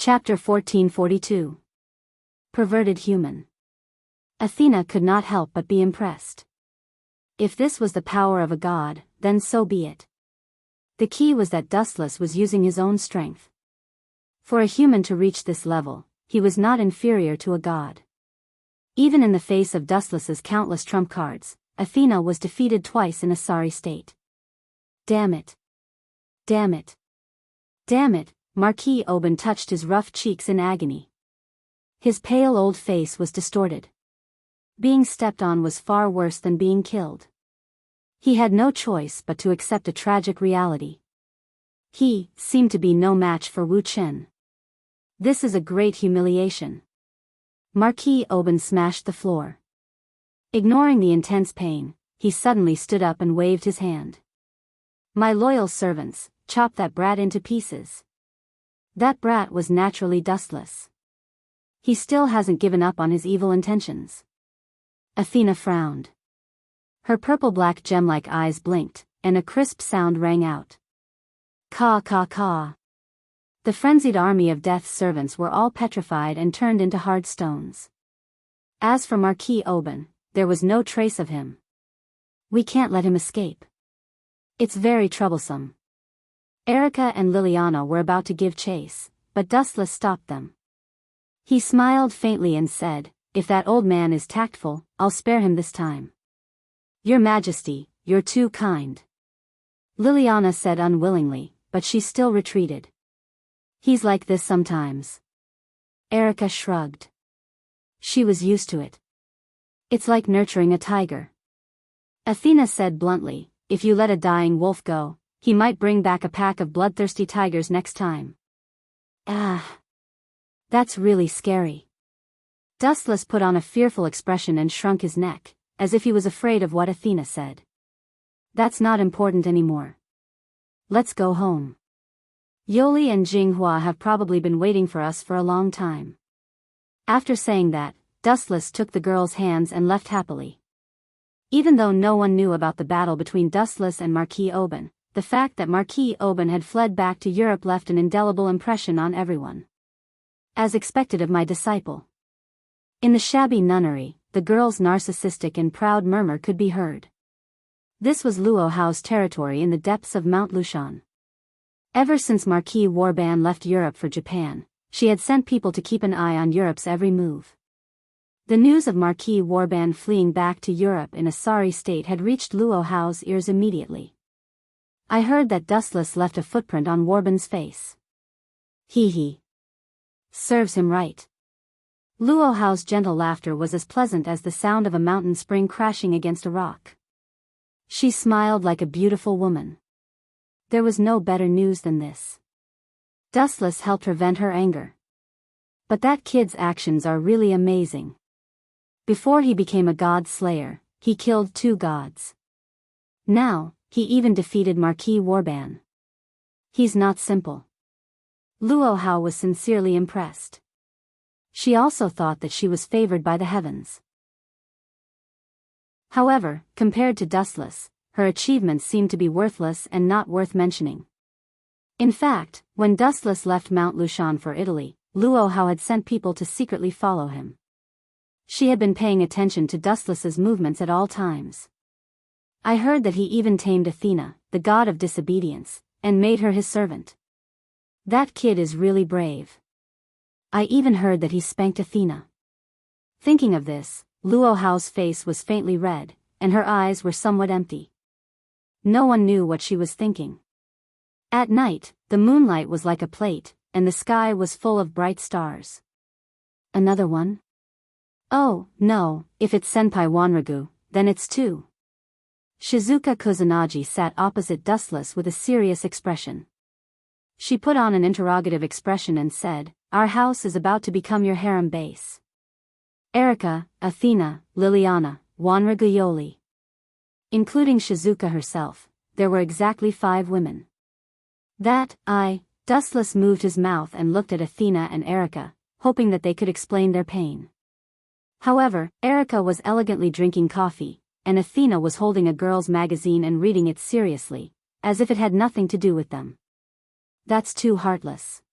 Chapter 1442. Perverted Human. Athena could not help but be impressed. If this was the power of a god, then so be it. The key was that Dustless was using his own strength. For a human to reach this level, he was not inferior to a god. Even in the face of Dustless's countless trump cards, Athena was defeated twice in a sorry state. Damn it. Damn it. Damn it. Marquis Oban touched his rough cheeks in agony. His pale old face was distorted. Being stepped on was far worse than being killed. He had no choice but to accept a tragic reality. He seemed to be no match for Wu Chen. This is a great humiliation. Marquis Oban smashed the floor. Ignoring the intense pain, he suddenly stood up and waved his hand. My loyal servants, chop that brat into pieces. That brat was naturally Dustless. He still hasn't given up on his evil intentions. Athena frowned. Her purple-black gem-like eyes blinked, and a crisp sound rang out. Caw caw caw. The frenzied army of Death's servants were all petrified and turned into hard stones. As for Marquis Oban, there was no trace of him. We can't let him escape. It's very troublesome. Erica and Liliana were about to give chase, but Dustless stopped them. He smiled faintly and said, if that old man is tactful, I'll spare him this time. Your Majesty, you're too kind. Liliana said unwillingly, but she still retreated. He's like this sometimes. Erica shrugged. She was used to it. It's like nurturing a tiger. Athena said bluntly, if you let a dying wolf go, he might bring back a pack of bloodthirsty tigers next time. Ah. That's really scary. Dustless put on a fearful expression and shrunk his neck, as if he was afraid of what Athena said. That's not important anymore. Let's go home. Yoli and Jinghua have probably been waiting for us for a long time. After saying that, Dustless took the girl's hands and left happily. Even though no one knew about the battle between Dustless and Marquis Oban, the fact that Marquis Oban had fled back to Europe left an indelible impression on everyone. As expected of my disciple. In the shabby nunnery, the girl's narcissistic and proud murmur could be heard. This was Luo Hao's territory in the depths of Mount Lushan. Ever since Marquis Warban left Europe for Japan, she had sent people to keep an eye on Europe's every move. The news of Marquis Warban fleeing back to Europe in a sorry state had reached Luo Hao's ears immediately. I heard that Dustless left a footprint on Warban's face. Hee. Serves him right. Luo Hao's gentle laughter was as pleasant as the sound of a mountain spring crashing against a rock. She smiled like a beautiful woman. There was no better news than this. Dustless helped her vent her anger. But that kid's actions are really amazing. Before he became a god slayer, he killed 2 gods. Now, he even defeated Marquis Warban. He's not simple. Luo Hao was sincerely impressed. She also thought that she was favored by the heavens. However, compared to Dustless, her achievements seemed to be worthless and not worth mentioning. In fact, when Dustless left Mount Lushan for Italy, Luo Hao had sent people to secretly follow him. She had been paying attention to Dustless's movements at all times. I heard that he even tamed Athena, the god of disobedience, and made her his servant. That kid is really brave. I even heard that he spanked Athena. Thinking of this, Luo Hao's face was faintly red, and her eyes were somewhat empty. No one knew what she was thinking. At night, the moonlight was like a plate, and the sky was full of bright stars. Another one? Oh, no, if it's Senpai Wanragu, then it's 2. Shizuka Kusanagi sat opposite Dustless with a serious expression. She put on an interrogative expression and said, our house is about to become your harem base. Erica, Athena, Liliana, Wanragu Yoli. Including Shizuka herself, there were exactly 5 women. Dustless moved his mouth and looked at Athena and Erica, hoping that they could explain their pain. However, Erica was elegantly drinking coffee, and Athena was holding a girl's magazine and reading it seriously, as if it had nothing to do with them. That's too heartless.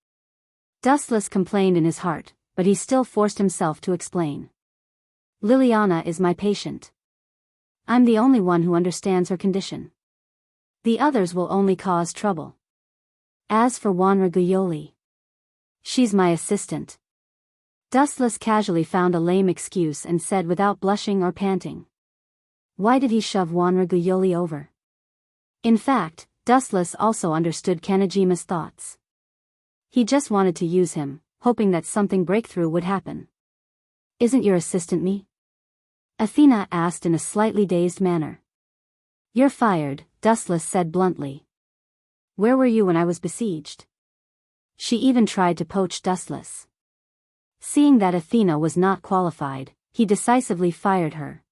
Dustless complained in his heart, but he still forced himself to explain. Liliana is my patient. I'm the only one who understands her condition. The others will only cause trouble. As for Wanra Guyoli, she's my assistant. Dustless casually found a lame excuse and said without blushing or panting. Why did he shove Wanra Guyoli over? In fact, Dustless also understood Kanajima's thoughts. He just wanted to use him, hoping that something breakthrough would happen. Isn't your assistant me? Athena asked in a slightly dazed manner. You're fired, Dustless said bluntly. Where were you when I was besieged? She even tried to poach Dustless. Seeing that Athena was not qualified, he decisively fired her.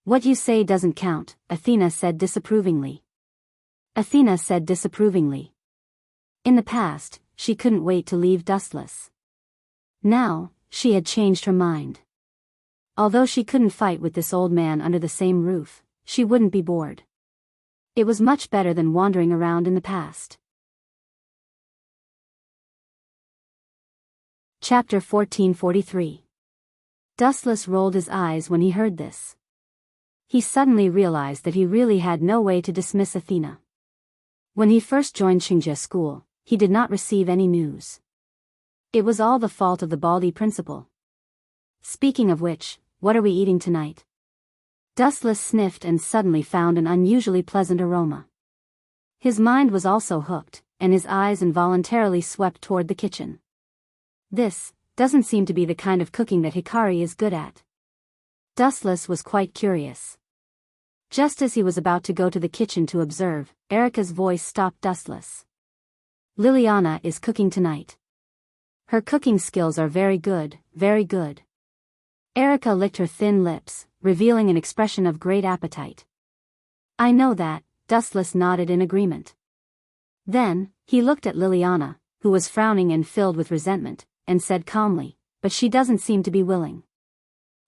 What you say doesn't count, Athena said disapprovingly. In the past, she couldn't wait to leave Dustless. Now, she had changed her mind. Although she couldn't fight with this old man under the same roof, she wouldn't be bored. It was much better than wandering around in the past. Chapter 1443. Dustless rolled his eyes when he heard this. He suddenly realized that he really had no way to dismiss Athena. When he first joined Xingjia school, he did not receive any news. It was all the fault of the Baldi principal. Speaking of which, what are we eating tonight? Dustless sniffed and suddenly found an unusually pleasant aroma. His mind was also hooked, and his eyes involuntarily swept toward the kitchen. This doesn't seem to be the kind of cooking that Hikari is good at. Dustless was quite curious. Just as he was about to go to the kitchen to observe, Erika's voice stopped Dustless. Liliana is cooking tonight. Her cooking skills are very good, very good. Erika licked her thin lips, revealing an expression of great appetite. I know that, Dustless nodded in agreement. Then, he looked at Liliana, who was frowning and filled with resentment, and said calmly, but she doesn't seem to be willing.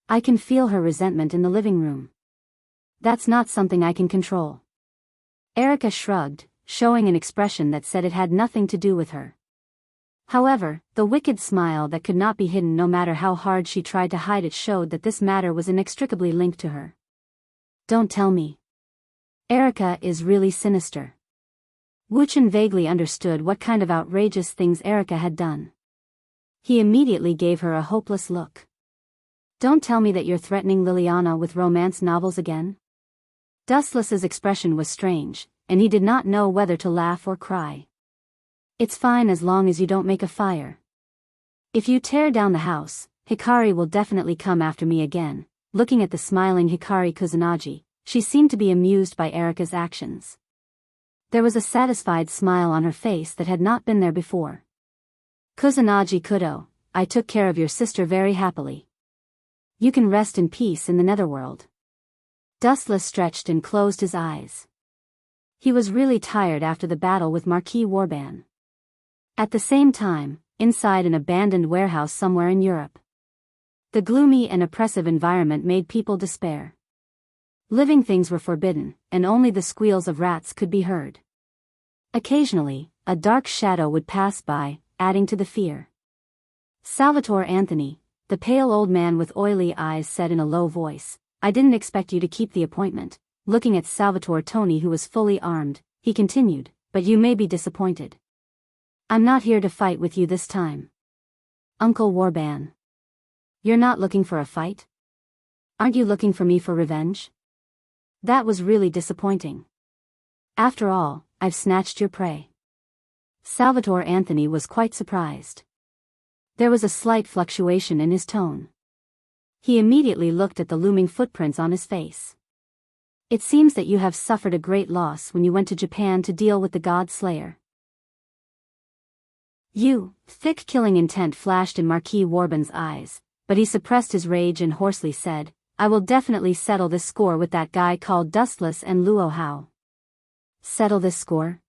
I can feel her resentment in the living room. That's not something I can control. Erika shrugged, showing an expression that said it had nothing to do with her. However, the wicked smile that could not be hidden no matter how hard she tried to hide it showed that this matter was inextricably linked to her. Don't tell me. Erika is really sinister. Wuchen vaguely understood what kind of outrageous things Erika had done. He immediately gave her a hopeless look. Don't tell me that you're threatening Liliana with romance novels again? Dustless's expression was strange, and he did not know whether to laugh or cry. It's fine as long as you don't make a fire. If you tear down the house, Hikari will definitely come after me again. Looking at the smiling Hikari Kusanagi, she seemed to be amused by Erika's actions. There was a satisfied smile on her face that had not been there before. Kusanagi Kudo, I took care of your sister very happily. You can rest in peace in the netherworld. Dustless stretched and closed his eyes. He was really tired after the battle with Marquis Warban. At the same time, inside an abandoned warehouse somewhere in Europe, the gloomy and oppressive environment made people despair. Living things were forbidden, and only the squeals of rats could be heard. Occasionally, a dark shadow would pass by, adding to the fear. Salvatore Anthony, the pale old man with oily eyes, said in a low voice, I didn't expect you to keep the appointment. Looking at Salvatore Toni, who was fully armed, he continued, but you may be disappointed. I'm not here to fight with you this time. Uncle Warban. You're not looking for a fight? Aren't you looking for me for revenge? That was really disappointing. After all, I've snatched your prey. Salvatore Anthony was quite surprised. There was a slight fluctuation in his tone. He immediately looked at the looming footprints on his face. It seems that you have suffered a great loss when you went to Japan to deal with the God Slayer. Thick killing intent flashed in Marquis Warban's eyes, but he suppressed his rage and hoarsely said, I will definitely settle this score with that guy called Dustless and Luo Hao. Settle this score?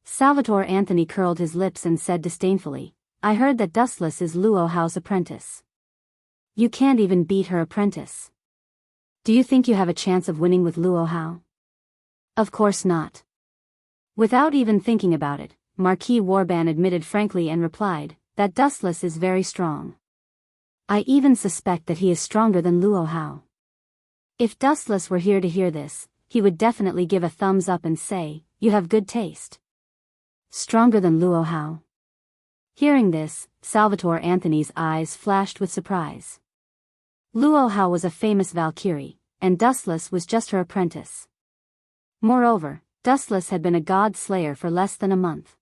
Salvatore Anthony curled his lips and said disdainfully, I heard that Dustless is Luo Hao's apprentice. You can't even beat her apprentice. Do you think you have a chance of winning with Luo Hao? Of course not. Without even thinking about it, Marquis Warban admitted frankly and replied, that Dustless is very strong. I even suspect that he is stronger than Luo Hao. If Dustless were here to hear this, he would definitely give a thumbs up and say, "You have good taste." Stronger than Luo Hao. Hearing this, Salvatore Anthony's eyes flashed with surprise. Luo Hao was a famous Valkyrie, and Dustless was just her apprentice. Moreover, Dustless had been a god slayer for less than a month.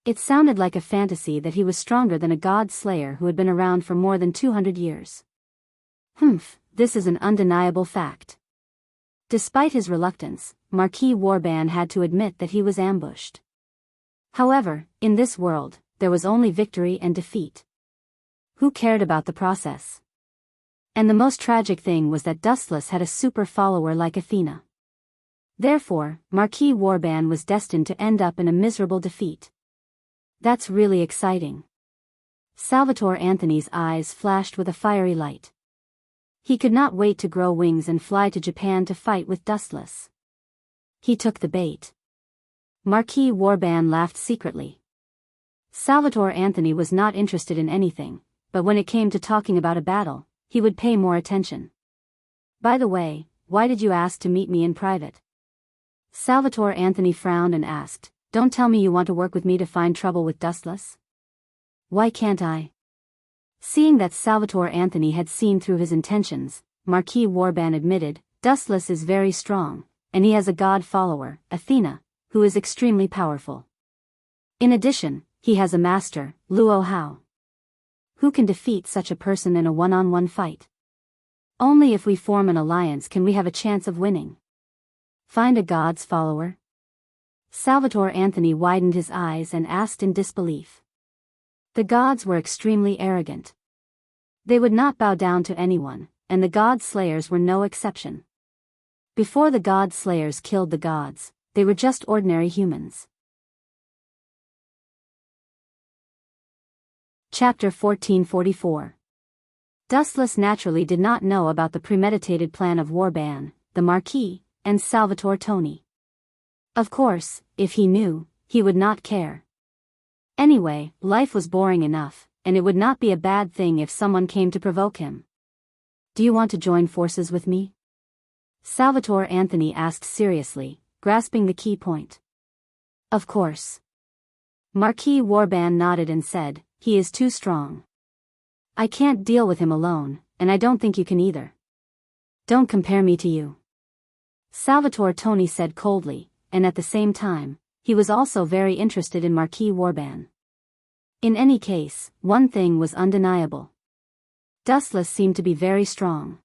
It sounded like a fantasy that he was stronger than a god slayer who had been around for more than 200 years. This is an undeniable fact. Despite his reluctance, Marquis Warban had to admit that he was ambushed. However, in this world, there was only victory and defeat. Who cared about the process? And the most tragic thing was that Dustless had a super follower like Athena. Therefore, Marquis Warban was destined to end up in a miserable defeat. That's really exciting. Salvatore Anthony's eyes flashed with a fiery light. He could not wait to grow wings and fly to Japan to fight with Dustless. He took the bait. Marquis Warban laughed secretly. Salvatore Anthony was not interested in anything, but when it came to talking about a battle, he would pay more attention. By the way, why did you ask to meet me in private? Salvatore Anthony frowned and asked, "Don't tell me you want to work with me to find trouble with Dustless?" "Why can't I?" Seeing that Salvatore Anthony had seen through his intentions, Marquis Warban admitted, "Dustless is very strong, and he has a god follower, Athena, who is extremely powerful. In addition, he has a master, Luo Hao. Who can defeat such a person in a one-on-one fight? Only if we form an alliance can we have a chance of winning. Find a god's follower?" Salvatore Anthony widened his eyes and asked in disbelief. The gods were extremely arrogant. They would not bow down to anyone, and the god slayers were no exception. Before the god slayers killed the gods, they were just ordinary humans. Chapter 1444. Dustless naturally did not know about the premeditated plan of Warban, the Marquis, and Salvatore Tony. Of course, if he knew, he would not care. Anyway, life was boring enough, and it would not be a bad thing if someone came to provoke him. "Do you want to join forces with me?" Salvatore Anthony asked seriously, grasping the key point. "Of course." Marquis Warban nodded and said, "He is too strong. I can't deal with him alone, and I don't think you can either. Don't compare me to you." Salvatore Tony said coldly, and at the same time, he was also very interested in Marquis Warban. In any case, one thing was undeniable. Dustless seemed to be very strong.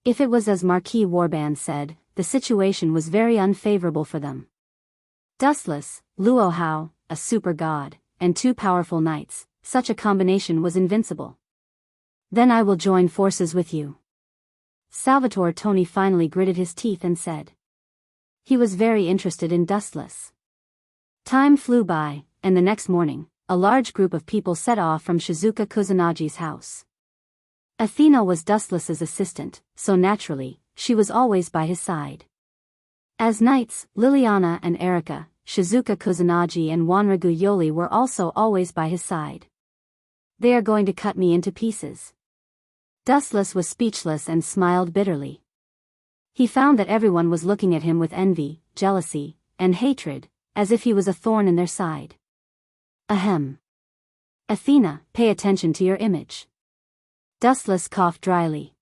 If it was as Marquis Warban said, the situation was very unfavorable for them. Dustless, Luo Hao, a super god, and two powerful knights, such a combination was invincible. "Then I will join forces with you." Salvatore Tony finally gritted his teeth and said. He was very interested in Dustless. Time flew by, and the next morning, a large group of people set off from Shizuka Kusunagi's house. Athena was Dustless's assistant, so naturally, she was always by his side. As knights, Liliana and Erika, Shizuka Kusunagi and Wanragu Yoli were also always by his side. "They are going to cut me into pieces." Dustless was speechless and smiled bitterly. He found that everyone was looking at him with envy, jealousy, and hatred, as if he was a thorn in their side. Ahem. "Athena, pay attention to your image." Dustless coughed dryly.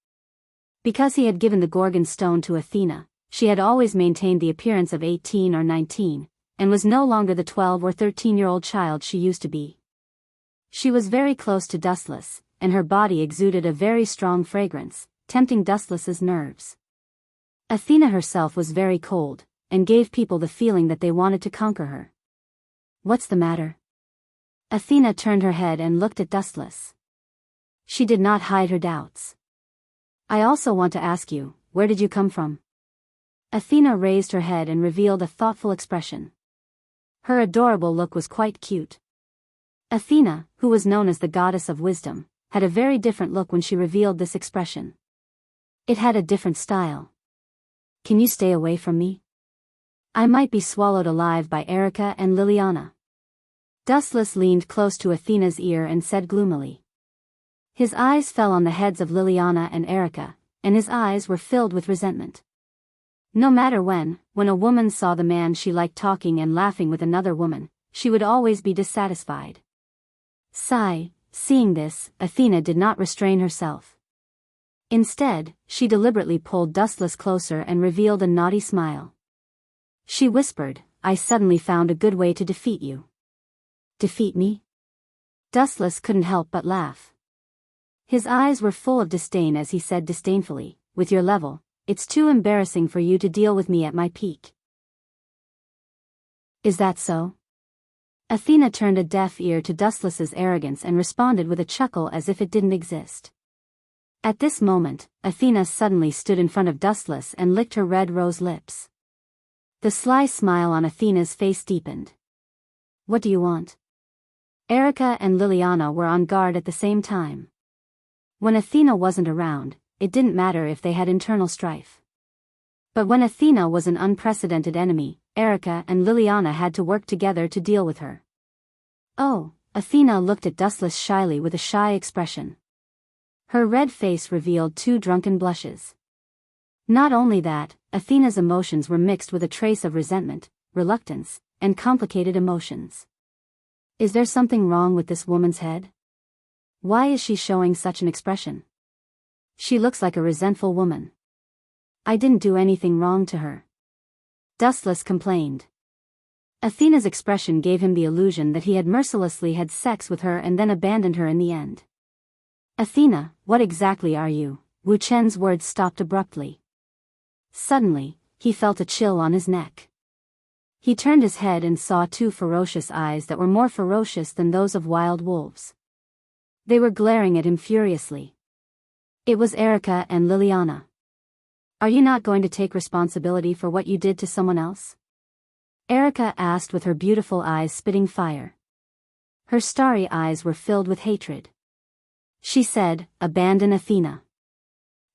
Because he had given the Gorgon stone to Athena, she had always maintained the appearance of 18 or 19, and was no longer the 12 or 13-year-old child she used to be. She was very close to Dustless, and her body exuded a very strong fragrance, tempting Dustless's nerves. Athena herself was very cold, and gave people the feeling that they wanted to conquer her. "What's the matter?" Athena turned her head and looked at Dustless. She did not hide her doubts. "I also want to ask you, where did you come from?" Athena raised her head and revealed a thoughtful expression. Her adorable look was quite cute. Athena, who was known as the goddess of wisdom, had a very different look when she revealed this expression. It had a different style. "Can you stay away from me? I might be swallowed alive by Erika and Liliana." Dustless leaned close to Athena's ear and said gloomily. His eyes fell on the heads of Liliana and Erica, and his eyes were filled with resentment. No matter when a woman saw the man she liked talking and laughing with another woman, she would always be dissatisfied. Sigh, seeing this, Athena did not restrain herself. Instead, she deliberately pulled Dustless closer and revealed a naughty smile. She whispered, I suddenly found a good way to defeat you. Defeat me? Dustless couldn't help but laugh. His eyes were full of disdain as he said disdainfully, with your level, it's too embarrassing for you to deal with me at my peak. Is that so? Athena turned a deaf ear to Dustless's arrogance and responded with a chuckle as if it didn't exist. At this moment, Athena suddenly stood in front of Dustless and licked her red rose lips. The sly smile on Athena's face deepened. What do you want? Erica and Liliana were on guard at the same time. When Athena wasn't around, it didn't matter if they had internal strife. But when Athena was an unprecedented enemy, Erica and Liliana had to work together to deal with her. Oh, Athena looked at Dustless shyly with a shy expression. Her red face revealed 2 drunken blushes. Not only that, Athena's emotions were mixed with a trace of resentment, reluctance, and complicated emotions. Is there something wrong with this woman's head? Why is she showing such an expression? She looks like a resentful woman. I didn't do anything wrong to her. Dustless complained. Athena's expression gave him the illusion that he had mercilessly had sex with her and then abandoned her in the end. Athena, what exactly are you? Wu Chen's words stopped abruptly. Suddenly, he felt a chill on his neck. He turned his head and saw 2 ferocious eyes that were more ferocious than those of wild wolves. They were glaring at him furiously. It was Erica and Liliana. Are you not going to take responsibility for what you did to someone else? Erica asked with her beautiful eyes spitting fire. Her starry eyes were filled with hatred. She said, abandon Athena.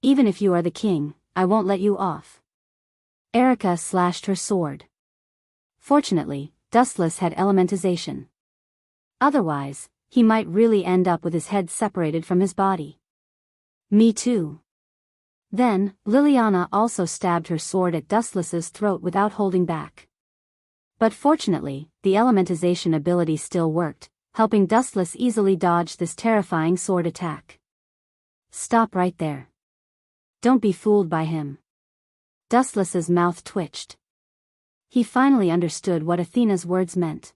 Even if you are the king, I won't let you off. Erica slashed her sword. Fortunately, Dustless had elementization. Otherwise, he might really end up with his head separated from his body. Me too. Then, Liliana also stabbed her sword at Dustless's throat without holding back. But fortunately, the elementization ability still worked, helping Dustless easily dodge this terrifying sword attack. Stop right there. Don't be fooled by him. Dustless's mouth twitched. He finally understood what Athena's words meant.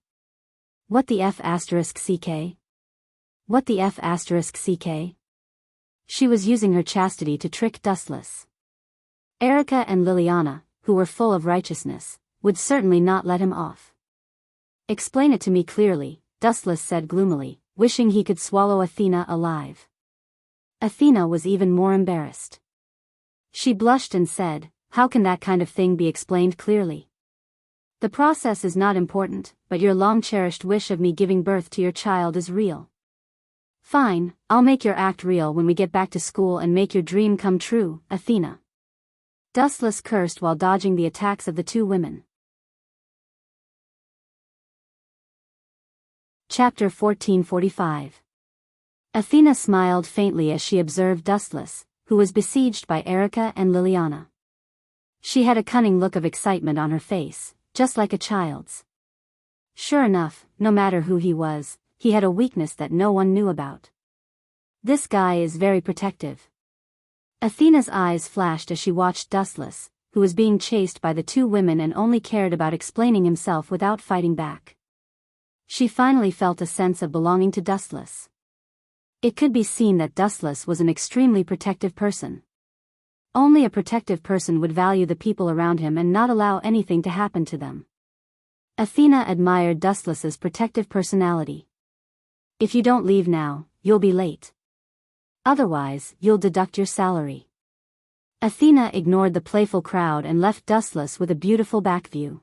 What the F***ck? What the F***ck? She was using her chastity to trick Dustless. Erica and Liliana, who were full of righteousness, would certainly not let him off. Explain it to me clearly, Dustless said gloomily, wishing he could swallow Athena alive. Athena was even more embarrassed. She blushed and said, how can that kind of thing be explained clearly? The process is not important, but your long-cherished wish of me giving birth to your child is real. Fine, I'll make your act real when we get back to school and make your dream come true, Athena. Dustless cursed while dodging the attacks of the 2 women. Chapter 1445. Athena smiled faintly as she observed Dustless, who was besieged by Erica and Liliana. She had a cunning look of excitement on her face, just like a child's. Sure enough, no matter who he was, he had a weakness that no one knew about. This guy is very protective. Athena's eyes flashed as she watched Dustless, who was being chased by the 2 women and only cared about explaining himself without fighting back. She finally felt a sense of belonging to Dustless. It could be seen that Dustless was an extremely protective person. Only a protective person would value the people around him and not allow anything to happen to them. Athena admired Dustless's protective personality. If you don't leave now, you'll be late. Otherwise, you'll deduct your salary. Athena ignored the playful crowd and left Dustless with a beautiful back view.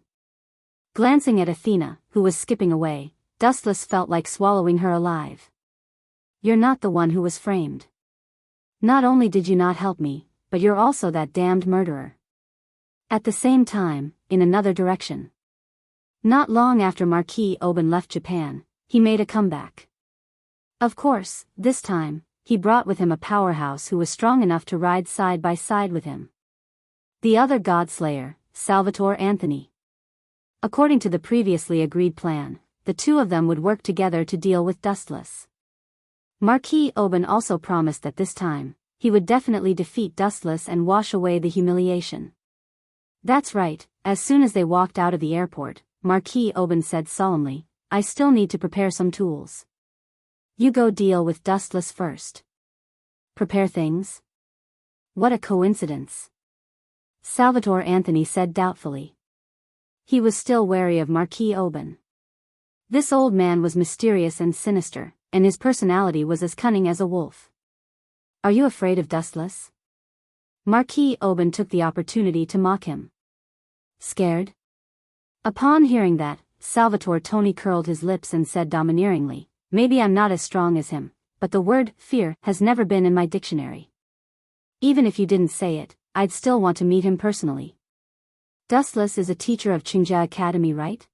Glancing at Athena, who was skipping away, Dustless felt like swallowing her alive. You're not the one who was framed. Not only did you not help me, but you're also that damned murderer. At the same time, in another direction. Not long after Marquis Oban left Japan, he made a comeback. Of course, this time, he brought with him a powerhouse who was strong enough to ride side by side with him. The other Godslayer, Salvatore Anthony. According to the previously agreed plan, the two of them would work together to deal with Dustless. Marquis Oban also promised that this time, he would definitely defeat Dustless and wash away the humiliation. That's right, as soon as they walked out of the airport, Marquis Oban said solemnly, I still need to prepare some tools. You go deal with Dustless first. Prepare things? What a coincidence. Salvatore Anthony said doubtfully. He was still wary of Marquis Oban. This old man was mysterious and sinister, and his personality was as cunning as a wolf. Are you afraid of Dustless? Marquis Oban took the opportunity to mock him. Scared? Upon hearing that, Salvatore Tony curled his lips and said domineeringly, maybe I'm not as strong as him, but the word fear has never been in my dictionary. Even if you didn't say it, I'd still want to meet him personally. Dustless is a teacher of Qingja Academy, right?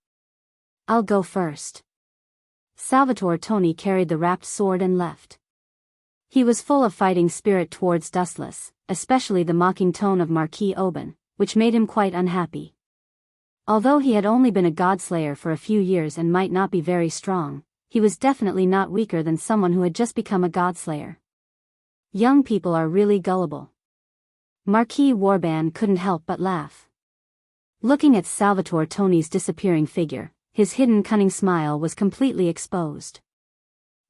I'll go first. Salvatore Tony carried the wrapped sword and left. He was full of fighting spirit towards Dustless, especially the mocking tone of Marquis Oban, which made him quite unhappy. Although he had only been a Godslayer for a few years and might not be very strong, he was definitely not weaker than someone who had just become a Godslayer. Young people are really gullible. Marquis Warban couldn't help but laugh. Looking at Salvatore Tony's disappearing figure, his hidden cunning smile was completely exposed.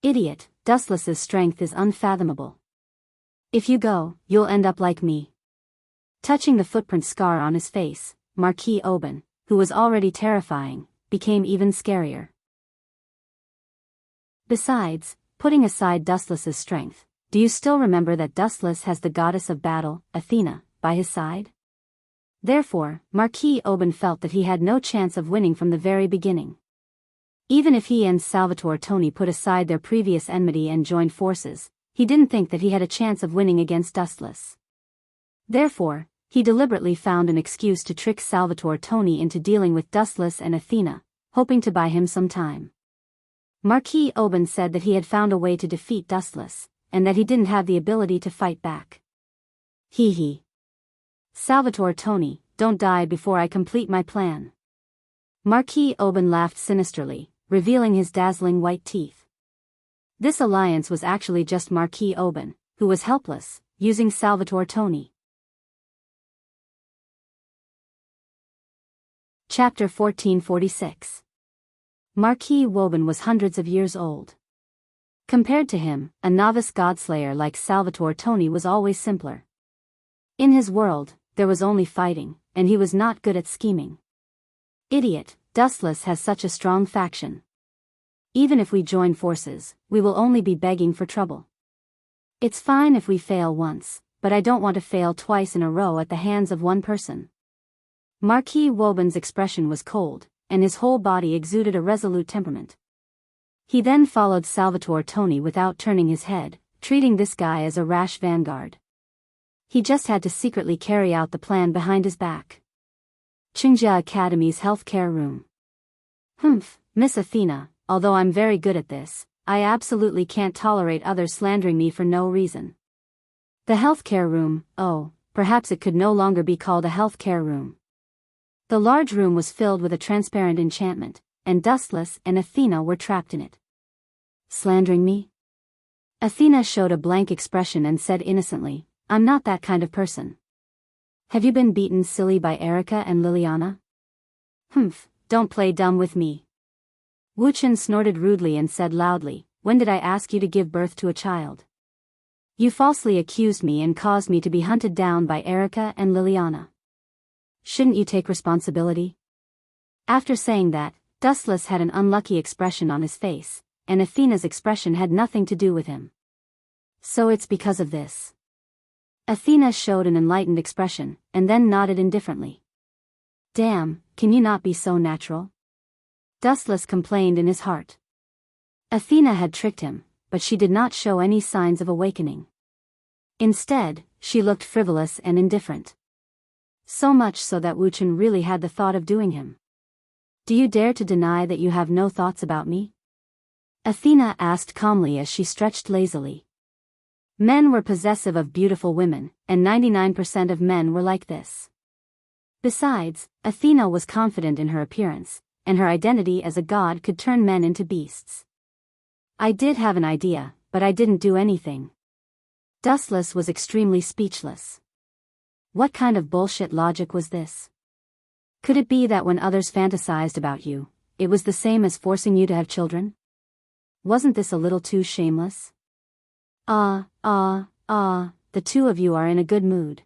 Idiot, Dustless's strength is unfathomable. If you go, you'll end up like me. Touching the footprint scar on his face, Marquis Oban, who was already terrifying, became even scarier. Besides, putting aside Dustless's strength, do you still remember that Dustless has the goddess of battle, Athena, by his side? Therefore, Marquis Oban felt that he had no chance of winning from the very beginning. Even if he and Salvatore Tony put aside their previous enmity and joined forces, he didn't think that he had a chance of winning against Dustless. Therefore, he deliberately found an excuse to trick Salvatore Tony into dealing with Dustless and Athena, hoping to buy him some time. Marquis Oban said that he had found a way to defeat Dustless, and that he didn't have the ability to fight back. Hee hee. Salvatore Tony, don't die before I complete my plan. Marquis Oban laughed sinisterly, revealing his dazzling white teeth. This alliance was actually just Marquis Oban, who was helpless, using Salvatore Tony. Chapter 1446. Marquis Woban was hundreds of years old. Compared to him, a novice Godslayer like Salvatore Tony was always simpler. In his world, there was only fighting, and he was not good at scheming. Idiot, Dustless has such a strong faction. Even if we join forces, we will only be begging for trouble. It's fine if we fail once, but I don't want to fail twice in a row at the hands of one person. Marquis Woban's expression was cold, and his whole body exuded a resolute temperament. He then followed Salvatore Tony without turning his head, treating this guy as a rash vanguard. He just had to secretly carry out the plan behind his back. Qingja Academy's healthcare room. Humph, Miss Athena, although I'm very good at this, I absolutely can't tolerate others slandering me for no reason. The healthcare room, oh, perhaps it could no longer be called a healthcare room. The large room was filled with a transparent enchantment, and Dustless and Athena were trapped in it. Slandering me? Athena showed a blank expression and said innocently, I'm not that kind of person. Have you been beaten silly by Erica and Liliana? Humph, don't play dumb with me. Wuchen snorted rudely and said loudly, when did I ask you to give birth to a child? You falsely accused me and caused me to be hunted down by Erica and Liliana. Shouldn't you take responsibility? After saying that, Dustless had an unlucky expression on his face, and Athena's expression had nothing to do with him. So it's because of this. Athena showed an enlightened expression, and then nodded indifferently. Damn, can you not be so natural? Dustless complained in his heart. Athena had tricked him, but she did not show any signs of awakening. Instead, she looked frivolous and indifferent. So much so that Wuchen really had the thought of doing him. Do you dare to deny that you have no thoughts about me? Athena asked calmly as she stretched lazily. Men were possessive of beautiful women, and 99% of men were like this. Besides, Athena was confident in her appearance, and her identity as a god could turn men into beasts. I did have an idea, but I didn't do anything. Dustless was extremely speechless. What kind of bullshit logic was this? Could it be that when others fantasized about you, it was the same as forcing you to have children? Wasn't this a little too shameless? The two of you are in a good mood.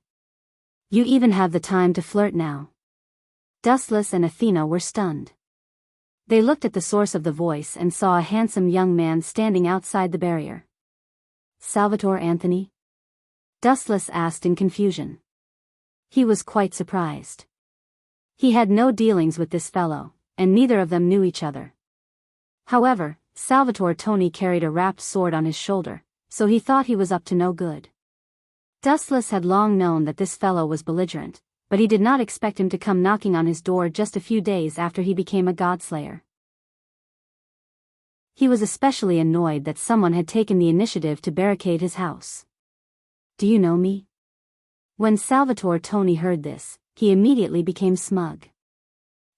You even have the time to flirt now. Dustless and Athena were stunned. They looked at the source of the voice and saw a handsome young man standing outside the barrier. Salvatore Anthony? Dustless asked in confusion. He was quite surprised. He had no dealings with this fellow, and neither of them knew each other. However, Salvatore Tony carried a wrapped sword on his shoulder, so he thought he was up to no good. Dustless had long known that this fellow was belligerent, but he did not expect him to come knocking on his door just a few days after he became a godslayer. He was especially annoyed that someone had taken the initiative to barricade his house. Do you know me? When Salvatore Tony heard this, he immediately became smug.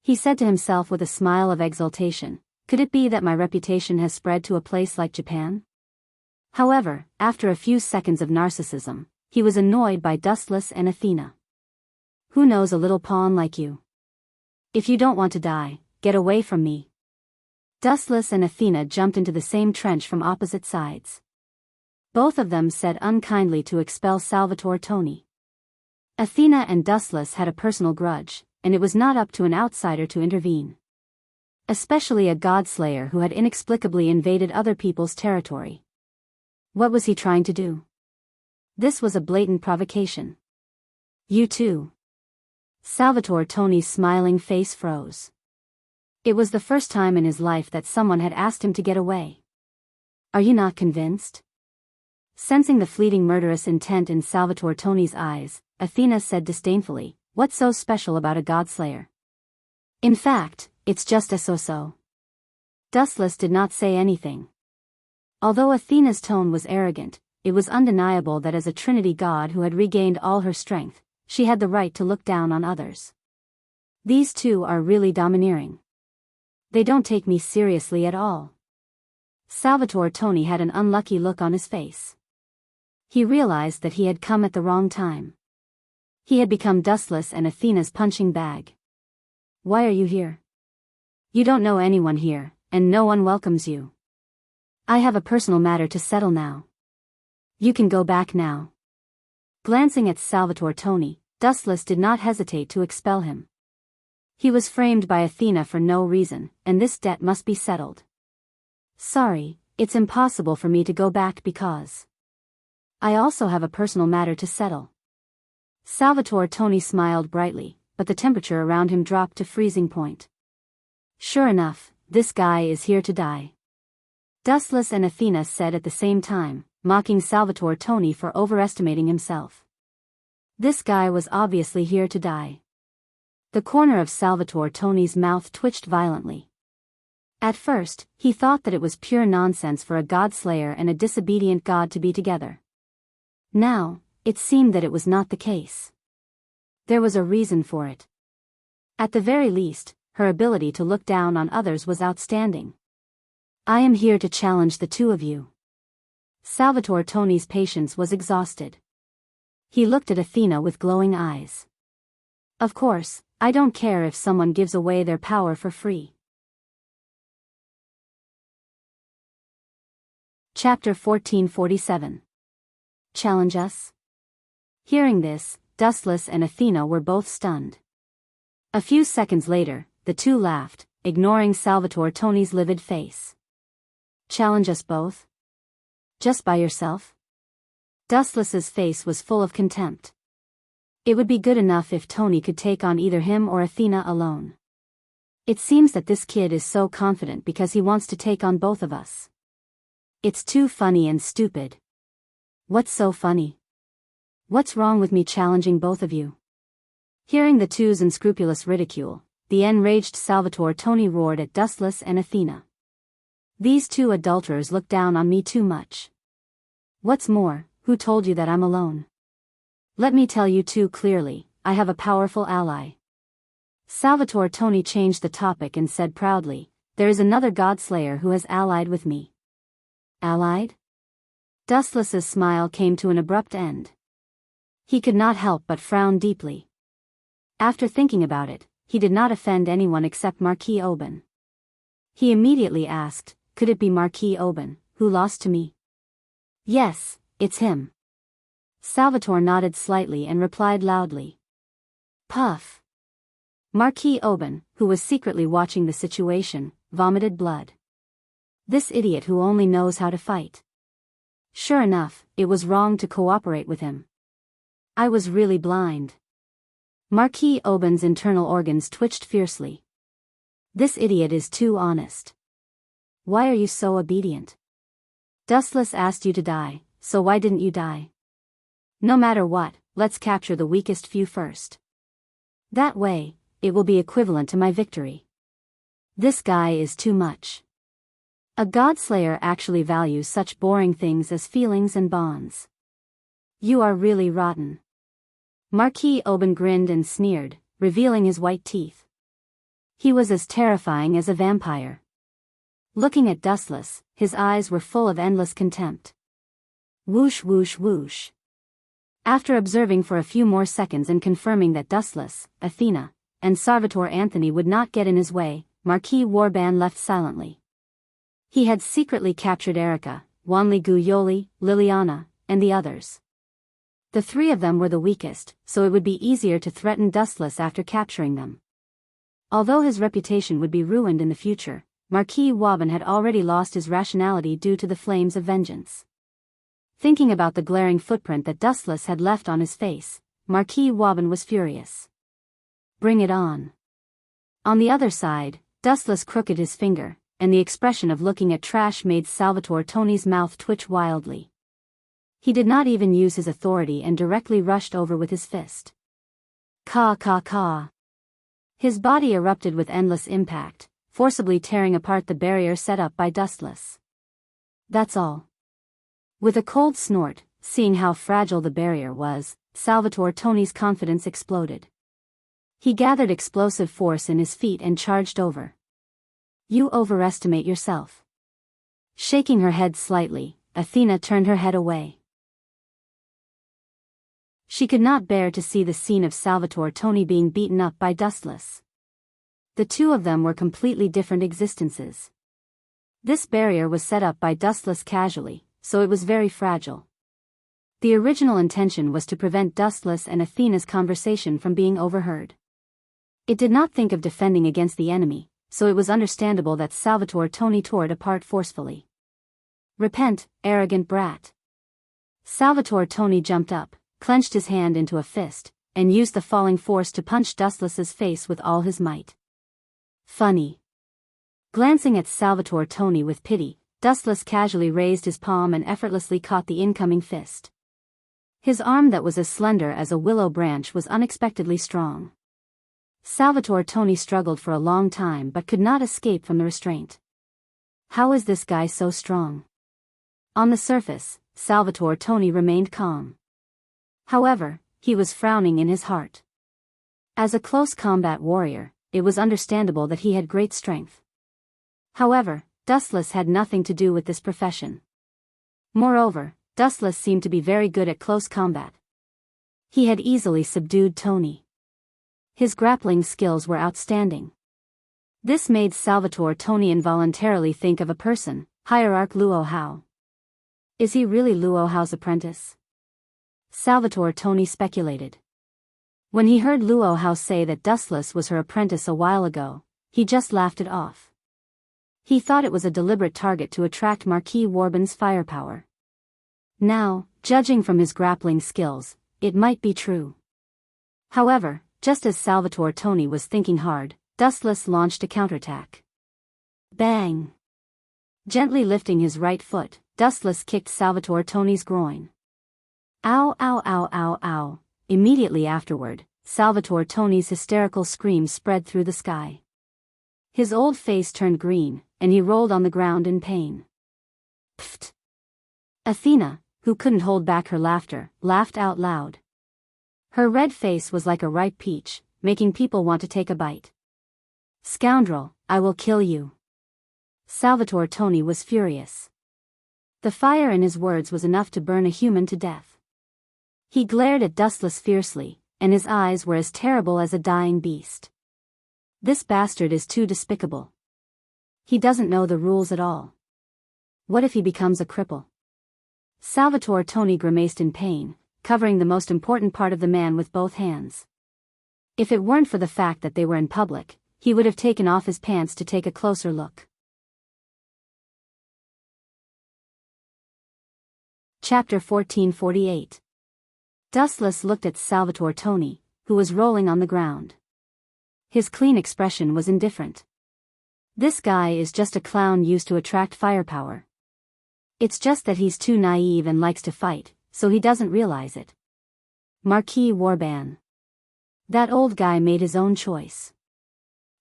He said to himself with a smile of exultation, could it be that my reputation has spread to a place like Japan? However, after a few seconds of narcissism, he was annoyed by Dustless and Athena. Who knows a little pawn like you? If you don't want to die, get away from me. Dustless and Athena jumped into the same trench from opposite sides. Both of them said unkindly to expel Salvatore Tony. Athena and Dustless had a personal grudge, and it was not up to an outsider to intervene. Especially a godslayer who had inexplicably invaded other people's territory. What was he trying to do? This was a blatant provocation. You too. Salvatore Tony's smiling face froze. It was the first time in his life that someone had asked him to get away. Are you not convinced? Sensing the fleeting murderous intent in Salvatore Tony's eyes, Athena said disdainfully, what's so special about a godslayer? In fact, it's just a so-so. Dustless did not say anything. Although Athena's tone was arrogant, it was undeniable that as a Trinity god who had regained all her strength, she had the right to look down on others. These two are really domineering. They don't take me seriously at all. Salvatore Tony had an unlucky look on his face. He realized that he had come at the wrong time. He had become Dustless and Athena's punching bag. Why are you here? You don't know anyone here, and no one welcomes you. I have a personal matter to settle now. You can go back now. Glancing at Salvatore Tony, Dustless did not hesitate to expel him. He was framed by Athena for no reason, and this debt must be settled. Sorry, it's impossible for me to go back because I also have a personal matter to settle. Salvatore Tony smiled brightly, but the temperature around him dropped to freezing point. Sure enough, this guy is here to die. Dustless and Athena said at the same time, mocking Salvatore Tony for overestimating himself. This guy was obviously here to die. The corner of Salvatore Tony's mouth twitched violently. At first, he thought that it was pure nonsense for a godslayer and a disobedient god to be together. Now, it seemed that it was not the case. There was a reason for it. At the very least, her ability to look down on others was outstanding. I am here to challenge the two of you. Salvatore Tony's patience was exhausted. He looked at Athena with glowing eyes. Of course, I don't care if someone gives away their power for free. Chapter 1447. Challenge us? Hearing this, Dustless and Athena were both stunned. A few seconds later, the two laughed, ignoring Salvatore Tony's livid face. Challenge us both? Just by yourself? Dustless's face was full of contempt. It would be good enough if Tony could take on either him or Athena alone. It seems that this kid is so confident because he wants to take on both of us. It's too funny and stupid. What's so funny? What's wrong with me challenging both of you? Hearing the two's unscrupulous ridicule, the enraged Salvatore Tony roared at Dustless and Athena. These two adulterers look down on me too much. What's more, who told you that I'm alone? Let me tell you too clearly, I have a powerful ally. Salvatore Tony changed the topic and said proudly, there is another godslayer who has allied with me. Allied? Dustless's smile came to an abrupt end. He could not help but frown deeply. After thinking about it, he did not offend anyone except Marquis Oban. He immediately asked, could it be Marquis Oban, who lost to me? Yes, it's him. Salvatore nodded slightly and replied loudly. Puff. Marquis Oban, who was secretly watching the situation, vomited blood. This idiot who only knows how to fight. Sure enough, it was wrong to cooperate with him. I was really blind. Marquis Oban's internal organs twitched fiercely. This idiot is too honest. Why are you so obedient? Dustless asked you to die, so why didn't you die? No matter what, let's capture the weakest few first. That way, it will be equivalent to my victory. This guy is too much. A godslayer actually values such boring things as feelings and bonds. You are really rotten. Marquis Oban grinned and sneered, revealing his white teeth. He was as terrifying as a vampire. Looking at Dustless, his eyes were full of endless contempt. Whoosh whoosh whoosh. After observing for a few more seconds and confirming that Dustless, Athena, and Salvatore Anthony would not get in his way, Marquis Warban left silently. He had secretly captured Erica, Wanli Guyoli, Liliana, and the others. The three of them were the weakest, so it would be easier to threaten Dustless after capturing them. Although his reputation would be ruined in the future, Marquis Warban had already lost his rationality due to the flames of vengeance. Thinking about the glaring footprint that Dustless had left on his face, Marquis Warban was furious. Bring it on. On the other side, Dustless crooked his finger, and the expression of looking at trash made Salvatore Tony's mouth twitch wildly. He did not even use his authority and directly rushed over with his fist. Caw caw caw. His body erupted with endless impact, forcibly tearing apart the barrier set up by Dustless. That's all. With a cold snort, seeing how fragile the barrier was, Salvatore Tony's confidence exploded. He gathered explosive force in his feet and charged over. You overestimate yourself. Shaking her head slightly, Athena turned her head away. She could not bear to see the scene of Salvatore Tony being beaten up by Dustless. The two of them were completely different existences. This barrier was set up by Dustless casually, so it was very fragile. The original intention was to prevent Dustless and Athena's conversation from being overheard. It did not think of defending against the enemy, so it was understandable that Salvatore Tony tore it apart forcefully. Repent, arrogant brat. Salvatore Tony jumped up, clenched his hand into a fist, and used the falling force to punch Dustless's face with all his might. Funny. Glancing at Salvatore Tony with pity, Dustless casually raised his palm and effortlessly caught the incoming fist. His arm that was as slender as a willow branch was unexpectedly strong. Salvatore Tony struggled for a long time but could not escape from the restraint. How is this guy so strong? On the surface, Salvatore Tony remained calm. However, he was frowning in his heart. As a close combat warrior, it was understandable that he had great strength. However, Dustless had nothing to do with this profession. Moreover, Dustless seemed to be very good at close combat. He had easily subdued Tony. His grappling skills were outstanding. This made Salvatore Tony involuntarily think of a person, Hierarch Luo Hao. Is he really Luo Hao's apprentice? Salvatore Tony speculated. When he heard Luo Hao say that Dustless was her apprentice a while ago, he just laughed it off. He thought it was a deliberate target to attract Marquis Warban's firepower. Now, judging from his grappling skills, it might be true. However, just as Salvatore Tony was thinking hard, Dustless launched a counterattack. Bang! Gently lifting his right foot, Dustless kicked Salvatore Tony's groin. Ow ow ow ow ow. Immediately afterward, Salvatore Tony's hysterical scream spread through the sky. His old face turned green, and he rolled on the ground in pain. Pfft! Athena, who couldn't hold back her laughter, laughed out loud. Her red face was like a ripe peach, making people want to take a bite. Scoundrel, I will kill you. Salvatore Toni was furious. The fire in his words was enough to burn a human to death. He glared at Dustless fiercely, and his eyes were as terrible as a dying beast. This bastard is too despicable. He doesn't know the rules at all. What if he becomes a cripple? Salvatore Toni grimaced in pain, covering the most important part of the man with both hands. If it weren't for the fact that they were in public, he would have taken off his pants to take a closer look. Chapter 1448. Dustless looked at Salvatore Toni, who was rolling on the ground. His clean expression was indifferent. This guy is just a clown used to attract firepower. It's just that he's too naive and likes to fight, so he doesn't realize it. Marquis Warban. That old guy made his own choice.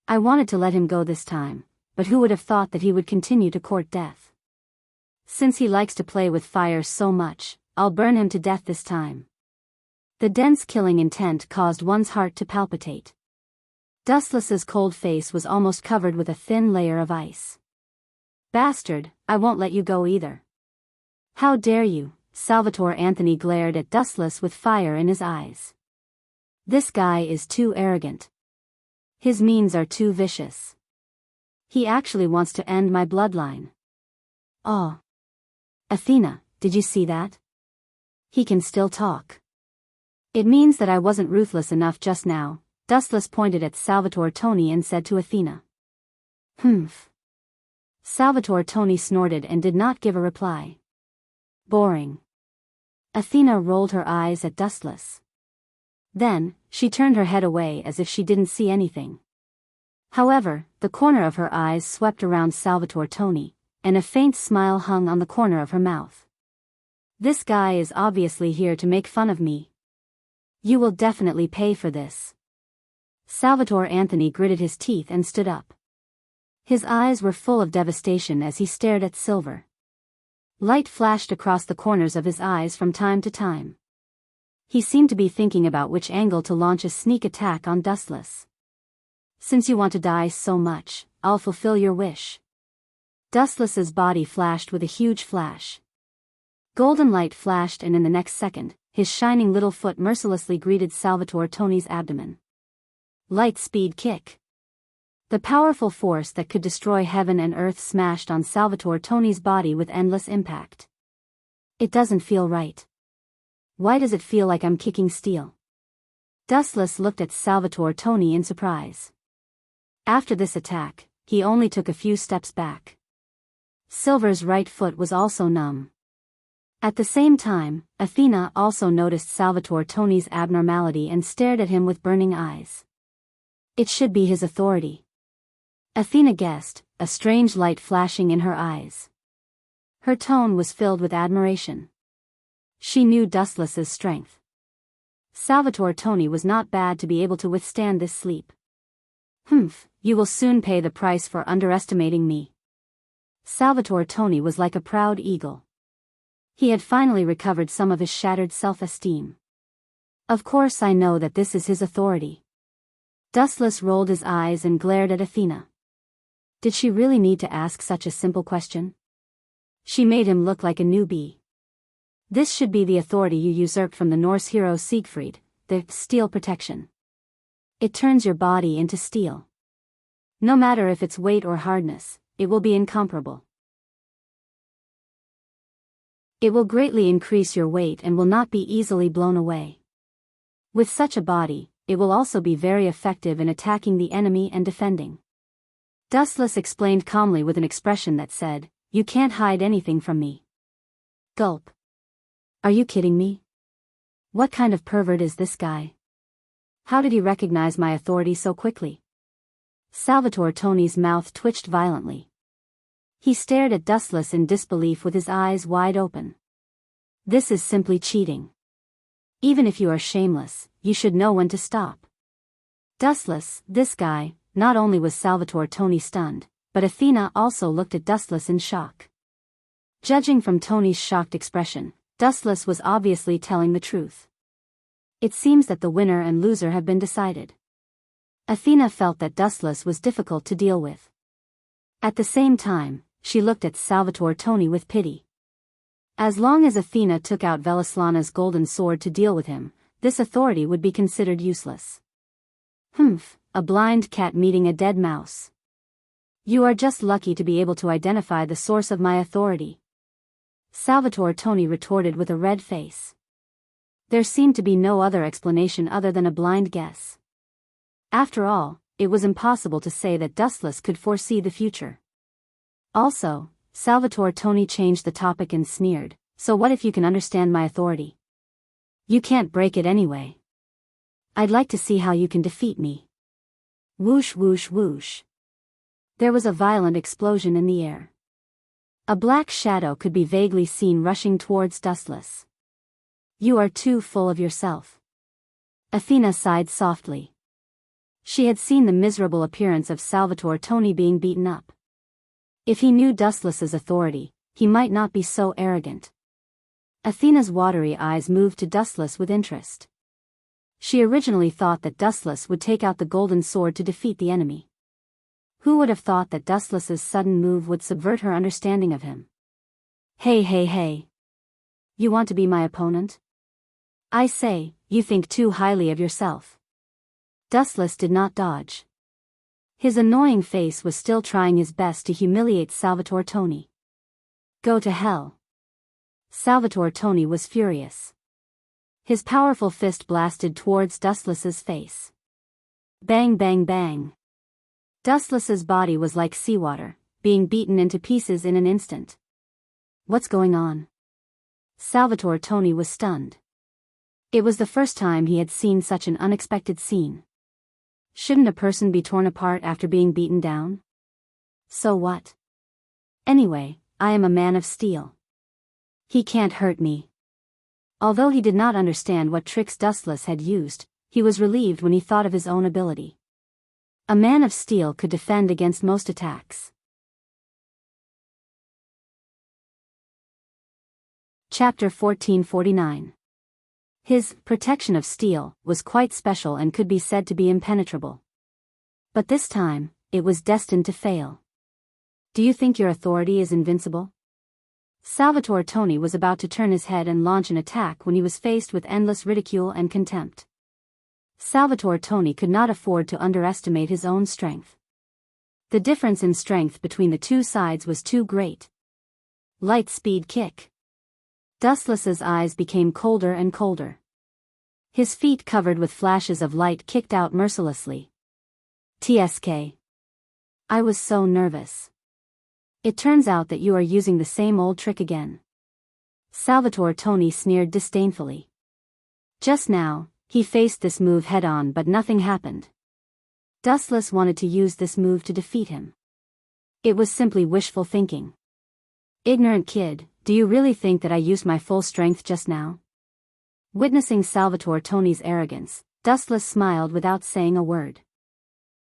I wanted to let him go this time, but who would have thought that he would continue to court death? Since he likes to play with fire so much, I'll burn him to death this time. The dense killing intent caused one's heart to palpitate. Dustless's cold face was almost covered with a thin layer of ice. Bastard, I won't let you go either. How dare you? Salvatore Anthony glared at Dustless with fire in his eyes. This guy is too arrogant. His means are too vicious. He actually wants to end my bloodline. Oh. Athena, did you see that? He can still talk. It means that I wasn't ruthless enough just now. Dustless pointed at Salvatore Toni and said to Athena. Humph. Salvatore Toni snorted and did not give a reply. Boring. Athena rolled her eyes at Dustless. Then, she turned her head away as if she didn't see anything. However, the corner of her eyes swept around Salvatore Toni, and a faint smile hung on the corner of her mouth. This guy is obviously here to make fun of me. You will definitely pay for this. Salvatore Anthony gritted his teeth and stood up. His eyes were full of devastation as he stared at Silver. Light flashed across the corners of his eyes from time to time. He seemed to be thinking about which angle to launch a sneak attack on Dustless. Since you want to die so much, I'll fulfill your wish. Dustless's body flashed with a huge flash. Golden light flashed, and in the next second, his shining little foot mercilessly greeted Salvatore Toni's abdomen. Light speed kick. The powerful force that could destroy heaven and earth smashed on Salvatore Toni's body with endless impact. It doesn't feel right. Why does it feel like I'm kicking steel? Dustless looked at Salvatore Toni in surprise. After this attack, he only took a few steps back. Silver's right foot was also numb. At the same time, Athena also noticed Salvatore Toni's abnormality and stared at him with burning eyes. It should be his authority. Athena guessed, a strange light flashing in her eyes. Her tone was filled with admiration. She knew Dustless's strength. Salvatore Toni was not bad to be able to withstand this sleep. Humph, you will soon pay the price for underestimating me. Salvatore Toni was like a proud eagle. He had finally recovered some of his shattered self-esteem. Of course I know that this is his authority. Dustless rolled his eyes and glared at Athena. Did she really need to ask such a simple question? She made him look like a newbie. This should be the authority you usurped from the Norse hero Siegfried, the steel protection. It turns your body into steel. No matter if it's weight or hardness, it will be incomparable. It will greatly increase your weight and will not be easily blown away. With such a body, it will also be very effective in attacking the enemy and defending. Dustless explained calmly with an expression that said, "You can't hide anything from me." Gulp. Are you kidding me? What kind of pervert is this guy? How did he recognize my authority so quickly? Salvatore Toni's mouth twitched violently. He stared at Dustless in disbelief with his eyes wide open. This is simply cheating. Even if you are shameless, you should know when to stop. Dustless, this guy, not only was Salvatore Tony stunned, but Athena also looked at Dustless in shock. Judging from Tony's shocked expression, Dustless was obviously telling the truth. It seems that the winner and loser have been decided. Athena felt that Dustless was difficult to deal with. At the same time, she looked at Salvatore Tony with pity. As long as Athena took out Velislana's golden sword to deal with him, this authority would be considered useless. Humph, a blind cat meeting a dead mouse. You are just lucky to be able to identify the source of my authority. Salvatore Tony retorted with a red face. There seemed to be no other explanation other than a blind guess. After all, it was impossible to say that Dustless could foresee the future. Also, Salvatore Tony changed the topic and sneered, so what if you can understand my authority? You can't break it anyway. I'd like to see how you can defeat me. Whoosh whoosh whoosh. There was a violent explosion in the air. A black shadow could be vaguely seen rushing towards Dustless. You are too full of yourself. Athena sighed softly. She had seen the miserable appearance of Salvatore Tony being beaten up. If he knew Dustless's authority, he might not be so arrogant. Athena's watery eyes moved to Dustless with interest. She originally thought that Dustless would take out the golden sword to defeat the enemy. Who would have thought that Dustless's sudden move would subvert her understanding of him? Hey hey hey. You want to be my opponent? I say, you think too highly of yourself. Dustless did not dodge. His annoying face was still trying his best to humiliate Salvatore Tony. Go to hell. Salvatore Tony was furious. His powerful fist blasted towards Dustless's face. Bang bang bang. Dustless's body was like seawater, being beaten into pieces in an instant. What's going on? Salvatore Tony was stunned. It was the first time he had seen such an unexpected scene. Shouldn't a person be torn apart after being beaten down? So what? Anyway, I am a man of steel. He can't hurt me. Although he did not understand what tricks Dustless had used, he was relieved when he thought of his own ability. A man of steel could defend against most attacks. Chapter 1449. His protection of steel was quite special and could be said to be impenetrable. But this time, it was destined to fail. Do you think your authority is invincible? Salvatore Tony was about to turn his head and launch an attack when he was faced with endless ridicule and contempt. Salvatore Tony could not afford to underestimate his own strength. The difference in strength between the two sides was too great. Light speed kick. Dustless's eyes became colder and colder. His feet covered with flashes of light kicked out mercilessly. TSK. I was so nervous. It turns out that you are using the same old trick again. Salvatore Tony sneered disdainfully. Just now, he faced this move head-on but nothing happened. Dustless wanted to use this move to defeat him. It was simply wishful thinking. Ignorant kid, do you really think that I used my full strength just now? Witnessing Salvatore Tony's arrogance, Dustless smiled without saying a word.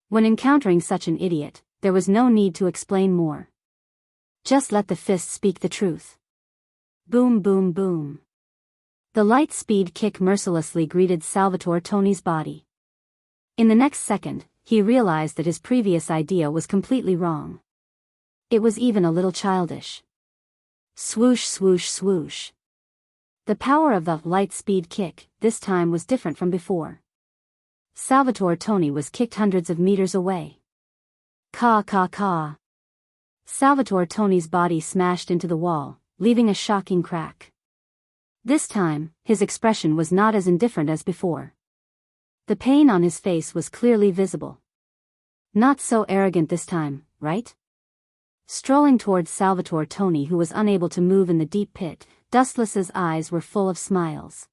When encountering such an idiot, there was no need to explain more. Just let the fist speak the truth. Boom boom boom. The light speed kick mercilessly greeted Salvatore Tony's body. In the next second, he realized that his previous idea was completely wrong. It was even a little childish. Swoosh swoosh swoosh. The power of the light speed kick, this time was different from before. Salvatore Tony was kicked hundreds of meters away. Caw caw caw. Salvatore Tony's body smashed into the wall, leaving a shocking crack. This time, his expression was not as indifferent as before. The pain on his face was clearly visible. Not so arrogant this time, right? Strolling towards Salvatore Tony, who was unable to move in the deep pit, Dustless's eyes were full of smiles.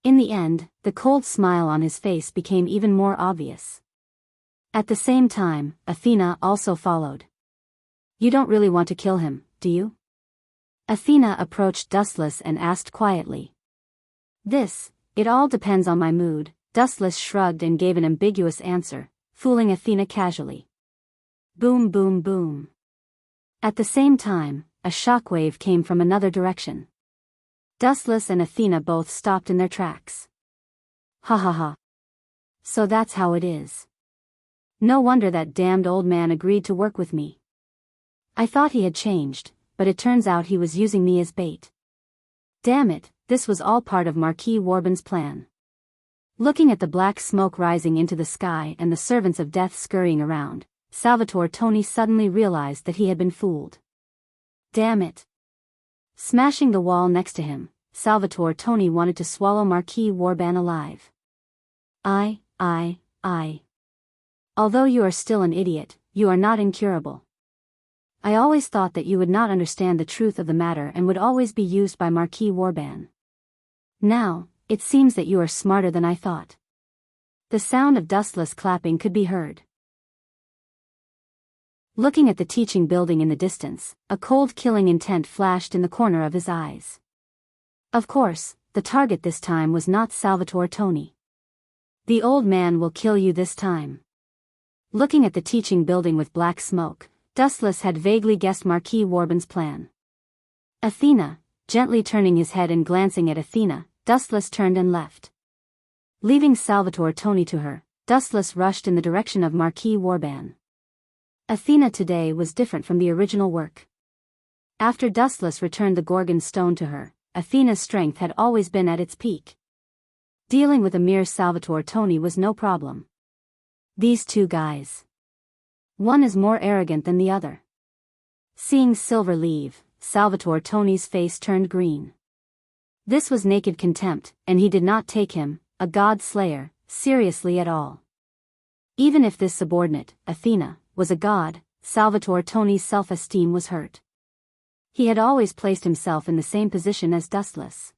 In the end, the cold smile on his face became even more obvious. At the same time, Athena also followed. You don't really want to kill him, do you? Athena approached Dustless and asked quietly. It all depends on my mood. Dustless shrugged and gave an ambiguous answer. fooling Athena casually. Boom boom boom. At the same time, a shockwave came from another direction. Dustless and Athena both stopped in their tracks. Ha ha ha. So that's how it is. No wonder that damned old man agreed to work with me. I thought he had changed, but it turns out he was using me as bait. Damn it, this was all part of Marquis Warbon's plan. Looking at the black smoke rising into the sky and the servants of death scurrying around, Salvatore Tony suddenly realized that he had been fooled. Damn it. Smashing the wall next to him, Salvatore Tony wanted to swallow Marquis Warbon alive. I. Although you are still an idiot, you are not incurable. I always thought that you would not understand the truth of the matter and would always be used by Marquis Warbon. Now, it seems that you are smarter than I thought. The sound of dustless clapping could be heard. Looking at the teaching building in the distance, a cold killing intent flashed in the corner of his eyes. Of course, the target this time was not Salvatore Tony. The old man will kill you this time. Looking at the teaching building with black smoke, Dustless had vaguely guessed Marquis Warbon's plan. Athena, gently turning his head and glancing at Athena, Dustless turned and left. Leaving Salvatore Tony to her, Dustless rushed in the direction of Marquis Warbon. Athena today was different from the original work. After Dustless returned the Gorgon stone to her, Athena's strength had always been at its peak. Dealing with a mere Salvatore Tony was no problem. These two guys. One is more arrogant than the other. Seeing Silver leave, Salvatore Tony's face turned green. This was naked contempt, and he did not take him, a god slayer, seriously at all. Even if this subordinate, Athena, was a god, Salvatore Tony's self-esteem was hurt. He had always placed himself in the same position as Dustless.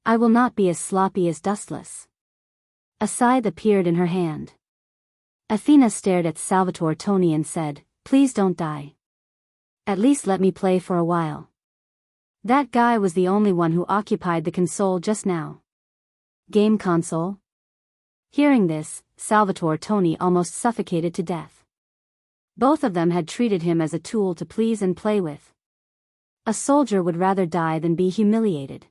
I will not be as sloppy as Dustless. A scythe appeared in her hand. Athena stared at Salvatore Tony and said, "Please don't die. At least let me play for a while." That guy was the only one who occupied the console just now. Game console? Hearing this, Salvatore Tony almost suffocated to death. Both of them had treated him as a tool to please and play with. A soldier would rather die than be humiliated.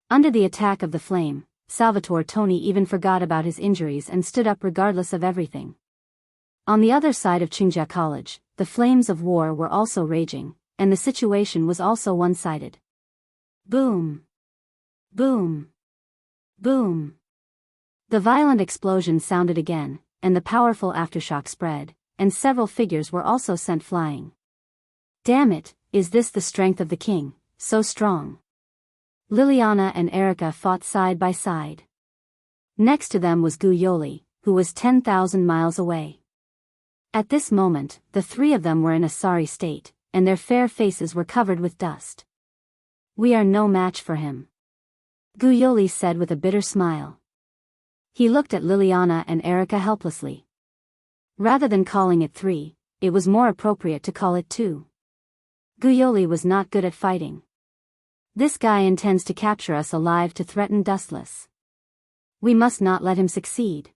Under the attack of the flame, Salvatore Tony even forgot about his injuries and stood up regardless of everything. On the other side of Qingjia College, the flames of war were also raging, and the situation was also one-sided. Boom! Boom! Boom! The violent explosion sounded again, and the powerful aftershock spread, and several figures were also sent flying. Damn it, is this the strength of the king, so strong? Liliana and Erica fought side by side. Next to them was Guyoli, who was 10,000 miles away. At this moment, the three of them were in a sorry state, and their fair faces were covered with dust. "We are no match for him," Guyoli said with a bitter smile. He looked at Liliana and Erica helplessly. Rather than calling it 3, it was more appropriate to call it 2. Guyoli was not good at fighting. This guy intends to capture us alive to threaten Dustless. We must not let him succeed.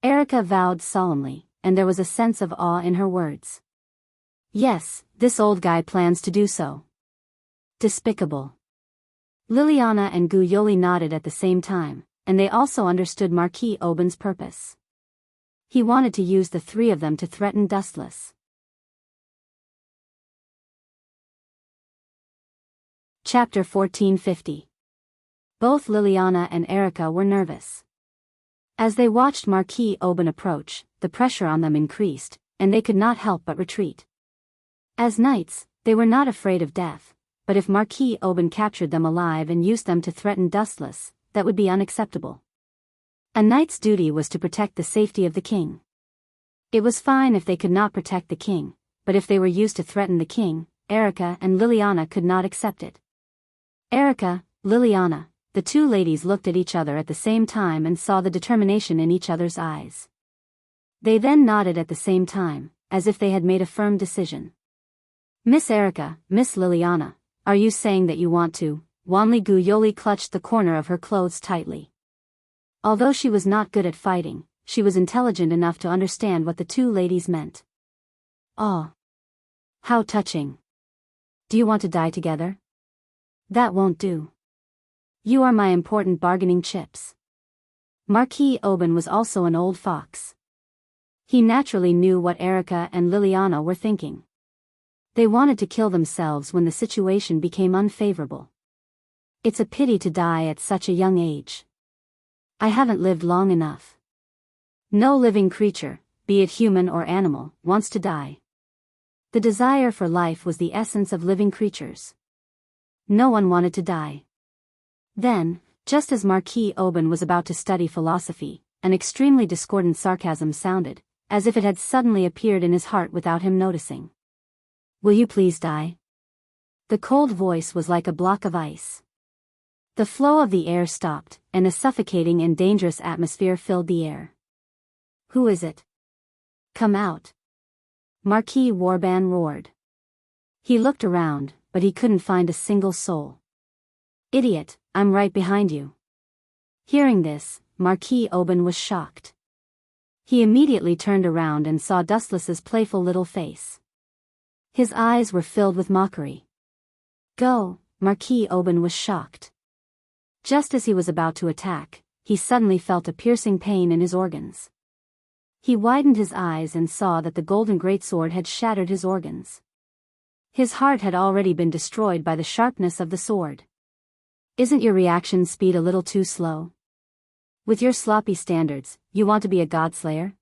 Erica vowed solemnly, and there was a sense of awe in her words. Yes, this old guy plans to do so. Despicable. Liliana and Guyoli nodded at the same time, and they also understood Marquis Warbon's purpose. He wanted to use the three of them to threaten Dustless. Chapter 1450. Both Liliana and Erica were nervous. As they watched Marquis Warbon approach, the pressure on them increased, and they could not help but retreat. As knights, they were not afraid of death, but if Marquis Warbon captured them alive and used them to threaten Dustless, that would be unacceptable. A knight's duty was to protect the safety of the king. It was fine if they could not protect the king, but if they were used to threaten the king, Erica and Liliana could not accept it. Erica, Liliana, the two ladies looked at each other at the same time and saw the determination in each other's eyes. They then nodded at the same time, as if they had made a firm decision. "Miss Erica, Miss Liliana, are you saying that you want to?" Wanli Guyoli clutched the corner of her clothes tightly. Although she was not good at fighting, she was intelligent enough to understand what the two ladies meant. "Oh. How touching. Do you want to die together?" "That won't do. You are my important bargaining chips." Marquis Oban was also an old fox. He naturally knew what Erica and Liliana were thinking. They wanted to kill themselves when the situation became unfavorable. "It's a pity to die at such a young age. I haven't lived long enough." No living creature, be it human or animal, wants to die. The desire for life was the essence of living creatures. No one wanted to die. Then, just as Marquis Oban was about to study philosophy, an extremely discordant sarcasm sounded, as if it had suddenly appeared in his heart without him noticing. "Will you please die?" The cold voice was like a block of ice. The flow of the air stopped, and a suffocating and dangerous atmosphere filled the air. "Who is it? Come out!" Marquis Warban roared. He looked around, but he couldn't find a single soul. "Idiot, I'm right behind you." Hearing this, Marquis Oban was shocked. He immediately turned around and saw Dustless's playful little face. His eyes were filled with mockery. "Go!" Marquis Oban was shocked. Just as he was about to attack, he suddenly felt a piercing pain in his organs. He widened his eyes and saw that the golden greatsword had shattered his organs. His heart had already been destroyed by the sharpness of the sword. Isn't your reaction speed a little too slow? With your sloppy standards, you want to be a godslayer?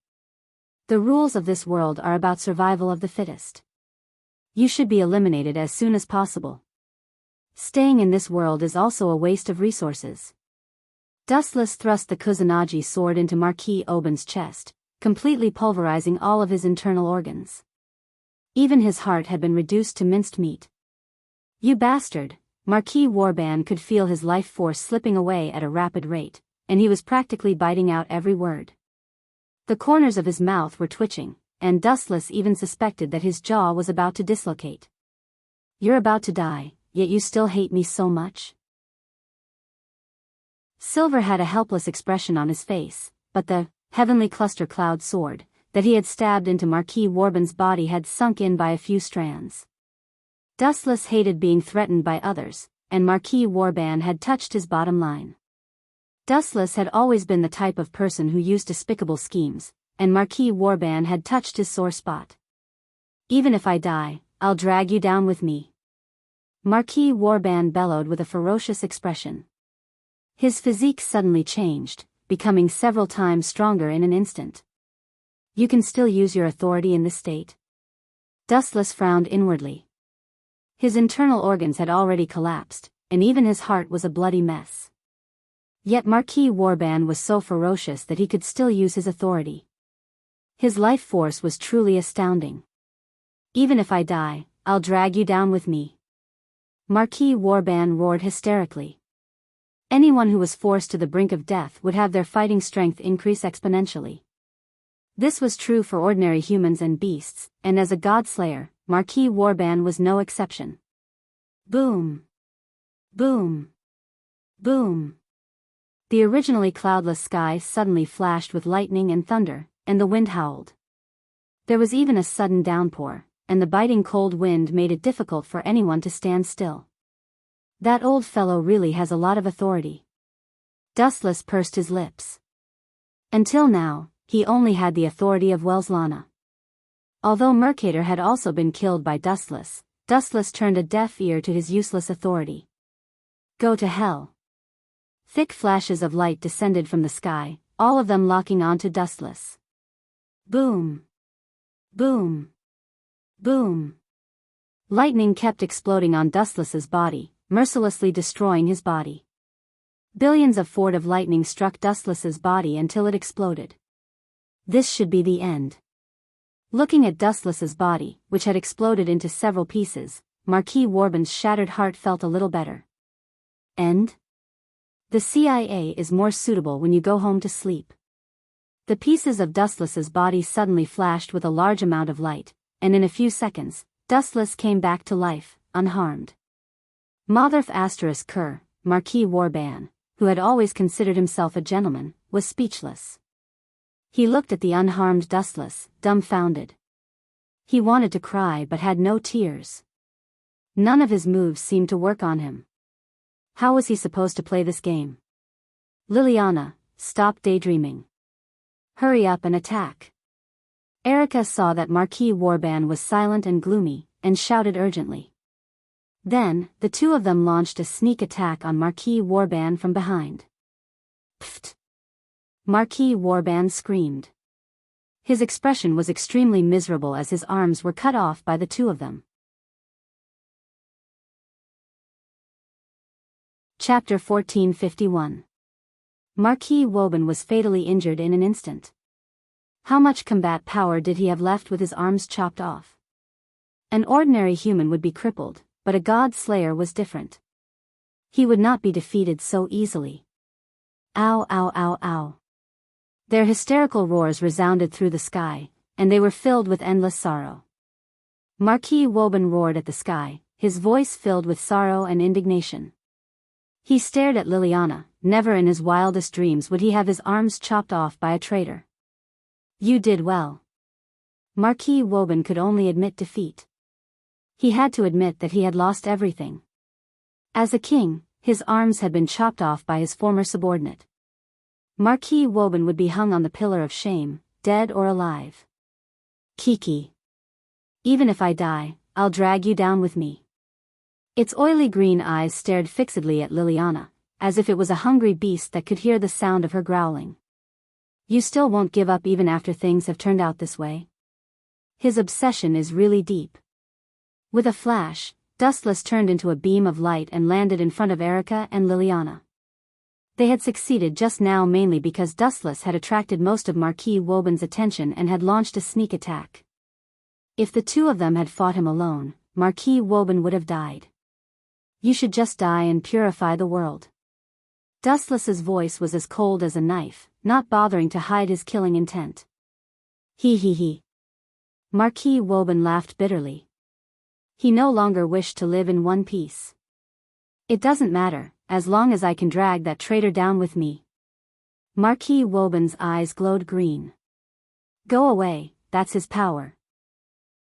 The rules of this world are about survival of the fittest. You should be eliminated as soon as possible. Staying in this world is also a waste of resources. Dustless thrust the Kusanagi sword into Marquis Oban's chest, completely pulverizing all of his internal organs. Even his heart had been reduced to minced meat. "You bastard!" Marquis Warban could feel his life force slipping away at a rapid rate, and he was practically biting out every word. The corners of his mouth were twitching, and Dustless even suspected that his jaw was about to dislocate. "You're about to die, yet you still hate me so much?" Silver had a helpless expression on his face, but the heavenly cluster cloud sword that he had stabbed into Marquis Warban's body had sunk in by a few strands. Dustless hated being threatened by others, and Marquis Warban had touched his bottom line. Dustless had always been the type of person who used despicable schemes, and Marquis Warban had touched his sore spot. "Even if I die, I'll drag you down with me." Marquis Warban bellowed with a ferocious expression. His physique suddenly changed, becoming several times stronger in an instant. "You can still use your authority in this state?" Dustless frowned inwardly. His internal organs had already collapsed, and even his heart was a bloody mess. Yet Marquis Warban was so ferocious that he could still use his authority. His life force was truly astounding. "Even if I die, I'll drag you down with me." Marquis Warban roared hysterically. Anyone who was forced to the brink of death would have their fighting strength increase exponentially. This was true for ordinary humans and beasts, and as a god-slayer, Marquis Warban was no exception. Boom! Boom! Boom! The originally cloudless sky suddenly flashed with lightning and thunder, and the wind howled. There was even a sudden downpour, and the biting cold wind made it difficult for anyone to stand still. "That old fellow really has a lot of authority." Dustless pursed his lips. Until now, he only had the authority of Welslana. Although Mercator had also been killed by Dustless, Dustless turned a deaf ear to his useless authority. "Go to hell." Thick flashes of light descended from the sky, all of them locking onto Dustless. Boom! Boom! Boom! Lightning kept exploding on Dustless's body, mercilessly destroying his body. Billions of forts of lightning struck Dustless's body until it exploded. This should be the end. Looking at Dustless's body, which had exploded into several pieces, Marquis Warban's shattered heart felt a little better. End? The CIA is more suitable when you go home to sleep. The pieces of Dustless's body suddenly flashed with a large amount of light, and in a few seconds, Dustless came back to life, unharmed. Motherf ** Kerr, Marquis Warban, who had always considered himself a gentleman, was speechless. He looked at the unharmed Dustless, dumbfounded. He wanted to cry but had no tears. None of his moves seemed to work on him. How was he supposed to play this game? Liliana, stop daydreaming. Hurry up and attack. Erica saw that Marquis Warban was silent and gloomy, and shouted urgently. Then, the two of them launched a sneak attack on Marquis Warban from behind. Pfft! Marquis Warban screamed. His expression was extremely miserable as his arms were cut off by the two of them. Chapter 1451. Marquis Woban was fatally injured in an instant. How much combat power did he have left with his arms chopped off? An ordinary human would be crippled, but a god slayer was different. He would not be defeated so easily. Ow, ow, ow, ow. Their hysterical roars resounded through the sky, and they were filled with endless sorrow. Marquis Woban roared at the sky, his voice filled with sorrow and indignation. He stared at Liliana. Never in his wildest dreams would he have his arms chopped off by a traitor. You did well. Marquis Woban could only admit defeat. He had to admit that he had lost everything. As a king, his arms had been chopped off by his former subordinate. Marquis Woban would be hung on the pillar of shame, dead or alive. Kiki. Even if I die, I'll drag you down with me. Its oily green eyes stared fixedly at Liliana, as if it was a hungry beast that could hear the sound of her growling. You still won't give up even after things have turned out this way? His obsession is really deep. With a flash, Dustless turned into a beam of light and landed in front of Erica and Liliana. They had succeeded just now mainly because Dustless had attracted most of Marquis Woban's attention and had launched a sneak attack. If the two of them had fought him alone, Marquis Woban would have died. You should just die and purify the world. Dustless's voice was as cold as a knife, not bothering to hide his killing intent. He. Marquis Woban laughed bitterly. He no longer wished to live in one piece. It doesn't matter, as long as I can drag that traitor down with me. Marquis Woban's eyes glowed green. Go away, that's his power.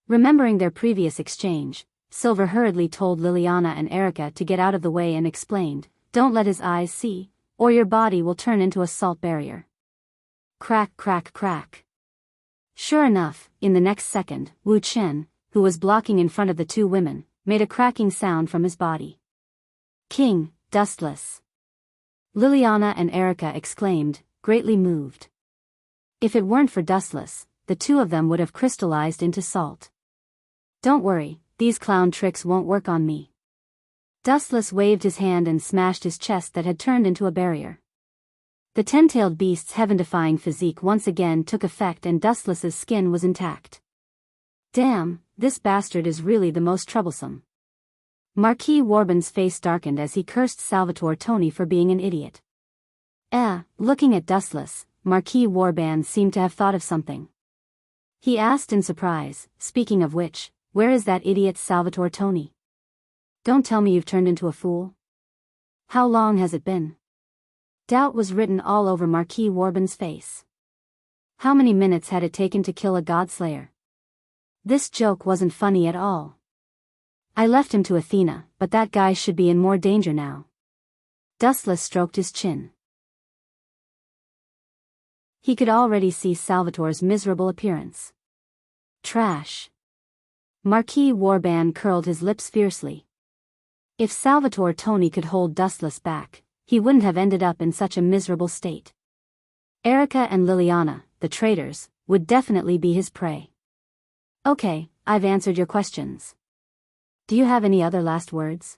Remembering their previous exchange, Silver hurriedly told Liliana and Erica to get out of the way and explained, don't let his eyes see, or your body will turn into a salt barrier. Crack, crack, crack. Sure enough, in the next second, Wu Chen, who was blocking in front of the two women, made a cracking sound from his body. King, Dustless. Liliana and Erica exclaimed, greatly moved. If it weren't for Dustless, the two of them would have crystallized into salt. Don't worry, these clown tricks won't work on me. Dustless waved his hand and smashed his chest that had turned into a barrier. The ten-tailed beast's heaven-defying physique once again took effect and Dustless's skin was intact. Damn, this bastard is really the most troublesome. Marquis Warban's face darkened as he cursed Salvatore Tony for being an idiot. Looking at Dustless, Marquis Warban seemed to have thought of something. He asked in surprise, speaking of which, where is that idiot Salvatore Tony? Don't tell me you've turned into a fool. How long has it been? Doubt was written all over Marquis Warban's face. How many minutes had it taken to kill a godslayer? This joke wasn't funny at all. I left him to Athena, but that guy should be in more danger now. Dustless stroked his chin. He could already see Salvatore's miserable appearance. Trash. Marquis Warban curled his lips fiercely. If Salvatore Tony could hold Dustless back, he wouldn't have ended up in such a miserable state. Erica and Liliana, the traitors, would definitely be his prey. Okay, I've answered your questions. Do you have any other last words?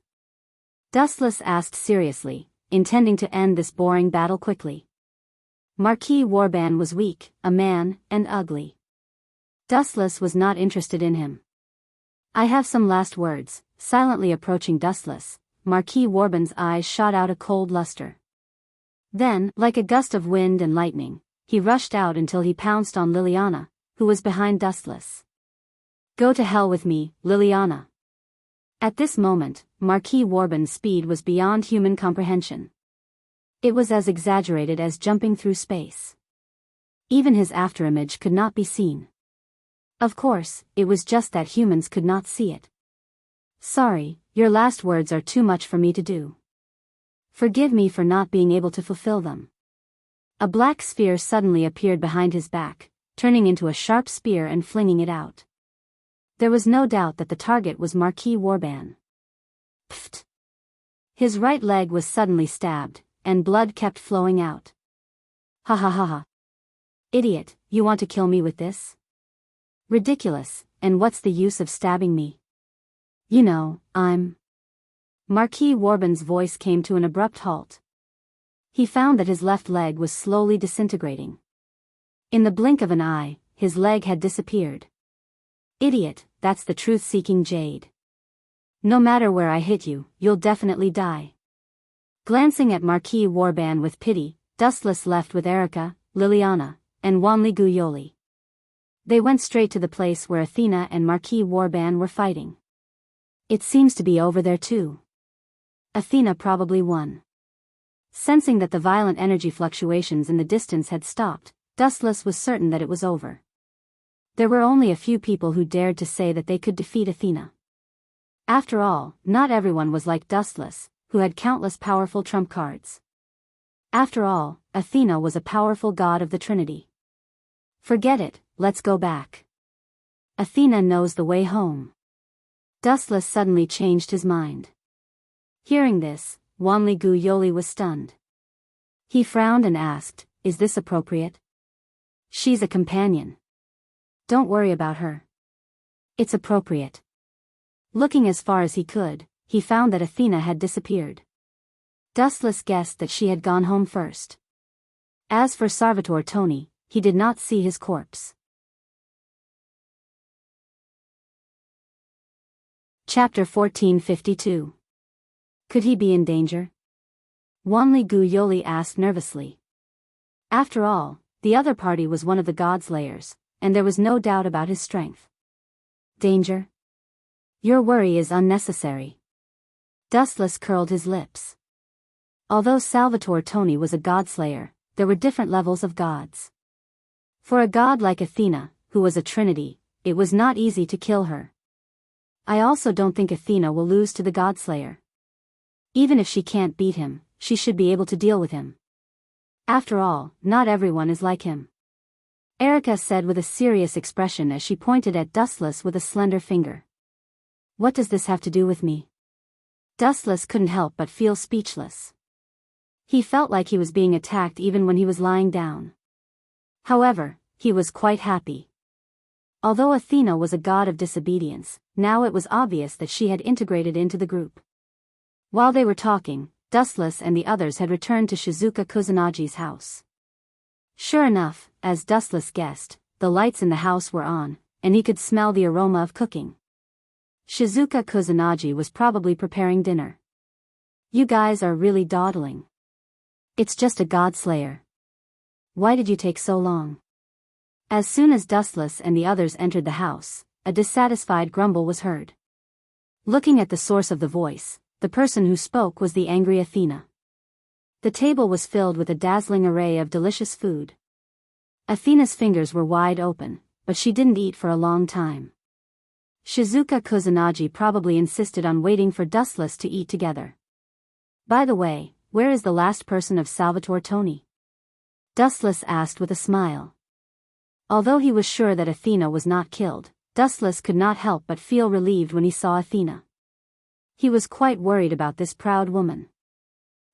Dustless asked seriously, intending to end this boring battle quickly. Marquis Warban was weak, a man, and ugly. Dustless was not interested in him. I have some last words. Silently approaching Dustless, Marquis Warban's eyes shot out a cold luster. Then, like a gust of wind and lightning, he rushed out until he pounced on Liliana, who was behind Dustless. Go to hell with me, Liliana. At this moment, Marquis Warban's speed was beyond human comprehension. It was as exaggerated as jumping through space. Even his afterimage could not be seen. Of course, it was just that humans could not see it. Sorry, your last words are too much for me to do. Forgive me for not being able to fulfill them. A black sphere suddenly appeared behind his back, turning into a sharp spear and flinging it out. There was no doubt that the target was Marquis Warban. Pfft! His right leg was suddenly stabbed, and blood kept flowing out. Ha ha ha ha. Idiot, you want to kill me with this? Ridiculous, and what's the use of stabbing me? You know, I'm... Marquis Warban's voice came to an abrupt halt. He found that his left leg was slowly disintegrating. In the blink of an eye, his leg had disappeared. Idiot, that's the truth-seeking jade. No matter where I hit you, you'll definitely die. Glancing at Marquis Warban with pity, Dustless left with Erica, Liliana, and Wanli Guyoli. They went straight to the place where Athena and Marquis Warban were fighting. It seems to be over there too. Athena probably won. Sensing that the violent energy fluctuations in the distance had stopped, Dustless was certain that it was over. There were only a few people who dared to say that they could defeat Athena. After all, not everyone was like Dustless, who had countless powerful trump cards. After all, Athena was a powerful god of the Trinity. Forget it, let's go back. Athena knows the way home. Dustless suddenly changed his mind. Hearing this, Wanli Guyoli was stunned. He frowned and asked, "Is this appropriate?" "She's a companion. Don't worry about her." "It's appropriate." Looking as far as he could, he found that Athena had disappeared. Dustless guessed that she had gone home first. As for Salvatore Toni, he did not see his corpse. Chapter 1452. Could he be in danger? Wanli Guyoli asked nervously. After all, the other party was one of the Godslayers, and there was no doubt about his strength. Danger? Your worry is unnecessary. Dustless curled his lips. Although Salvatore Toni was a Godslayer, there were different levels of gods. For a god like Athena, who was a trinity, it was not easy to kill her. I also don't think Athena will lose to the Godslayer. Even if she can't beat him, she should be able to deal with him. After all, not everyone is like him. Erica said with a serious expression as she pointed at Dustless with a slender finger. What does this have to do with me? Dustless couldn't help but feel speechless. He felt like he was being attacked even when he was lying down. However, he was quite happy. Although Athena was a god of disobedience, now it was obvious that she had integrated into the group. While they were talking, Dustless and the others had returned to Shizuka Kusunagi's house. Sure enough, as Dustless guessed, the lights in the house were on, and he could smell the aroma of cooking. Shizuka Kusunagi was probably preparing dinner. You guys are really dawdling. It's just a Godslayer. Why did you take so long? As soon as Dustless and the others entered the house, a dissatisfied grumble was heard. Looking at the source of the voice, the person who spoke was the angry Athena. The table was filled with a dazzling array of delicious food. Athena's fingers were wide open, but she didn't eat for a long time. Shizuka Kusunagi probably insisted on waiting for Dustless to eat together. By the way, where is the last person of Salvatore Toni? Dustless asked with a smile. Although he was sure that Athena was not killed, Dustless could not help but feel relieved when he saw Athena. He was quite worried about this proud woman.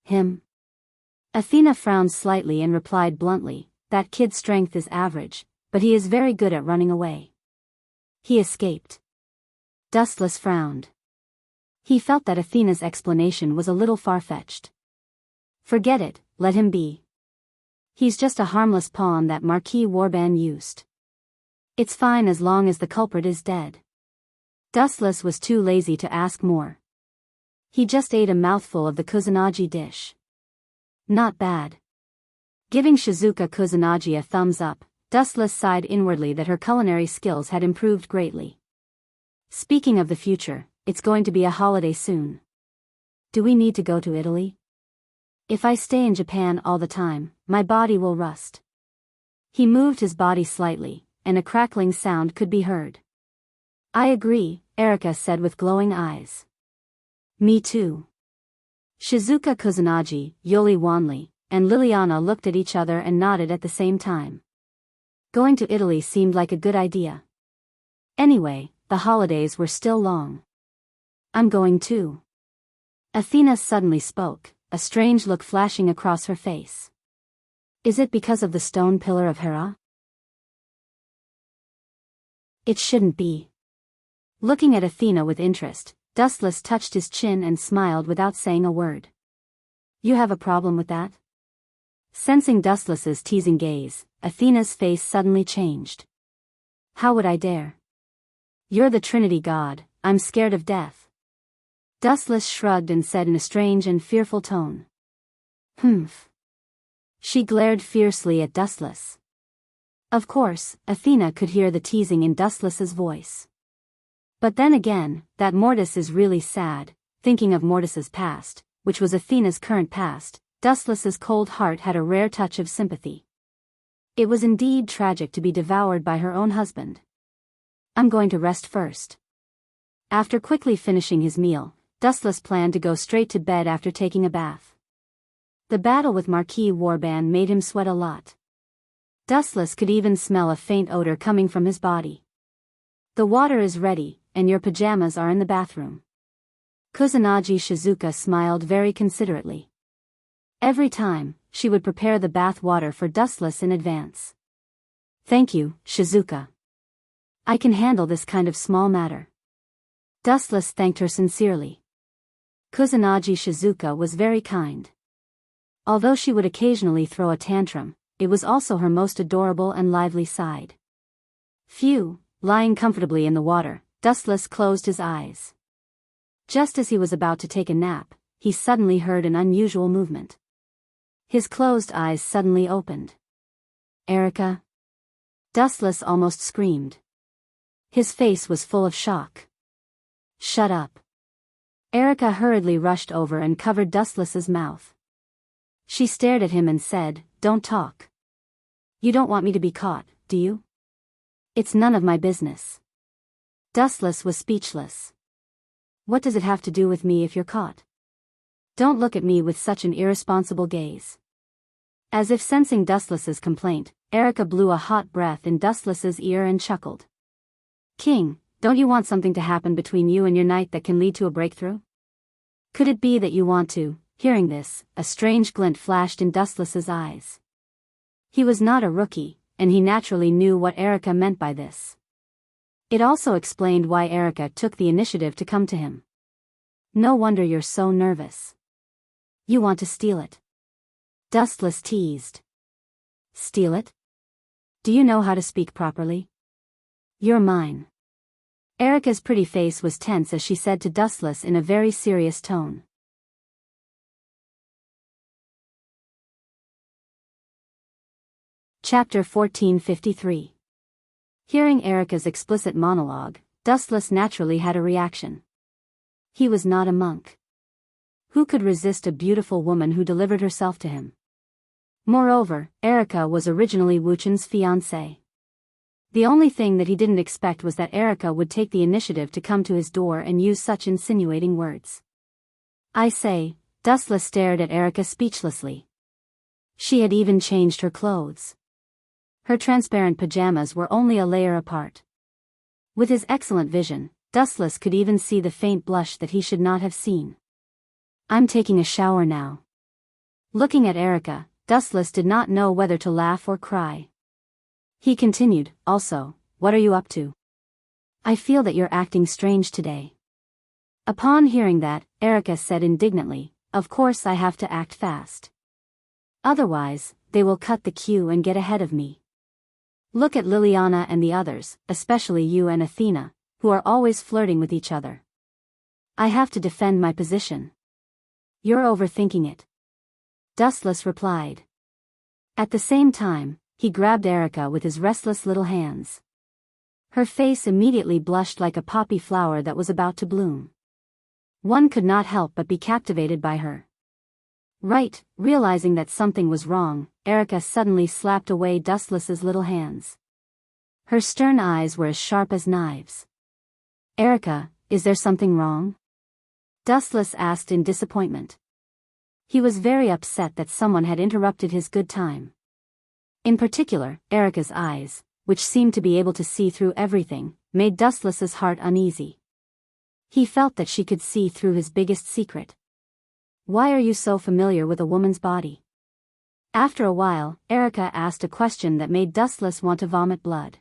Him? Athena frowned slightly and replied bluntly, that kid's strength is average, but he is very good at running away. He escaped. Dustless frowned. He felt that Athena's explanation was a little far-fetched. Forget it, let him be. He's just a harmless pawn that Marquis Warban used. It's fine as long as the culprit is dead. Dustless was too lazy to ask more. He just ate a mouthful of the Kusunagi dish. Not bad. Giving Shizuka Kusunagi a thumbs up, Dustless sighed inwardly that her culinary skills had improved greatly. Speaking of the future, it's going to be a holiday soon. Do we need to go to Italy? If I stay in Japan all the time, my body will rust. He moved his body slightly, and a crackling sound could be heard. I agree, Erika said with glowing eyes. Me too. Shizuka Kusanagi, Yoli Wanli, and Liliana looked at each other and nodded at the same time. Going to Italy seemed like a good idea. Anyway, the holidays were still long. I'm going too. Athena suddenly spoke, a strange look flashing across her face. Is it because of the stone pillar of Hera? It shouldn't be. Looking at Athena with interest, Dustless touched his chin and smiled without saying a word. You have a problem with that? Sensing Dustless's teasing gaze, Athena's face suddenly changed. How would I dare? You're the Trinity God, I'm scared of death. Dustless shrugged and said in a strange and fearful tone. Humph. She glared fiercely at Dustless. Of course, Athena could hear the teasing in Dustless's voice. But then again, that Mortis is really sad. Thinking of Mortis's past, which was Athena's current past, Dustless's cold heart had a rare touch of sympathy. It was indeed tragic to be devoured by her own husband. I'm going to rest first. After quickly finishing his meal, Dustless planned to go straight to bed after taking a bath. The battle with Marquis Warban made him sweat a lot. Dustless could even smell a faint odor coming from his body. The water is ready, and your pajamas are in the bathroom. Kusanagi Shizuka smiled very considerately. Every time, she would prepare the bath water for Dustless in advance. Thank you, Shizuka. I can handle this kind of small matter. Dustless thanked her sincerely. Kusanagi Shizuka was very kind. Although she would occasionally throw a tantrum, it was also her most adorable and lively side. Phew, lying comfortably in the water, Dustless closed his eyes. Just as he was about to take a nap, he suddenly heard an unusual movement. His closed eyes suddenly opened. Erika? Dustless almost screamed. His face was full of shock. Shut up. Erika hurriedly rushed over and covered Dustless's mouth. She stared at him and said, Don't talk. You don't want me to be caught, do you? It's none of my business. Dustless was speechless. What does it have to do with me if you're caught? Don't look at me with such an irresponsible gaze. As if sensing Dustless's complaint, Erika blew a hot breath in Dustless's ear and chuckled. King, don't you want something to happen between you and your knight that can lead to a breakthrough? Could it be that you want to? Hearing this, a strange glint flashed in Dustless's eyes. He was not a rookie, and he naturally knew what Erika meant by this. It also explained why Erika took the initiative to come to him. No wonder you're so nervous. You want to steal it. Dustless teased. Steal it? Do you know how to speak properly? You're mine. Erika's pretty face was tense as she said to Dustless in a very serious tone. Chapter 1453. Hearing Erika's explicit monologue, Dustless naturally had a reaction. He was not a monk. Who could resist a beautiful woman who delivered herself to him? Moreover, Erika was originally Wuchen's fiancée. The only thing that he didn't expect was that Erika would take the initiative to come to his door and use such insinuating words. I say, Dustless stared at Erika speechlessly. She had even changed her clothes. Her transparent pajamas were only a layer apart. With his excellent vision, Dustless could even see the faint blush that he should not have seen. I'm taking a shower now. Looking at Erika, Dustless did not know whether to laugh or cry. He continued, also, what are you up to? I feel that you're acting strange today. Upon hearing that, Erika said indignantly, of course I have to act fast. Otherwise, they will cut the queue and get ahead of me. Look at Liliana and the others, especially you and Athena, who are always flirting with each other. I have to defend my position. You're overthinking it. Dustless replied. At the same time, he grabbed Erika with his restless little hands. Her face immediately blushed like a poppy flower that was about to bloom. One could not help but be captivated by her. Right, realizing that something was wrong, Erica suddenly slapped away Dustless's little hands. Her stern eyes were as sharp as knives. Erica, is there something wrong? Dustless asked in disappointment. He was very upset that someone had interrupted his good time. In particular, Erica's eyes, which seemed to be able to see through everything, made Dustless's heart uneasy. He felt that she could see through his biggest secret. Why are you so familiar with a woman's body? After a while, Erica asked a question that made Dustless want to vomit blood.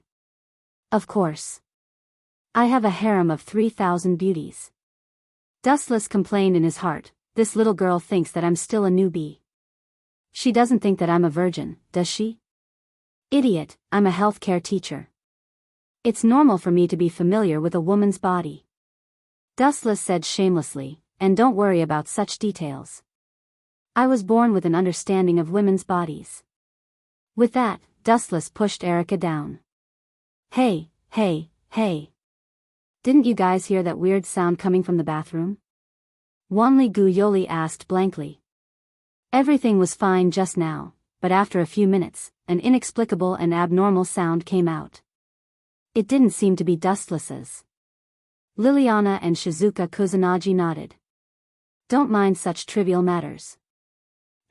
Of course. I have a harem of 3,000 beauties. Dustless complained in his heart, this little girl thinks that I'm still a newbie. She doesn't think that I'm a virgin, does she? Idiot, I'm a healthcare teacher. It's normal for me to be familiar with a woman's body. Dustless said shamelessly, and don't worry about such details. I was born with an understanding of women's bodies. With that, Dustless pushed Erica down. Hey, hey, hey. Didn't you guys hear that weird sound coming from the bathroom? Wanli Guyoli asked blankly. Everything was fine just now, but after a few minutes, an inexplicable and abnormal sound came out. It didn't seem to be Dustless's. Liliana and Shizuka Kusanagi nodded. Don't mind such trivial matters.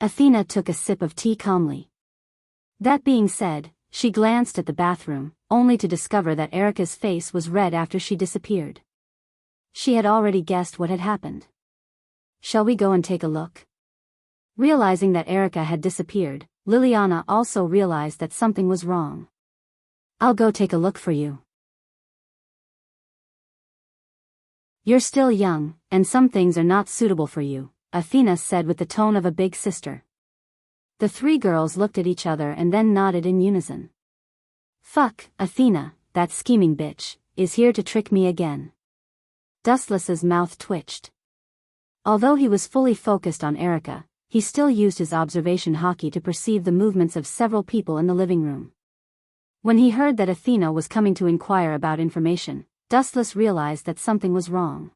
Athena took a sip of tea calmly. That being said, she glanced at the bathroom, only to discover that Erica's face was red after she disappeared. She had already guessed what had happened. Shall we go and take a look? Realizing that Erica had disappeared, Liliana also realized that something was wrong. I'll go take a look for you. You're still young, and some things are not suitable for you, Athena said with the tone of a big sister. The three girls looked at each other and then nodded in unison. Fuck, Athena, that scheming bitch, is here to trick me again. Dustless's mouth twitched. Although he was fully focused on Erica, he still used his observation hockey to perceive the movements of several people in the living room. When he heard that Athena was coming to inquire about information, Dustless realized that something was wrong.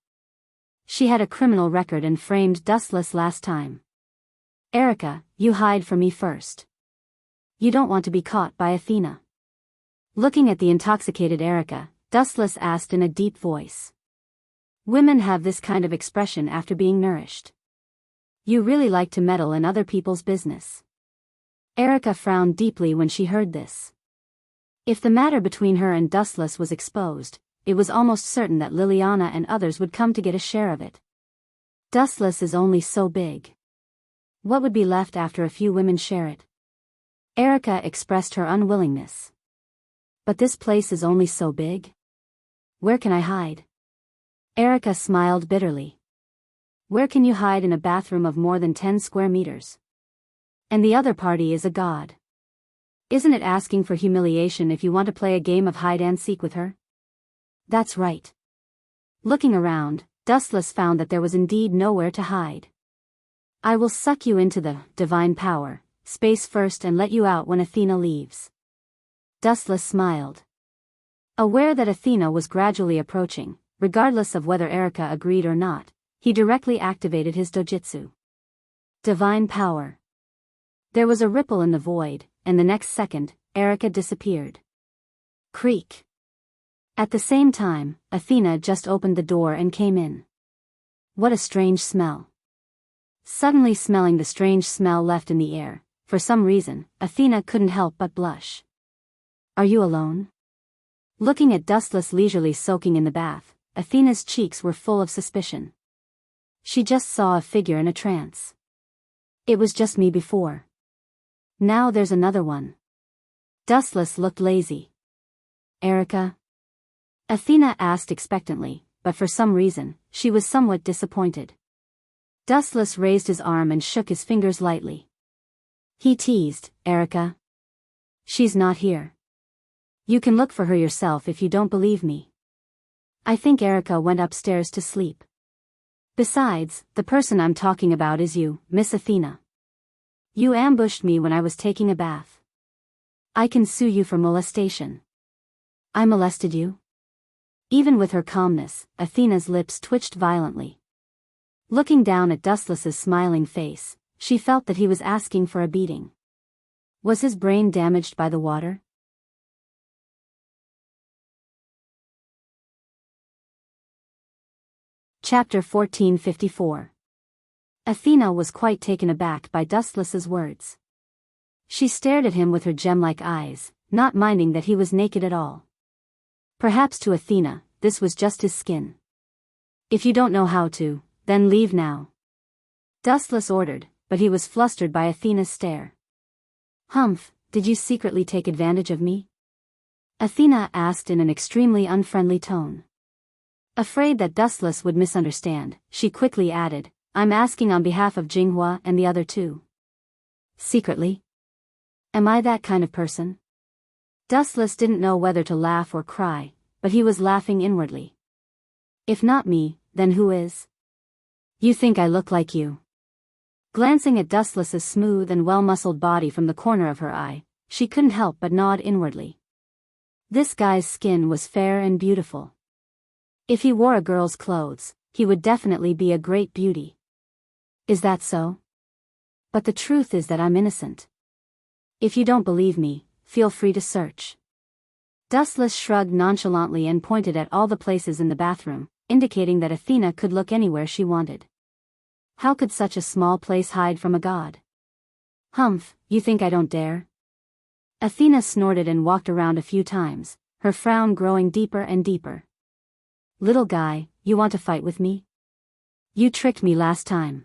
She had a criminal record and framed Dustless last time. Erica, you hide from me first. You don't want to be caught by Athena. Looking at the intoxicated Erica, Dustless asked in a deep voice. Women have this kind of expression after being nourished. You really like to meddle in other people's business. Erica frowned deeply when she heard this. If the matter between her and Dustless was exposed, it was almost certain that Liliana and others would come to get a share of it. Dustless is only so big. What would be left after a few women share it? Erica expressed her unwillingness. But this place is only so big. Where can I hide? Erica smiled bitterly. Where can you hide in a bathroom of more than 10 square meters? And the other party is a god. Isn't it asking for humiliation if you want to play a game of hide-and-seek with her? That's right. Looking around, Dustless found that there was indeed nowhere to hide. I will suck you into the divine power, space first and let you out when Athena leaves. Dustless smiled. Aware that Athena was gradually approaching, regardless of whether Erica agreed or not, he directly activated his dojutsu. Divine power. There was a ripple in the void, and the next second, Erica disappeared. Creak. At the same time, Athena just opened the door and came in. What a strange smell. Suddenly smelling the strange smell left in the air, for some reason, Athena couldn't help but blush. Are you alone? Looking at Dustless leisurely soaking in the bath, Athena's cheeks were full of suspicion. She just saw a figure in a trance. It was just me before. Now there's another one. Dustless looked lazy. Erica? Athena asked expectantly, but for some reason, she was somewhat disappointed. Dustless raised his arm and shook his fingers lightly. He teased, Erica? She's not here. You can look for her yourself if you don't believe me. I think Erica went upstairs to sleep. Besides, the person I'm talking about is you, Miss Athena. You ambushed me when I was taking a bath. I can sue you for molestation. I molested you? Even with her calmness, Athena's lips twitched violently. Looking down at Dustless's smiling face, she felt that he was asking for a beating. Was his brain damaged by the water? Chapter 1454. Athena was quite taken aback by Dustless's words. She stared at him with her gem-like eyes, not minding that he was naked at all. Perhaps to Athena, this was just his skin. If you don't know how to, then leave now. Dustless ordered, but he was flustered by Athena's stare. Humph, did you secretly take advantage of me? Athena asked in an extremely unfriendly tone. Afraid that Dustless would misunderstand, she quickly added, I'm asking on behalf of Jinghua and the other two. Secretly? Am I that kind of person? Dustless didn't know whether to laugh or cry, but he was laughing inwardly. If not me, then who is? You think I look like you? Glancing at Dustless's smooth and well-muscled body from the corner of her eye, she couldn't help but nod inwardly. This guy's skin was fair and beautiful. If he wore a girl's clothes, he would definitely be a great beauty. Is that so? But the truth is that I'm innocent. If you don't believe me, feel free to search. Dustless shrugged nonchalantly and pointed at all the places in the bathroom, indicating that Athena could look anywhere she wanted. How could such a small place hide from a god? Humph, you think I don't dare? Athena snorted and walked around a few times, her frown growing deeper and deeper. Little guy, you want to fight with me? You tricked me last time.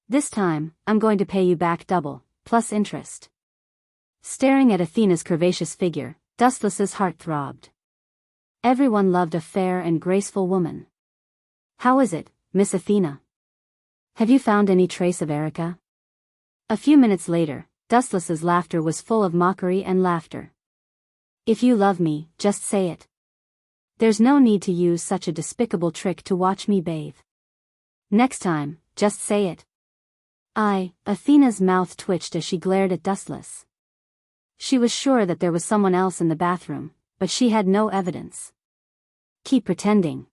This time, I'm going to pay you back double, plus interest. Staring at Athena's curvaceous figure, Dustless's heart throbbed. Everyone loved a fair and graceful woman. How is it, Miss Athena? Have you found any trace of Erica? A few minutes later, Dustless's laughter was full of mockery and laughter. If you love me, just say it. There's no need to use such a despicable trick to watch me bathe. Next time, just say it. Athena's mouth twitched as she glared at Dustless. She was sure that there was someone else in the bathroom, but she had no evidence. Keep pretending.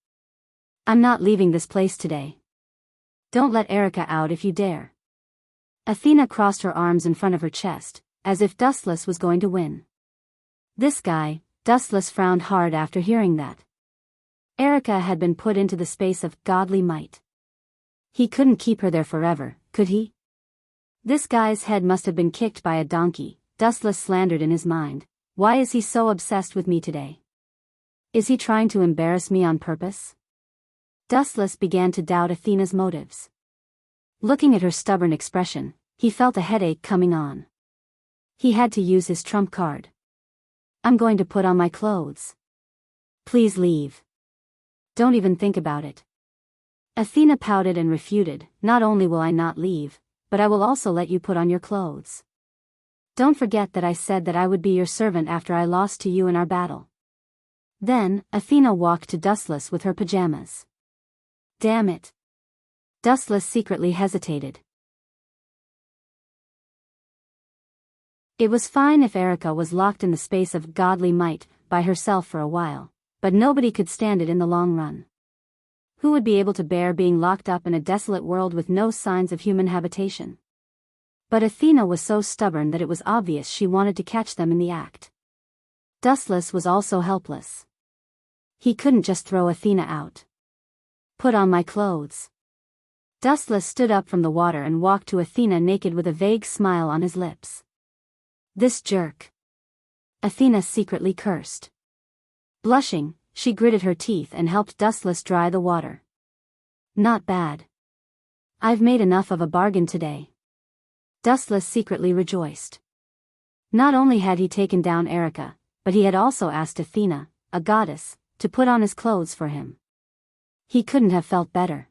I'm not leaving this place today. Don't let Erica out if you dare. Athena crossed her arms in front of her chest, as if Dustless was going to win. This guy, Dustless frowned hard after hearing that. Erica had been put into the space of godly might. He couldn't keep her there forever, could he? This guy's head must have been kicked by a donkey, Dustless slandered in his mind. Why is he so obsessed with me today? Is he trying to embarrass me on purpose? Dustless began to doubt Athena's motives. Looking at her stubborn expression, he felt a headache coming on. He had to use his trump card. I'm going to put on my clothes. Please leave. Don't even think about it. Athena pouted and refuted, not only will I not leave, but I will also let you put on your clothes. Don't forget that I said that I would be your servant after I lost to you in our battle. Then, Athena walked to Dustless with her pajamas. Damn it. Dustless secretly hesitated. It was fine if Erica was locked in the space of godly might by herself for a while, but nobody could stand it in the long run. Who would be able to bear being locked up in a desolate world with no signs of human habitation? But Athena was so stubborn that it was obvious she wanted to catch them in the act. Dustless was also helpless. He couldn't just throw Athena out. Put on my clothes. Dustless stood up from the water and walked to Athena naked with a vague smile on his lips. This jerk. Athena secretly cursed. Blushing, she gritted her teeth and helped Dustless dry the water. Not bad. I've made enough of a bargain today. Dustless secretly rejoiced. Not only had he taken down Erica, but he had also asked Athena, a goddess, to put on his clothes for him. He couldn't have felt better.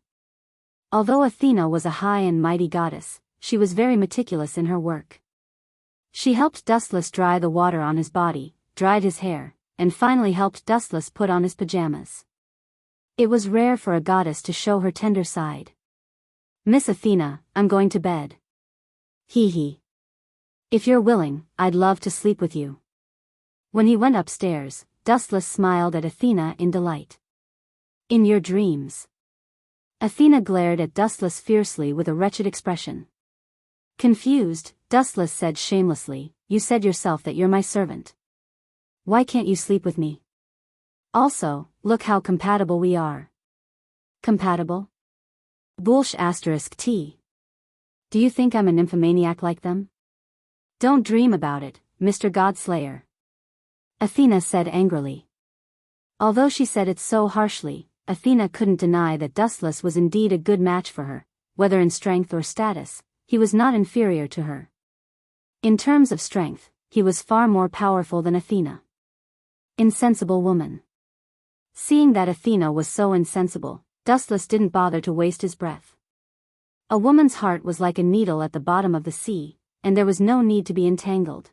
Although Athena was a high and mighty goddess, she was very meticulous in her work. She helped Dustless dry the water on his body, dried his hair, and finally helped Dustless put on his pajamas. It was rare for a goddess to show her tender side. Miss Athena, I'm going to bed. Hee hee. If you're willing, I'd love to sleep with you. When he went upstairs, Dustless smiled at Athena in delight. In your dreams. Athena glared at Dustless fiercely with a wretched expression. Confused, Dustless said shamelessly, "You said yourself that you're my servant. Why can't you sleep with me? Also, look how compatible we are." Compatible? Bullsh *T. Do you think I'm a nymphomaniac like them? Don't dream about it, Mr. Godslayer. Athena said angrily. Although she said it so harshly, Athena couldn't deny that Dustless was indeed a good match for her. Whether in strength or status, he was not inferior to her. In terms of strength, he was far more powerful than Athena. Insensible woman. Seeing that Athena was so insensible, Dustless didn't bother to waste his breath. A woman's heart was like a needle at the bottom of the sea, and there was no need to be entangled.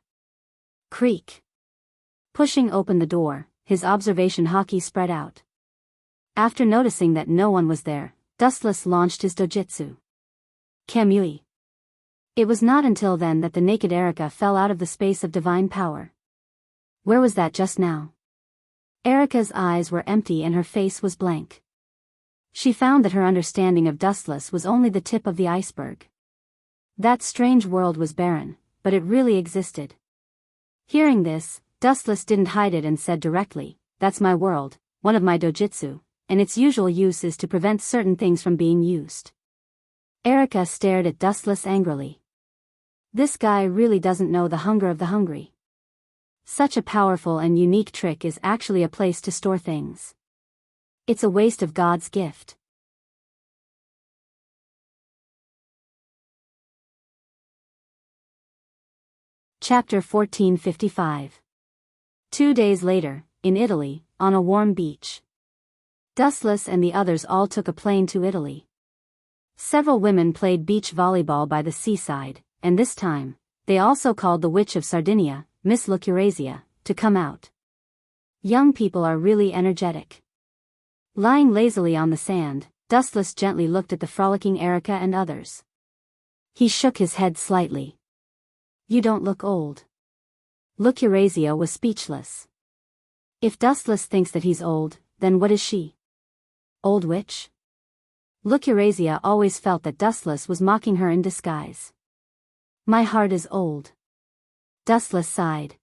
Creak. Pushing open the door, his observation haki spread out. After noticing that no one was there, Dustless launched his dojutsu. Kamui. It was not until then that the naked Erika fell out of the space of divine power. Where was that just now? Erika's eyes were empty and her face was blank. She found that her understanding of Dustless was only the tip of the iceberg. That strange world was barren, but it really existed. Hearing this, Dustless didn't hide it and said directly, "That's my world, one of my dojutsu, and its usual use is to prevent certain things from being used." Erika stared at Dustless angrily. This guy really doesn't know the hunger of the hungry. Such a powerful and unique trick is actually a place to store things. It's a waste of God's gift. Chapter 1455. 2 days later, in Italy, on a warm beach. Dustless and the others all took a plane to Italy. Several women played beach volleyball by the seaside, and this time, they also called the Witch of Sardinia, Miss Lucurezia, to come out. Young people are really energetic. Lying lazily on the sand, Dustless gently looked at the frolicking Erika and others. He shook his head slightly. "You don't look old." Lucurezia was speechless. If Dustless thinks that he's old, then what is she? Old witch? Lucurezia always felt that Dustless was mocking her in disguise. "My heart is old." Dustless sighed.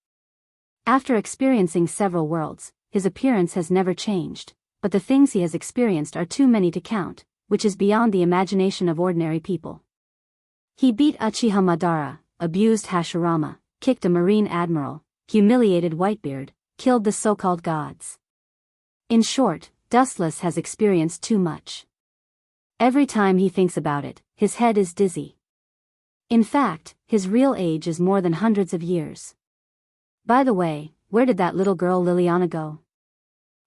After experiencing several worlds, his appearance has never changed, but the things he has experienced are too many to count, which is beyond the imagination of ordinary people. He beat Uchiha Madara, abused Hashirama, kicked a marine admiral, humiliated Whitebeard, killed the so-called gods. In short, Dustless has experienced too much. Every time he thinks about it, his head is dizzy. In fact, his real age is more than hundreds of years. By the way, where did that little girl Liliana go?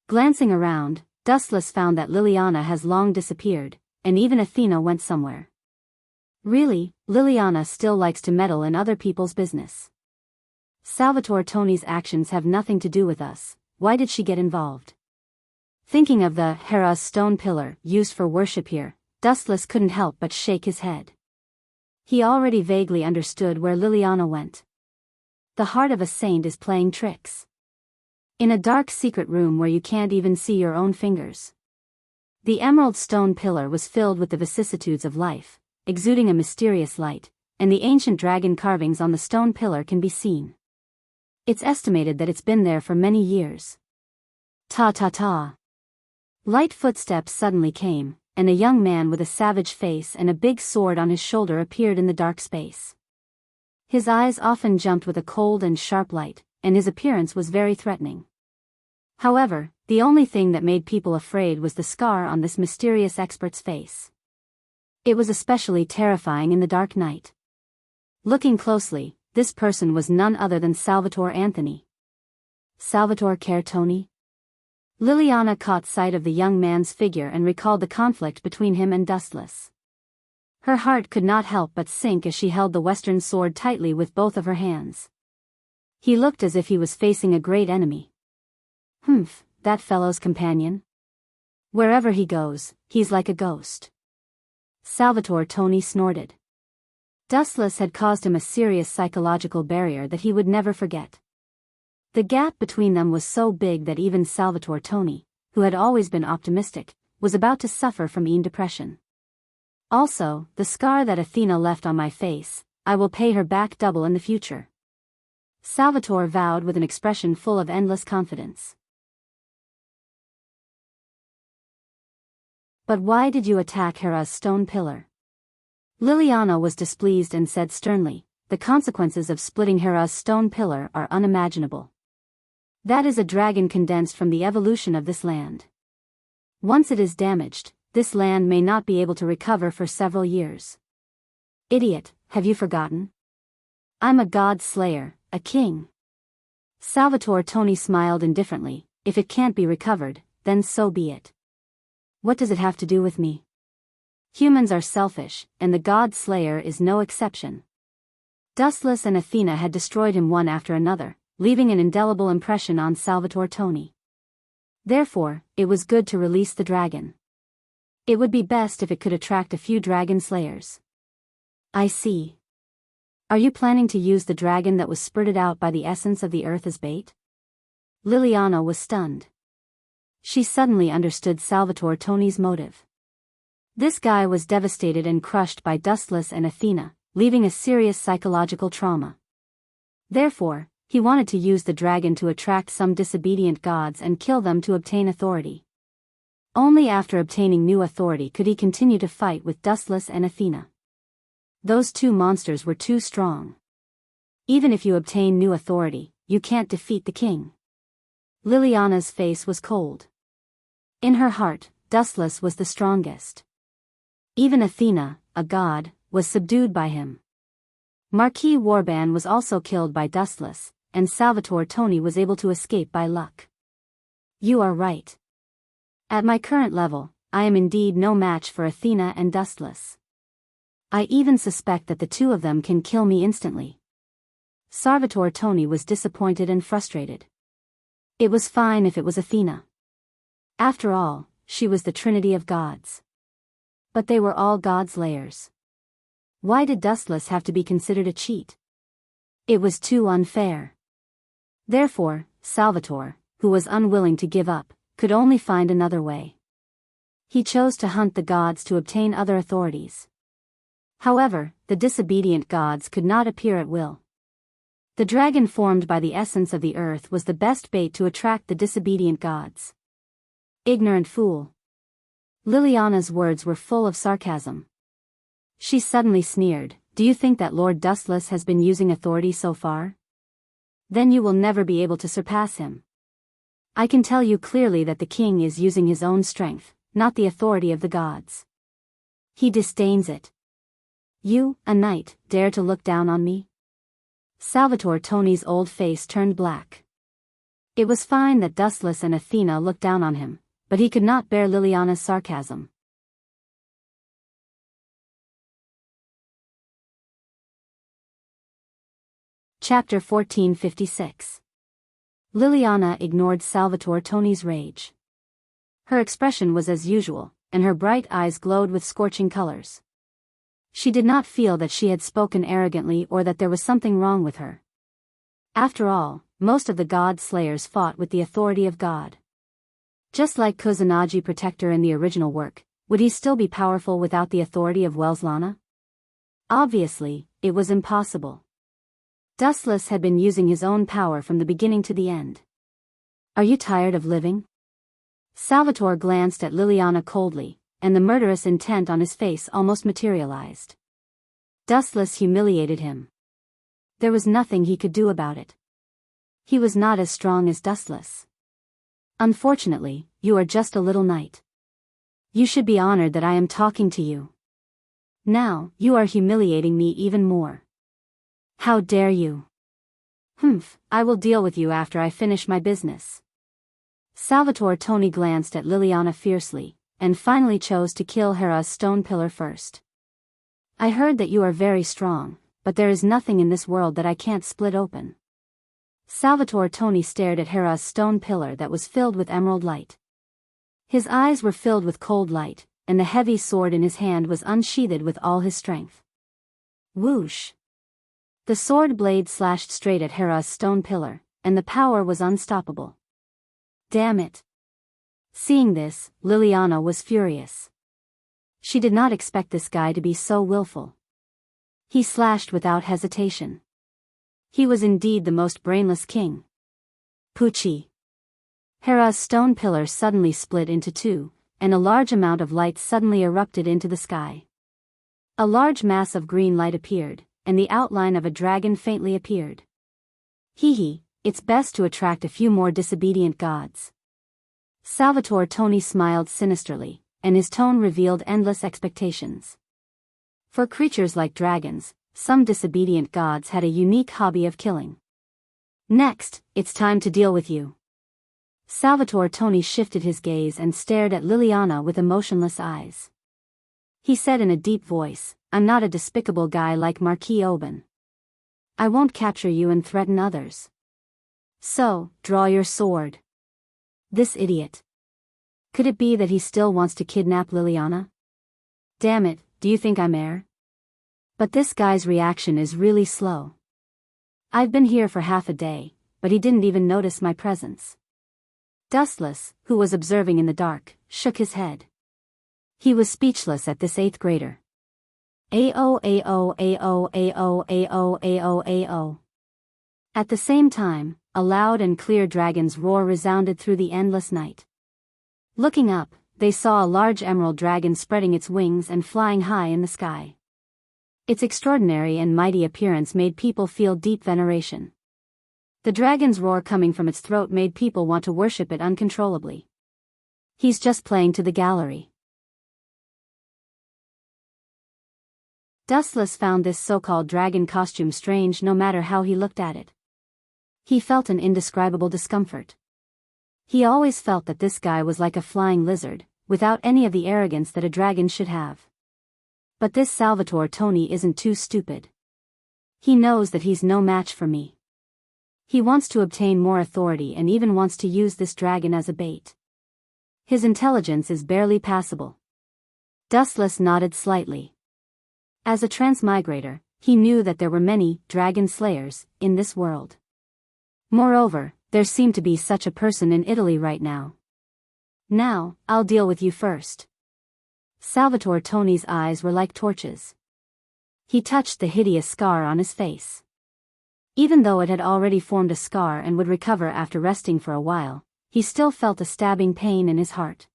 Glancing around, Dustless found that Liliana has long disappeared, and even Athena went somewhere. Really, Liliana still likes to meddle in other people's business. Salvatore Toni's actions have nothing to do with us. Why did she get involved? Thinking of the Hera's stone pillar used for worship here, Dustless couldn't help but shake his head. He already vaguely understood where Liliana went. The heart of a saint is playing tricks. In a dark secret room where you can't even see your own fingers. The emerald stone pillar was filled with the vicissitudes of life, exuding a mysterious light, and the ancient dragon carvings on the stone pillar can be seen. It's estimated that it's been there for many years. Ta-ta-ta. Light footsteps suddenly came, and a young man with a savage face and a big sword on his shoulder appeared in the dark space. His eyes often jumped with a cold and sharp light, and his appearance was very threatening. However, the only thing that made people afraid was the scar on this mysterious expert's face. It was especially terrifying in the dark night. Looking closely, this person was none other than Salvatore Anthony. Salvatore Toni? Liliana caught sight of the young man's figure and recalled the conflict between him and Dustless. Her heart could not help but sink as she held the western sword tightly with both of her hands. He looked as if he was facing a great enemy. That fellow's companion? Wherever he goes, he's like a ghost. Salvatore Toni snorted. Dustless had caused him a serious psychological barrier that he would never forget. The gap between them was so big that even Salvatore Toni, who had always been optimistic, was about to suffer from depression. Also, the scar that Athena left on my face, I will pay her back double in the future. Salvatore vowed with an expression full of endless confidence. But why did you attack Hera's stone pillar? Liliana was displeased and said sternly, the consequences of splitting Hera's stone pillar are unimaginable. That is a dragon condensed from the evolution of this land. Once it is damaged, this land may not be able to recover for several years. Idiot, have you forgotten? I'm a god slayer, a king. Salvatore Toni smiled indifferently, if it can't be recovered, then so be it. What does it have to do with me? Humans are selfish, and the god slayer is no exception. Dustless and Athena had destroyed him one after another, leaving an indelible impression on Salvatore Toni. Therefore, it was good to release the dragon. It would be best if it could attract a few dragon slayers. I see. Are you planning to use the dragon that was spurted out by the essence of the earth as bait? Liliana was stunned. She suddenly understood Salvatore Toni's motive. This guy was devastated and crushed by Dustless and Athena, leaving a serious psychological trauma. Therefore, he wanted to use the dragon to attract some disobedient gods and kill them to obtain authority. Only after obtaining new authority could he continue to fight with Dustless and Athena. Those two monsters were too strong. Even if you obtain new authority, you can't defeat the king. Liliana's face was cold. In her heart, Dustless was the strongest. Even Athena, a god, was subdued by him. Marquis Warban was also killed by Dustless, and Salvatore Toni was able to escape by luck. You are right. At my current level, I am indeed no match for Athena and Dustless. I even suspect that the two of them can kill me instantly. Salvatore Toni was disappointed and frustrated. It was fine if it was Athena. After all, she was the trinity of gods. But they were all god slayers. Why did Dustless have to be considered a cheat? It was too unfair. Therefore, Salvatore, who was unwilling to give up, could only find another way. He chose to hunt the gods to obtain other authorities. However, the disobedient gods could not appear at will. The dragon formed by the essence of the earth was the best bait to attract the disobedient gods. Ignorant fool. Liliana's words were full of sarcasm. She suddenly sneered, do you think that Lord Dustless has been using authority so far? Then you will never be able to surpass him. I can tell you clearly that the king is using his own strength, not the authority of the gods. He disdains it. You, a knight, dare to look down on me? Salvatore Toni's old face turned black. It was fine that Dustless and Athena looked down on him, but he could not bear Liliana's sarcasm. Chapter 1456. Liliana ignored Salvatore Toni's rage. Her expression was as usual, and her bright eyes glowed with scorching colors. She did not feel that she had spoken arrogantly or that there was something wrong with her. After all, most of the god slayers fought with the authority of God. Just like Kusanagi Protector in the original work, would he still be powerful without the authority of Welslana? Obviously, it was impossible. Dustless had been using his own power from the beginning to the end. Are you tired of living? Salvatore glanced at Liliana coldly, and the murderous intent on his face almost materialized. Dustless humiliated him. There was nothing he could do about it. He was not as strong as Dustless. Unfortunately, you are just a little knight. You should be honored that I am talking to you. Now, you are humiliating me even more. How dare you? Humph, I will deal with you after I finish my business. Salvatore Toni glanced at Liliana fiercely, and finally chose to kill Hera's stone pillar first. I heard that you are very strong, but there is nothing in this world that I can't split open. Salvatore Toni stared at Hera's stone pillar that was filled with emerald light. His eyes were filled with cold light, and the heavy sword in his hand was unsheathed with all his strength. Whoosh! The sword blade slashed straight at Hera's stone pillar, and the power was unstoppable. Damn it! Seeing this, Liliana was furious. She did not expect this guy to be so willful. He slashed without hesitation. He was indeed the most brainless king. Poochie. Hera's stone pillar suddenly split into two, and a large amount of light suddenly erupted into the sky. A large mass of green light appeared, and the outline of a dragon faintly appeared. Hee, it's best to attract a few more disobedient gods. Salvatore Tony smiled sinisterly, and his tone revealed endless expectations. For creatures like dragons, some disobedient gods had a unique hobby of killing. Next, it's time to deal with you. Salvatore Tony shifted his gaze and stared at Liliana with emotionless eyes. He said in a deep voice, I'm not a despicable guy like Marquis Oban. I won't capture you and threaten others. So, draw your sword. This idiot. Could it be that he still wants to kidnap Liliana? Damn it, do you think I'm air? But this guy's reaction is really slow. I've been here for half a day, but he didn't even notice my presence. Dustless, who was observing in the dark, shook his head. He was speechless at this 8th grader. Ao. At the same time, a loud and clear dragon's roar resounded through the endless night. Looking up, they saw a large emerald dragon spreading its wings and flying high in the sky. Its extraordinary and mighty appearance made people feel deep veneration. The dragon's roar coming from its throat made people want to worship it uncontrollably. He's just playing to the gallery. Dustless found this so-called dragon costume strange no matter how he looked at it. He felt an indescribable discomfort. He always felt that this guy was like a flying lizard, without any of the arrogance that a dragon should have. But this Salvatore Tony isn't too stupid. He knows that he's no match for me. He wants to obtain more authority and even wants to use this dragon as a bait. His intelligence is barely passable. Dustless nodded slightly. As a transmigrator, he knew that there were many dragon slayers in this world. Moreover, there seemed to be such a person in Italy right now. Now, I'll deal with you first. Salvatore Tony's eyes were like torches. He touched the hideous scar on his face. Even though it had already formed a scar and would recover after resting for a while, he still felt a stabbing pain in his heart.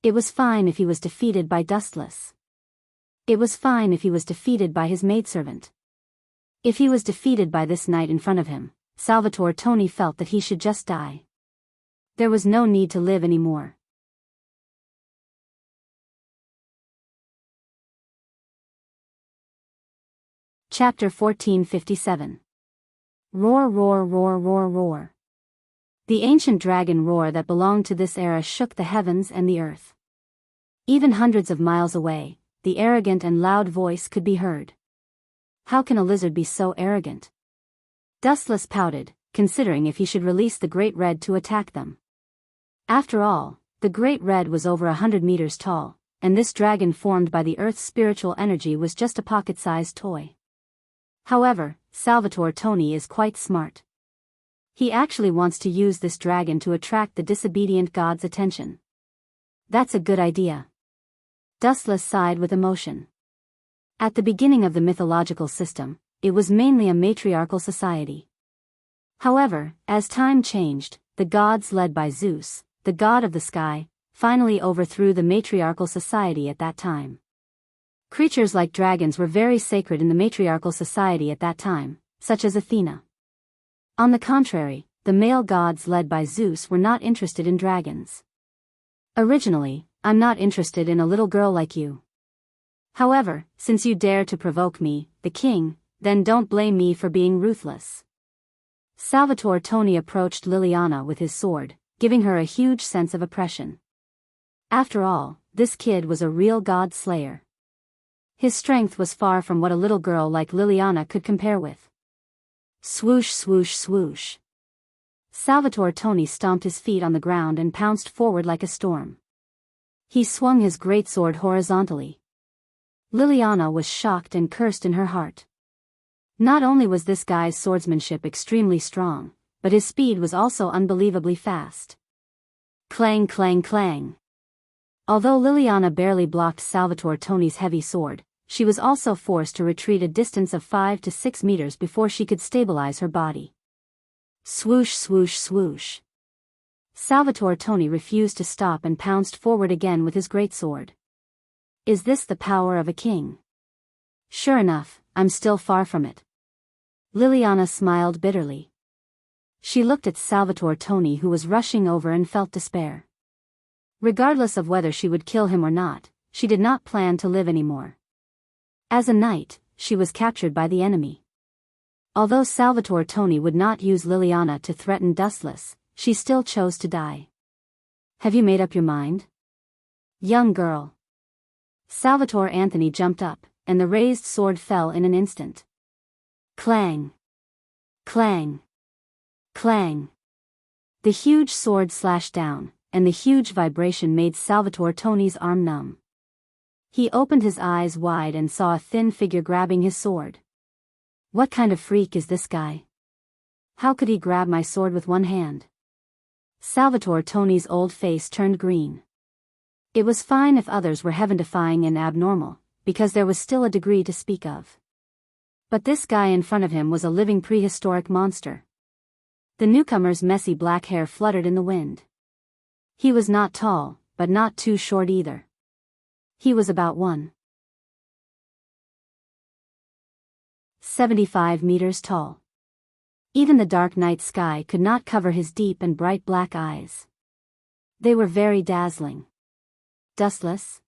It was fine if he was defeated by Dustless. It was fine if he was defeated by his maidservant. If he was defeated by this knight in front of him, Salvatore Tony felt that he should just die. There was no need to live anymore. Chapter 1457. Roar, roar, roar, roar, roar. The ancient dragon roar that belonged to this era shook the heavens and the earth. Even hundreds of miles away, the arrogant and loud voice could be heard. How can a lizard be so arrogant? Dustless pouted, considering if he should release the Great Red to attack them. After all, the Great Red was over 100 meters tall, and this dragon formed by the Earth's spiritual energy was just a pocket-sized toy. However, Salvatore Tony is quite smart. He actually wants to use this dragon to attract the disobedient god's attention. That's a good idea. Dustless sighed with emotion. At the beginning of the mythological system, it was mainly a matriarchal society. However, as time changed, the gods led by Zeus, the god of the sky, finally overthrew the matriarchal society at that time. Creatures like dragons were very sacred in the matriarchal society at that time, such as Athena. On the contrary, the male gods led by Zeus were not interested in dragons. Originally, I'm not interested in a little girl like you. However, since you dare to provoke me, the king, then don't blame me for being ruthless. Salvatore Tony approached Liliana with his sword, giving her a huge sense of oppression. After all, this kid was a real god slayer. His strength was far from what a little girl like Liliana could compare with. Swoosh, swoosh, swoosh. Salvatore Tony stomped his feet on the ground and pounced forward like a storm. He swung his great sword horizontally. Liliana was shocked and cursed in her heart. Not only was this guy's swordsmanship extremely strong, but his speed was also unbelievably fast. Clang, clang, clang. Although Liliana barely blocked Salvatore Tony's heavy sword, she was also forced to retreat a distance of 5 to 6 meters before she could stabilize her body. Swoosh, swoosh, swoosh. Salvatore Tony refused to stop and pounced forward again with his greatsword. Is this the power of a king? Sure enough, I'm still far from it. Liliana smiled bitterly. She looked at Salvatore Tony, who was rushing over, and felt despair. Regardless of whether she would kill him or not, she did not plan to live anymore. As a knight, she was captured by the enemy. Although Salvatore Tony would not use Liliana to threaten Dustless, she still chose to die. Have you made up your mind? Young girl. Salvatore Anthony jumped up, and the raised sword fell in an instant. Clang! Clang! Clang! The huge sword slashed down, and the huge vibration made Salvatore Tony's arm numb. He opened his eyes wide and saw a thin figure grabbing his sword. What kind of freak is this guy? How could he grab my sword with one hand? Salvatore Tony's old face turned green. It was fine if others were heaven-defying and abnormal, because there was still a degree to speak of. But this guy in front of him was a living prehistoric monster. The newcomer's messy black hair fluttered in the wind. He was not tall, but not too short either. He was about 1.75 meters tall. Even the dark night sky could not cover his deep and bright black eyes. They were very dazzling. Dustless?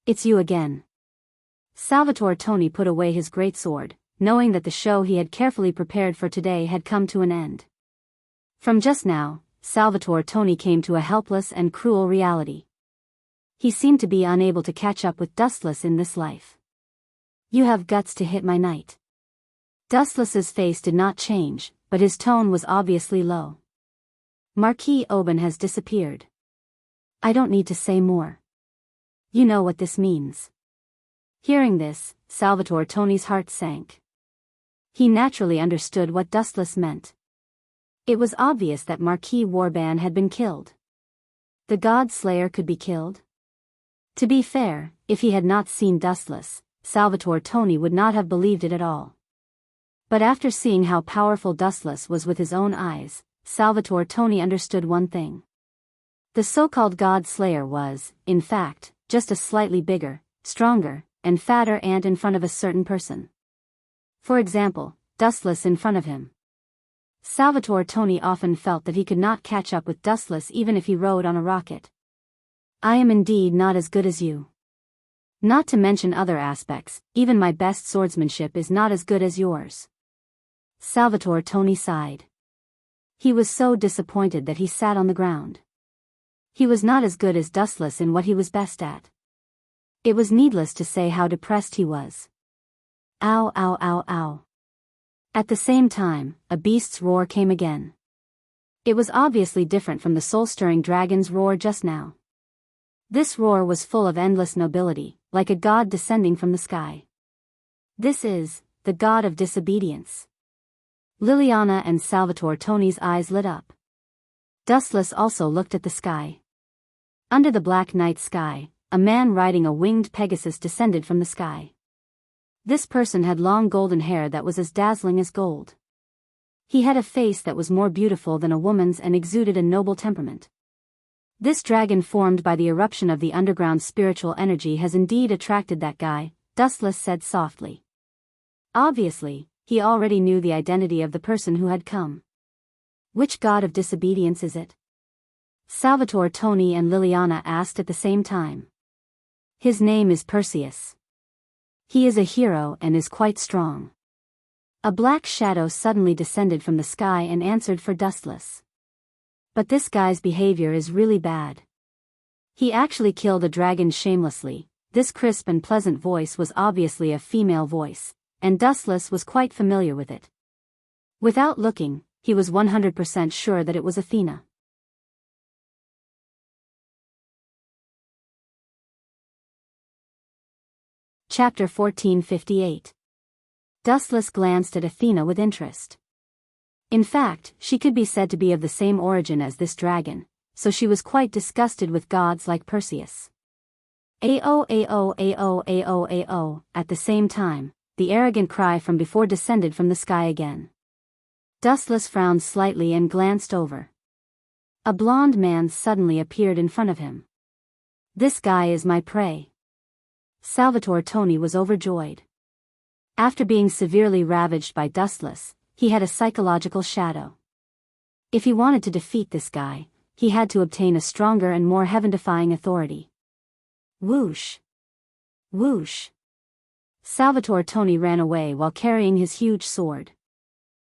It's you again. Salvatore Tony put away his greatsword, knowing that the show he had carefully prepared for today had come to an end. From just now, Salvatore Tony came to a helpless and cruel reality. He seemed to be unable to catch up with Dustless in this life. You have guts to hit my knight. Dustless's face did not change, but his tone was obviously low. Marquis Oban has disappeared. I don't need to say more. You know what this means. Hearing this, Salvatore Tony's heart sank. He naturally understood what Dustless meant. It was obvious that Marquis Warban had been killed. The God Slayer could be killed? To be fair, if he had not seen Dustless, Salvatore Tony would not have believed it at all. But after seeing how powerful Dustless was with his own eyes, Salvatore Tony understood one thing. The so-called God Slayer was, in fact, just a slightly bigger, stronger, and fatter ant in front of a certain person. For example, Dustless in front of him. Salvatore Tony often felt that he could not catch up with Dustless even if he rode on a rocket. I am indeed not as good as you. Not to mention other aspects, even my best swordsmanship is not as good as yours. Salvatore Tony sighed. He was so disappointed that he sat on the ground. He was not as good as Dustless in what he was best at. It was needless to say how depressed he was. Ow, ow, ow, ow. At the same time, a beast's roar came again. It was obviously different from the soul-stirring dragon's roar just now. This roar was full of endless nobility, like a god descending from the sky. This is the god of disobedience. Liliana and Salvatore Tony's eyes lit up. Dustless also looked at the sky. Under the black night sky, a man riding a winged Pegasus descended from the sky. This person had long golden hair that was as dazzling as gold. He had a face that was more beautiful than a woman's and exuded a noble temperament. This dragon formed by the eruption of the underground spiritual energy has indeed attracted that guy, Dustless said softly. Obviously, he already knew the identity of the person who had come. Which god of disobedience is it? Salvatore Tony and Liliana asked at the same time. His name is Perseus. He is a hero and is quite strong. A black shadow suddenly descended from the sky and answered for Dustless. But this guy's behavior is really bad. He actually killed a dragon shamelessly. This crisp and pleasant voice was obviously a female voice, and Dustless was quite familiar with it. Without looking, he was 100% sure that it was Athena. Chapter 1458. Dustless glanced at Athena with interest. In fact, she could be said to be of the same origin as this dragon, so she was quite disgusted with gods like Perseus. Ao ao ao ao ao. At the same time, the arrogant cry from before descended from the sky again. Dustless frowned slightly and glanced over. A blond man suddenly appeared in front of him. This guy is my prey. Salvatore Tony was overjoyed. After being severely ravaged by Dustless, he had a psychological shadow. If he wanted to defeat this guy, he had to obtain a stronger and more heaven-defying authority. Whoosh! Whoosh! Salvatore Tony ran away while carrying his huge sword.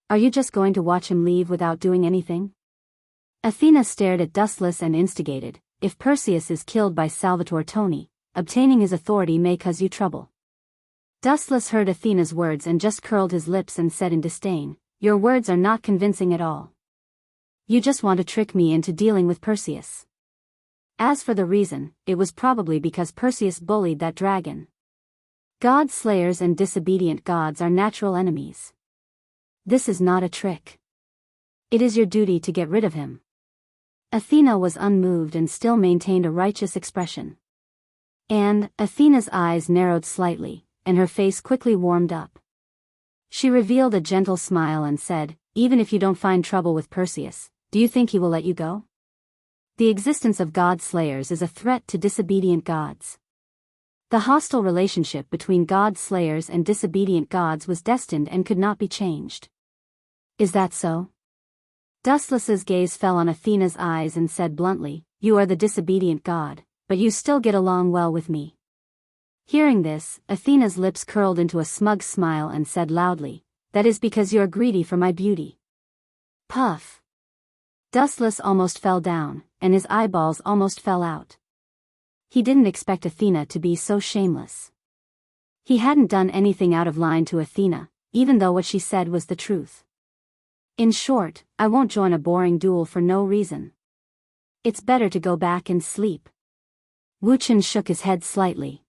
Are you just going to watch him leave without doing anything? Athena stared at Dustless and instigated, if Perseus is killed by Salvatore Tony, obtaining his authority may cause you trouble. Dustless heard Athena's words and just curled his lips and said in disdain, your words are not convincing at all. You just want to trick me into dealing with Perseus. As for the reason, it was probably because Perseus bullied that dragon. God slayers and disobedient gods are natural enemies. This is not a trick. It is your duty to get rid of him. Athena was unmoved and still maintained a righteous expression. And Athena's eyes narrowed slightly, and her face quickly warmed up. She revealed a gentle smile and said, even if you don't find trouble with Perseus, do you think he will let you go? The existence of god slayers is a threat to disobedient gods. The hostile relationship between god slayers and disobedient gods was destined and could not be changed. Is that so? Dustless's gaze fell on Athena's eyes and said bluntly, you are the disobedient god, but you still get along well with me. Hearing this, Athena's lips curled into a smug smile and said loudly, that is because you are greedy for my beauty. Puff. Dustless almost fell down, and his eyeballs almost fell out. He didn't expect Athena to be so shameless. He hadn't done anything out of line to Athena, even though what she said was the truth. In short, I won't join a boring duel for no reason. It's better to go back and sleep. Wuchen shook his head slightly.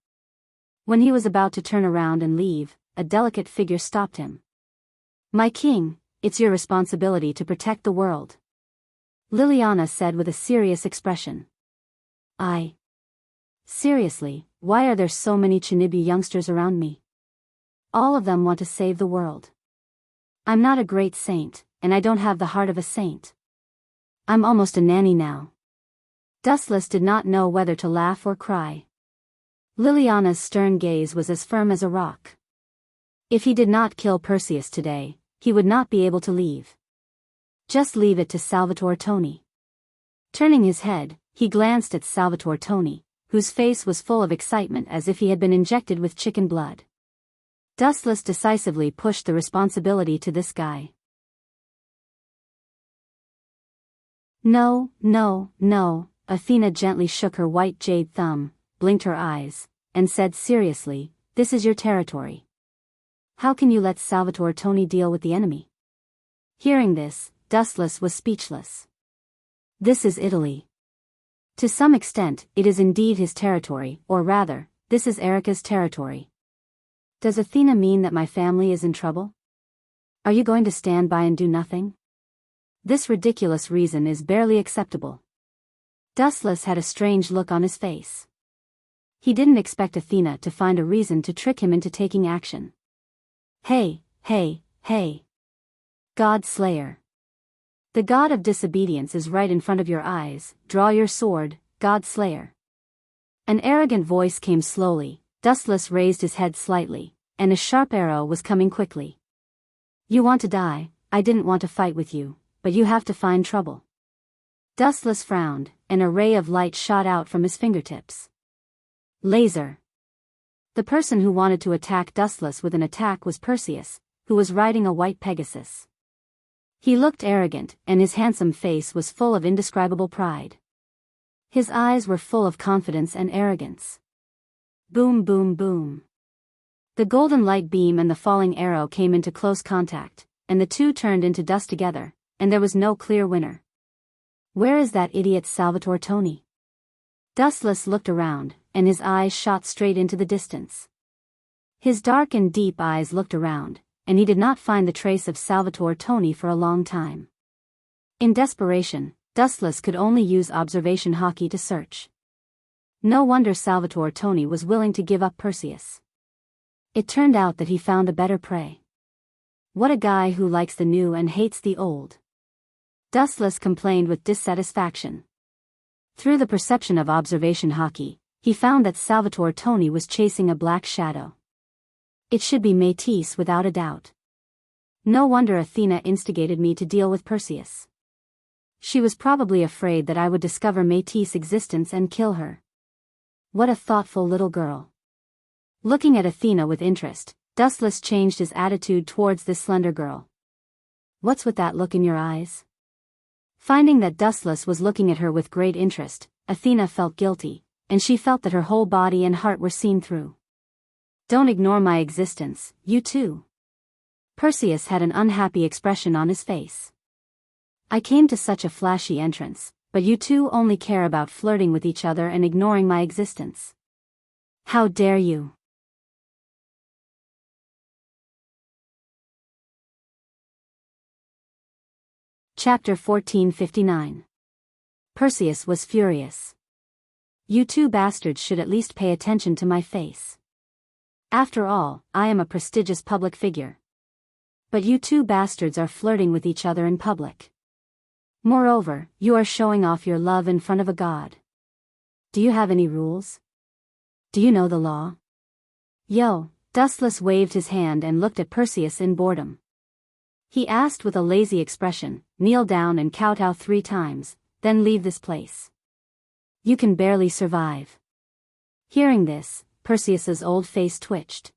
When he was about to turn around and leave, a delicate figure stopped him. My king, it's your responsibility to protect the world. Liliana said with a serious expression. Seriously, why are there so many Chinibu youngsters around me? All of them want to save the world. I'm not a great saint, and I don't have the heart of a saint. I'm almost a nanny now. Dustless did not know whether to laugh or cry. Liliana's stern gaze was as firm as a rock. If he did not kill Perseus today, he would not be able to leave. Just leave it to Salvatore Tony. Turning his head, he glanced at Salvatore Tony, whose face was full of excitement as if he had been injected with chicken blood. Dustless decisively pushed the responsibility to this guy. No, no, no, Athena gently shook her white jade thumb, blinked her eyes, and said seriously, this is your territory. How can you let Salvatore Tony deal with the enemy? Hearing this, Dustless was speechless. This is Italy. To some extent, it is indeed his territory, or rather, this is Erica's territory. Does Athena mean that my family is in trouble? Are you going to stand by and do nothing? This ridiculous reason is barely acceptable. Dustless had a strange look on his face. He didn't expect Athena to find a reason to trick him into taking action. Hey, hey, hey. God Slayer. The god of disobedience is right in front of your eyes, draw your sword, God Slayer. An arrogant voice came slowly, Dustless raised his head slightly, and a sharp arrow was coming quickly. You want to die, I didn't want to fight with you, but you have to find trouble. Dustless frowned, and a ray of light shot out from his fingertips. Laser. The person who wanted to attack Dustless with an attack was Perseus, who was riding a white Pegasus. He looked arrogant, and his handsome face was full of indescribable pride. His eyes were full of confidence and arrogance. Boom, boom, boom. The golden light beam and the falling arrow came into close contact, and the two turned into dust together, and there was no clear winner. Where is that idiot Salvatore Tony? Dustless looked around, and his eyes shot straight into the distance. His dark and deep eyes looked around, and he did not find the trace of Salvatore Tony for a long time. In desperation, Dustless could only use observation hockey to search. No wonder Salvatore Tony was willing to give up Perseus. It turned out that he found a better prey. What a guy who likes the new and hates the old. Dustless complained with dissatisfaction. Through the perception of observation hockey, he found that Salvatore Tony was chasing a black shadow. It should be Métis without a doubt. No wonder Athena instigated me to deal with Perseus. She was probably afraid that I would discover Métis' existence and kill her. What a thoughtful little girl. Looking at Athena with interest, Dustless changed his attitude towards this slender girl. What's with that look in your eyes? Finding that Dustless was looking at her with great interest, Athena felt guilty, and she felt that her whole body and heart were seen through. Don't ignore my existence, you too. Perseus had an unhappy expression on his face. I came to such a flashy entrance, but you two only care about flirting with each other and ignoring my existence. How dare you? Chapter 1459. Perseus was furious. You two bastards should at least pay attention to my face. After all, I am a prestigious public figure. But you two bastards are flirting with each other in public. Moreover, you are showing off your love in front of a god. Do you have any rules? Do you know the law? Yo, Dustless waved his hand and looked at Perseus in boredom. He asked with a lazy expression, kneel down and kowtow 3 times, then leave this place. You can barely survive. Hearing this, Perseus's old face twitched.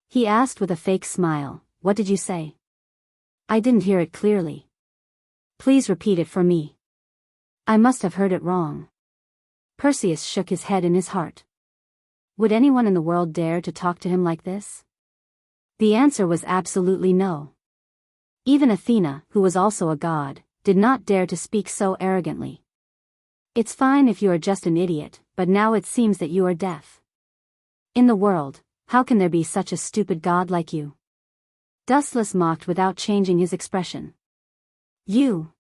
He asked with a fake smile, what did you say? I didn't hear it clearly. Please repeat it for me. I must have heard it wrong. Perseus shook his head in his heart. Would anyone in the world dare to talk to him like this? The answer was absolutely no. Even Athena, who was also a god, did not dare to speak so arrogantly. It's fine if you are just an idiot, but now it seems that you are deaf. In the world, how can there be such a stupid god like you? Dustless mocked without changing his expression. You.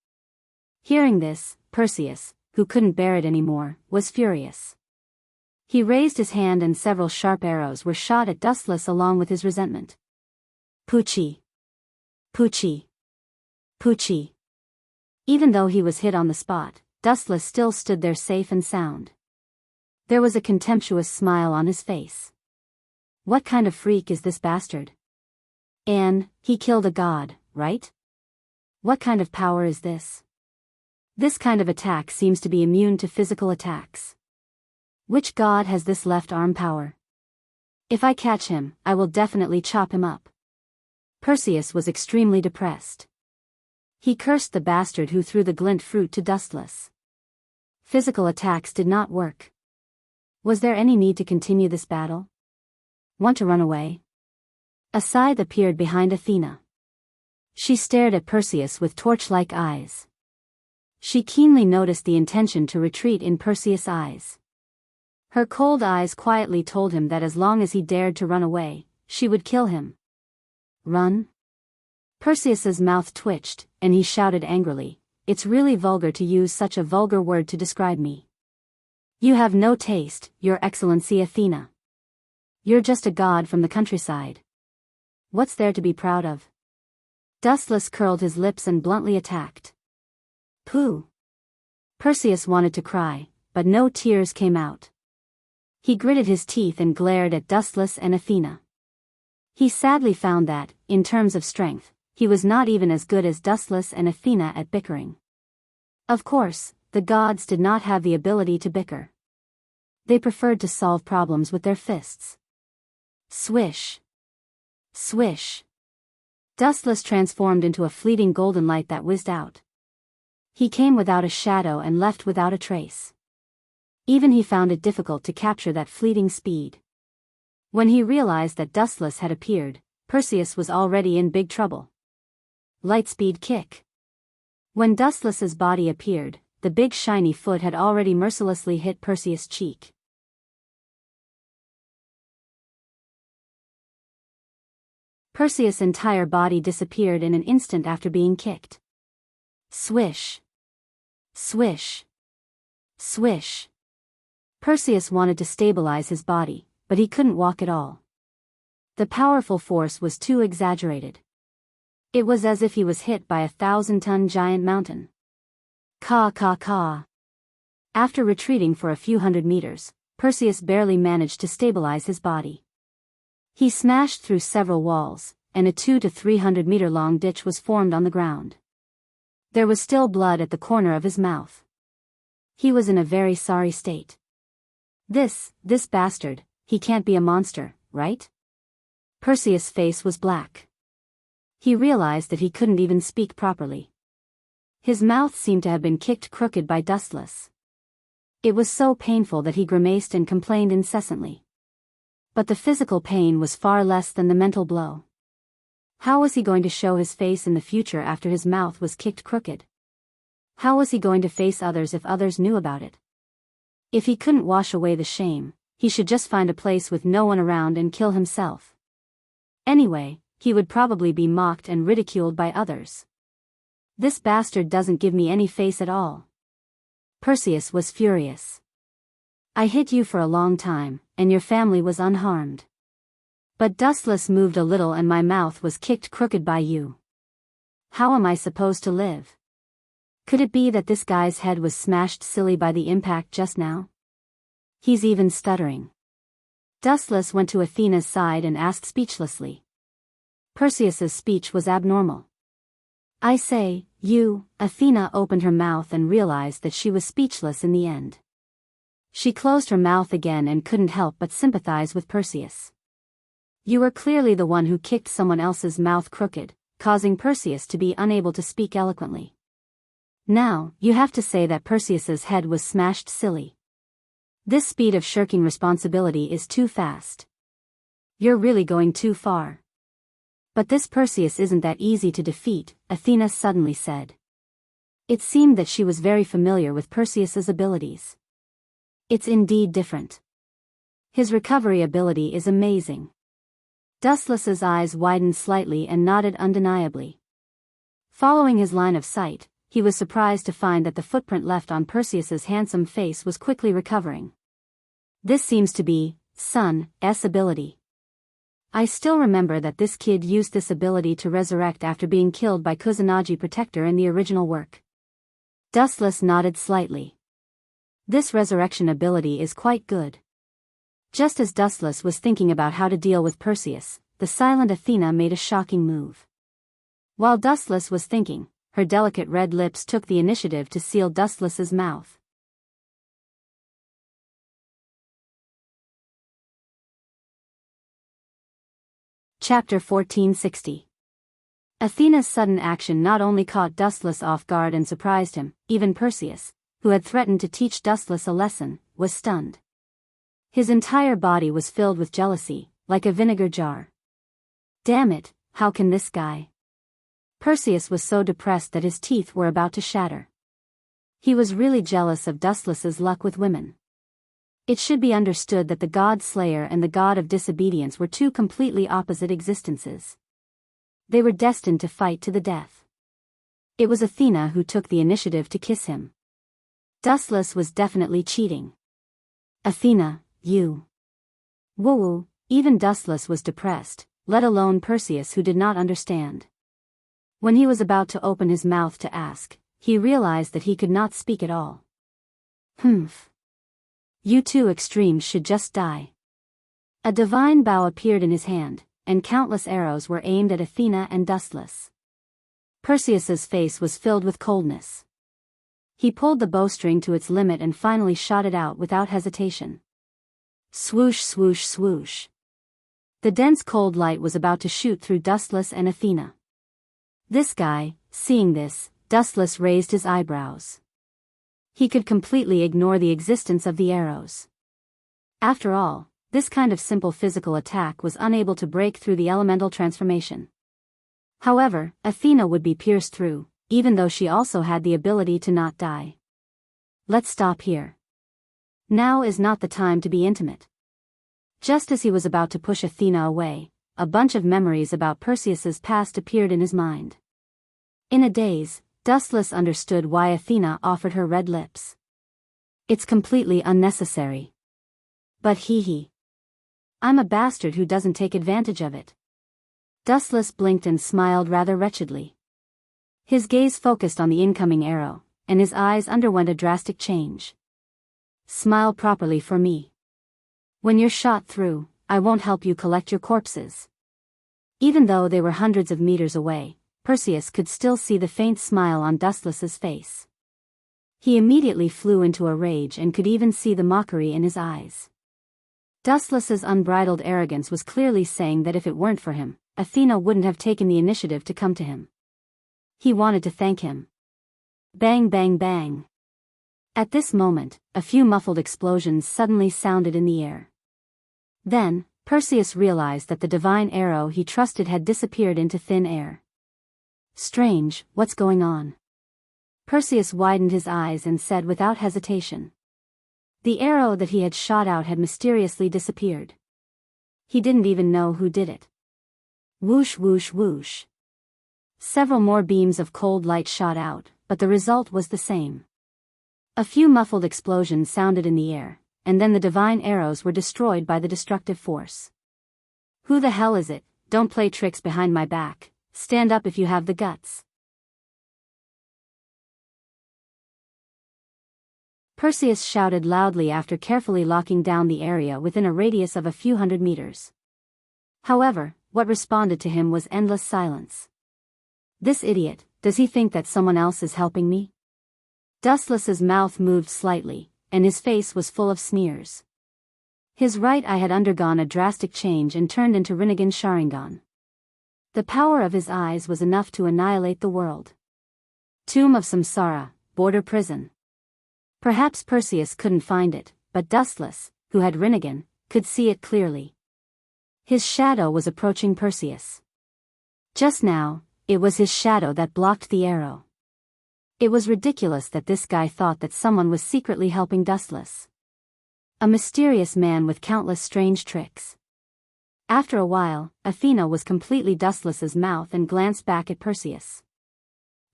Hearing this, Perseus, who couldn't bear it anymore, was furious. He raised his hand and several sharp arrows were shot at Dustless along with his resentment. Poochie. Poochie. Poochie. Even though he was hit on the spot, Dustless still stood there safe and sound. There was a contemptuous smile on his face. What kind of freak is this bastard? And, he killed a god, right? What kind of power is this? This kind of attack seems to be immune to physical attacks. Which god has this left arm power? If I catch him, I will definitely chop him up. Perseus was extremely depressed. He cursed the bastard who threw the glint fruit to Dustless. Physical attacks did not work. Was there any need to continue this battle? Want to run away? A scythe appeared behind Athena. She stared at Perseus with torch-like eyes. She keenly noticed the intention to retreat in Perseus' eyes. Her cold eyes quietly told him that as long as he dared to run away, she would kill him. Run? Perseus's mouth twitched, and he shouted angrily, it's really vulgar to use such a vulgar word to describe me. You have no taste, Your Excellency Athena. You're just a god from the countryside. What's there to be proud of? Dustless curled his lips and bluntly attacked. Pooh. Perseus wanted to cry, but no tears came out. He gritted his teeth and glared at Dustless and Athena. He sadly found that, in terms of strength, he was not even as good as Dustless and Athena at bickering. Of course, the gods did not have the ability to bicker. They preferred to solve problems with their fists. Swish. Swish. Dustless transformed into a fleeting golden light that whizzed out. He came without a shadow and left without a trace. Even he found it difficult to capture that fleeting speed. When he realized that Dustless had appeared, Perseus was already in big trouble. Lightspeed kick. When Dustless's body appeared, the big shiny foot had already mercilessly hit Perseus' cheek. Perseus' entire body disappeared in an instant after being kicked. Swish. Swish. Swish. Perseus wanted to stabilize his body, but he couldn't walk at all. The powerful force was too exaggerated. It was as if he was hit by a 1,000-ton giant mountain. Caw caw caw. After retreating for a few hundred meters, Perseus barely managed to stabilize his body. He smashed through several walls, and a 200 to 300 meter long ditch was formed on the ground. There was still blood at the corner of his mouth. He was in a very sorry state. This bastard, he can't be a monster, right? Perseus' face was black. He realized that he couldn't even speak properly. His mouth seemed to have been kicked crooked by Dustless. It was so painful that he grimaced and complained incessantly. But the physical pain was far less than the mental blow. How was he going to show his face in the future after his mouth was kicked crooked? How was he going to face others if others knew about it? If he couldn't wash away the shame, he should just find a place with no one around and kill himself. Anyway, he would probably be mocked and ridiculed by others. This bastard doesn't give me any face at all. Perseus was furious. I hid you for a long time, and your family was unharmed. But Dustless moved a little and my mouth was kicked crooked by you. How am I supposed to live? Could it be that this guy's head was smashed silly by the impact just now? He's even stuttering. Dustless went to Athena's side and asked speechlessly. Perseus's speech was abnormal. I say, you. Athena opened her mouth and realized that she was speechless in the end. She closed her mouth again and couldn't help but sympathize with Perseus. You were clearly the one who kicked someone else's mouth crooked, causing Perseus to be unable to speak eloquently. Now, you have to say that Perseus's head was smashed silly. This speed of shirking responsibility is too fast. You're really going too far. But this Perseus isn't that easy to defeat, Athena suddenly said. It seemed that she was very familiar with Perseus's abilities. It's indeed different. His recovery ability is amazing. Dustless's eyes widened slightly and nodded undeniably. Following his line of sight, he was surprised to find that the footprint left on Perseus's handsome face was quickly recovering. This seems to be Sun's ability. I still remember that this kid used this ability to resurrect after being killed by Kusanagi Protector in the original work. Dustless nodded slightly. This resurrection ability is quite good. Just as Dustless was thinking about how to deal with Perseus, the silent Athena made a shocking move. While Dustless was thinking, her delicate red lips took the initiative to seal Dustless's mouth. Chapter 1460. Athena's sudden action not only caught Dustless off guard and surprised him, even Perseus, who had threatened to teach Dustless a lesson, was stunned. His entire body was filled with jealousy, like a vinegar jar. Damn it, how can this guy? Perseus was so depressed that his teeth were about to shatter. He was really jealous of Dustless's luck with women. It should be understood that the god Slayer and the god of disobedience were two completely opposite existences. They were destined to fight to the death. It was Athena who took the initiative to kiss him. Dustless was definitely cheating. Athena, you. Woo-woo, even Dustless was depressed, let alone Perseus who did not understand. When he was about to open his mouth to ask, he realized that he could not speak at all. Humph. You two extremes should just die. A divine bow appeared in his hand, and countless arrows were aimed at Athena and Dustless. Perseus's face was filled with coldness. He pulled the bowstring to its limit and finally shot it out without hesitation. Swoosh swoosh swoosh. The dense cold light was about to shoot through Dustless and Athena. This guy, seeing this, Dustless raised his eyebrows. He could completely ignore the existence of the arrows. After all, this kind of simple physical attack was unable to break through the elemental transformation. However, Athena would be pierced through, even though she also had the ability to not die. Let's stop here. Now is not the time to be intimate. Just as he was about to push Athena away, a bunch of memories about Perseus's past appeared in his mind. In a daze, Dustless understood why Athena offered her red lips. It's completely unnecessary. But he. I'm a bastard who doesn't take advantage of it. Dustless blinked and smiled rather wretchedly. His gaze focused on the incoming arrow, and his eyes underwent a drastic change. Smile properly for me. When you're shot through, I won't help you collect your corpses. Even though they were hundreds of meters away, Perseus could still see the faint smile on Dustless's face. He immediately flew into a rage and could even see the mockery in his eyes. Dustless's unbridled arrogance was clearly saying that if it weren't for him, Athena wouldn't have taken the initiative to come to him. He wanted to thank him. Bang bang bang. At this moment, a few muffled explosions suddenly sounded in the air. Then, Perseus realized that the divine arrow he trusted had disappeared into thin air. Strange, what's going on? Perseus widened his eyes and said without hesitation. The arrow that he had shot out had mysteriously disappeared. He didn't even know who did it. Whoosh whoosh whoosh. Several more beams of cold light shot out, but the result was the same. A few muffled explosions sounded in the air, and then the divine arrows were destroyed by the destructive force. Who the hell is it? Don't play tricks behind my back. Stand up if you have the guts. Perseus shouted loudly after carefully locking down the area within a radius of a few hundred meters. However, what responded to him was endless silence. This idiot, does he think that someone else is helping me? Dustless's mouth moved slightly, and his face was full of sneers. His right eye had undergone a drastic change and turned into Rinnegan Sharingan. The power of his eyes was enough to annihilate the world. Tomb of Samsara, border prison. Perhaps Perseus couldn't find it, but Dustless, who had Rinnegan, could see it clearly. His shadow was approaching Perseus. Just now, it was his shadow that blocked the arrow. It was ridiculous that this guy thought that someone was secretly helping Dustless. A mysterious man with countless strange tricks. After a while, Athena was completely Dustless's mouth and glanced back at Perseus.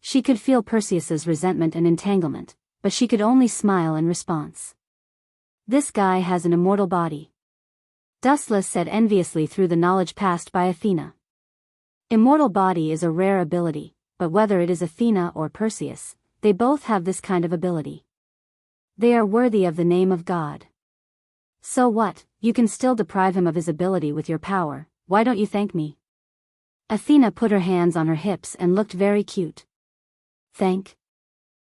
She could feel Perseus's resentment and entanglement, but she could only smile in response. This guy has an immortal body. Dustless said enviously through the knowledge passed by Athena. Immortal body is a rare ability, but whether it is Athena or Perseus, they both have this kind of ability. They are worthy of the name of God. So what, you can still deprive him of his ability with your power, why don't you thank me? Athena put her hands on her hips and looked very cute. Thank?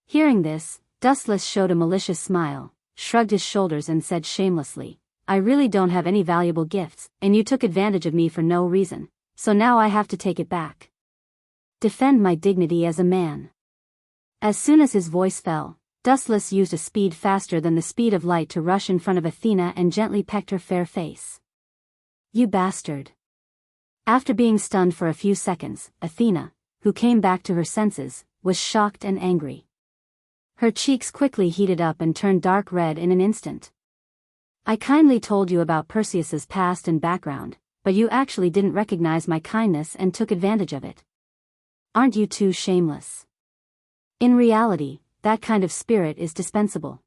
Hearing this, Dustless showed a malicious smile, shrugged his shoulders and said shamelessly, I really don't have any valuable gifts, and you took advantage of me for no reason, so now I have to take it back. Defend my dignity as a man. As soon as his voice fell, Dustless used a speed faster than the speed of light to rush in front of Athena and gently pecked her fair face. You bastard. After being stunned for a few seconds, Athena, who came back to her senses, was shocked and angry. Her cheeks quickly heated up and turned dark red in an instant. I kindly told you about Perseus's past and background, but you actually didn't recognize my kindness and took advantage of it. Aren't you too shameless? In reality, that kind of spirit is dispensable.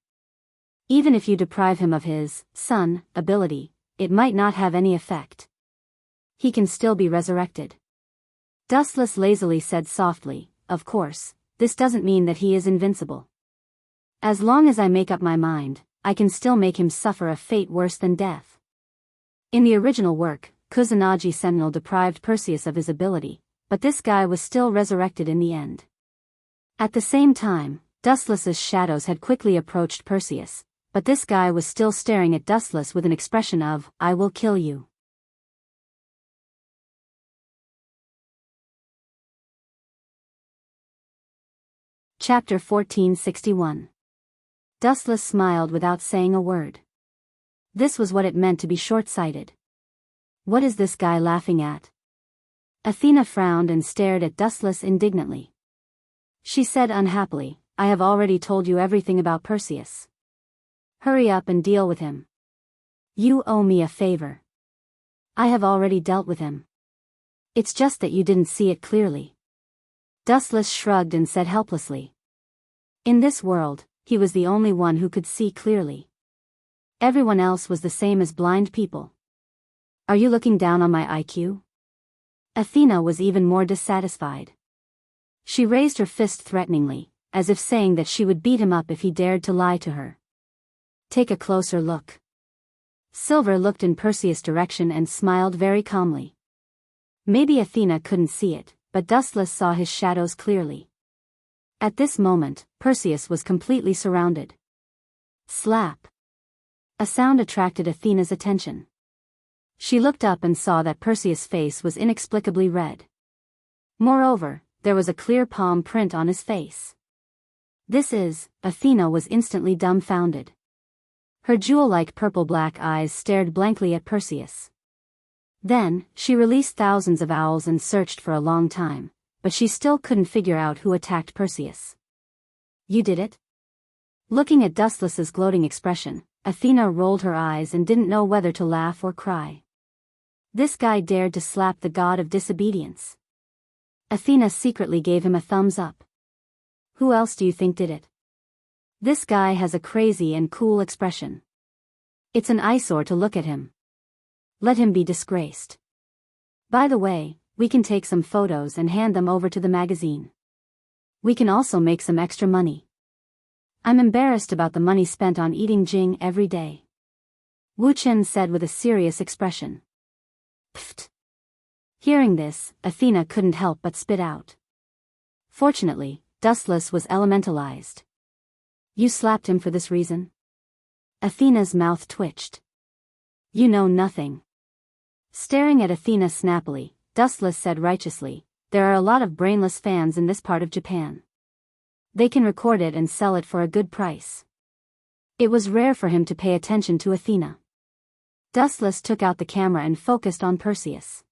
Even if you deprive him of his sun ability, it might not have any effect. He can still be resurrected. Dustless lazily said softly, of course, this doesn't mean that he is invincible. As long as I make up my mind, I can still make him suffer a fate worse than death. In the original work, Kusanagi Sentinel deprived Perseus of his ability, but this guy was still resurrected in the end. At the same time, Dustless's shadows had quickly approached Perseus, but this guy was still staring at Dustless with an expression of, I will kill you. Chapter 1461. Dustless smiled without saying a word. This was what it meant to be short-sighted. What is this guy laughing at? Athena frowned and stared at Dustless indignantly. She said unhappily, I have already told you everything about Perseus. Hurry up and deal with him. You owe me a favor. I have already dealt with him. It's just that you didn't see it clearly. Dustless shrugged and said helplessly. In this world, he was the only one who could see clearly. Everyone else was the same as blind people. Are you looking down on my IQ? Athena was even more dissatisfied. She raised her fist threateningly, as if saying that she would beat him up if he dared to lie to her. Take a closer look. Silver looked in Perseus' direction and smiled very calmly. Maybe Athena couldn't see it, but Dustless saw his shadows clearly. At this moment, Perseus was completely surrounded. Slap! A sound attracted Athena's attention. She looked up and saw that Perseus' face was inexplicably red. Moreover, there was a clear palm print on his face. Athena was instantly dumbfounded. Her jewel-like purple-black eyes stared blankly at Perseus. Then, she released thousands of owls and searched for a long time, but she still couldn't figure out who attacked Perseus. You did it? Looking at Dustless's gloating expression, Athena rolled her eyes and didn't know whether to laugh or cry. This guy dared to slap the god of disobedience. Athena secretly gave him a thumbs up. Who else do you think did it? This guy has a crazy and cool expression. It's an eyesore to look at him. Let him be disgraced. By the way, we can take some photos and hand them over to the magazine. We can also make some extra money. I'm embarrassed about the money spent on eating Jing every day. Wu Chen said with a serious expression. Pfft. Hearing this, Athena couldn't help but spit out. Fortunately, Dustless was elementalized. You slapped him for this reason? Athena's mouth twitched. You know nothing. Staring at Athena snappily, Dustless said righteously, there are a lot of brainless fans in this part of Japan. They can record it and sell it for a good price. It was rare for him to pay attention to Athena. Dustless took out the camera and focused on Perseus.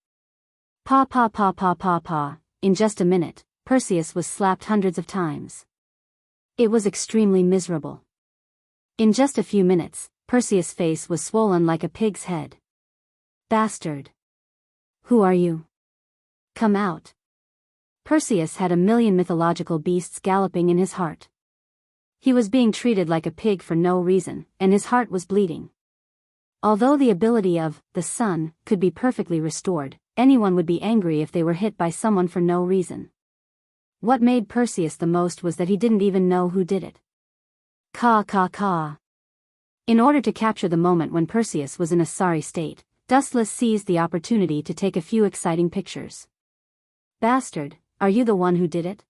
Pa pa pa pa pa pa. In just a minute, Perseus was slapped hundreds of times. It was extremely miserable. In just a few minutes, Perseus' face was swollen like a pig's head. Bastard! Who are you? Come out. Perseus had a million mythological beasts galloping in his heart. He was being treated like a pig for no reason, and his heart was bleeding. Although the ability of the sun could be perfectly restored, anyone would be angry if they were hit by someone for no reason. What made Perseus the most was that he didn't even know who did it. Caw caw caw. In order to capture the moment when Perseus was in a sorry state, Dustless seized the opportunity to take a few exciting pictures. Bastard, are you the one who did it?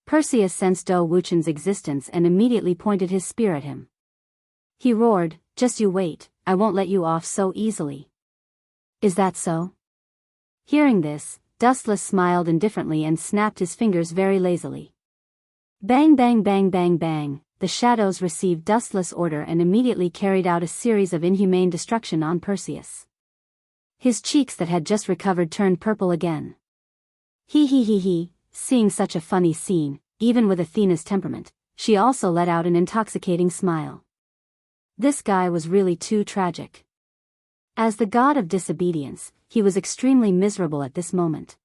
Perseus sensed Do Wuchen's existence and immediately pointed his spear at him. He roared, just you wait, I won't let you off so easily. Is that so? Hearing this, Dustless smiled indifferently and snapped his fingers very lazily. Bang bang bang bang bang, the shadows received Dustless' order and immediately carried out a series of inhumane destruction on Perseus. His cheeks that had just recovered turned purple again. He. Seeing such a funny scene, even with Athena's temperament, she also let out an intoxicating smile. This guy was really too tragic. As the god of disobedience, he was extremely miserable at this moment.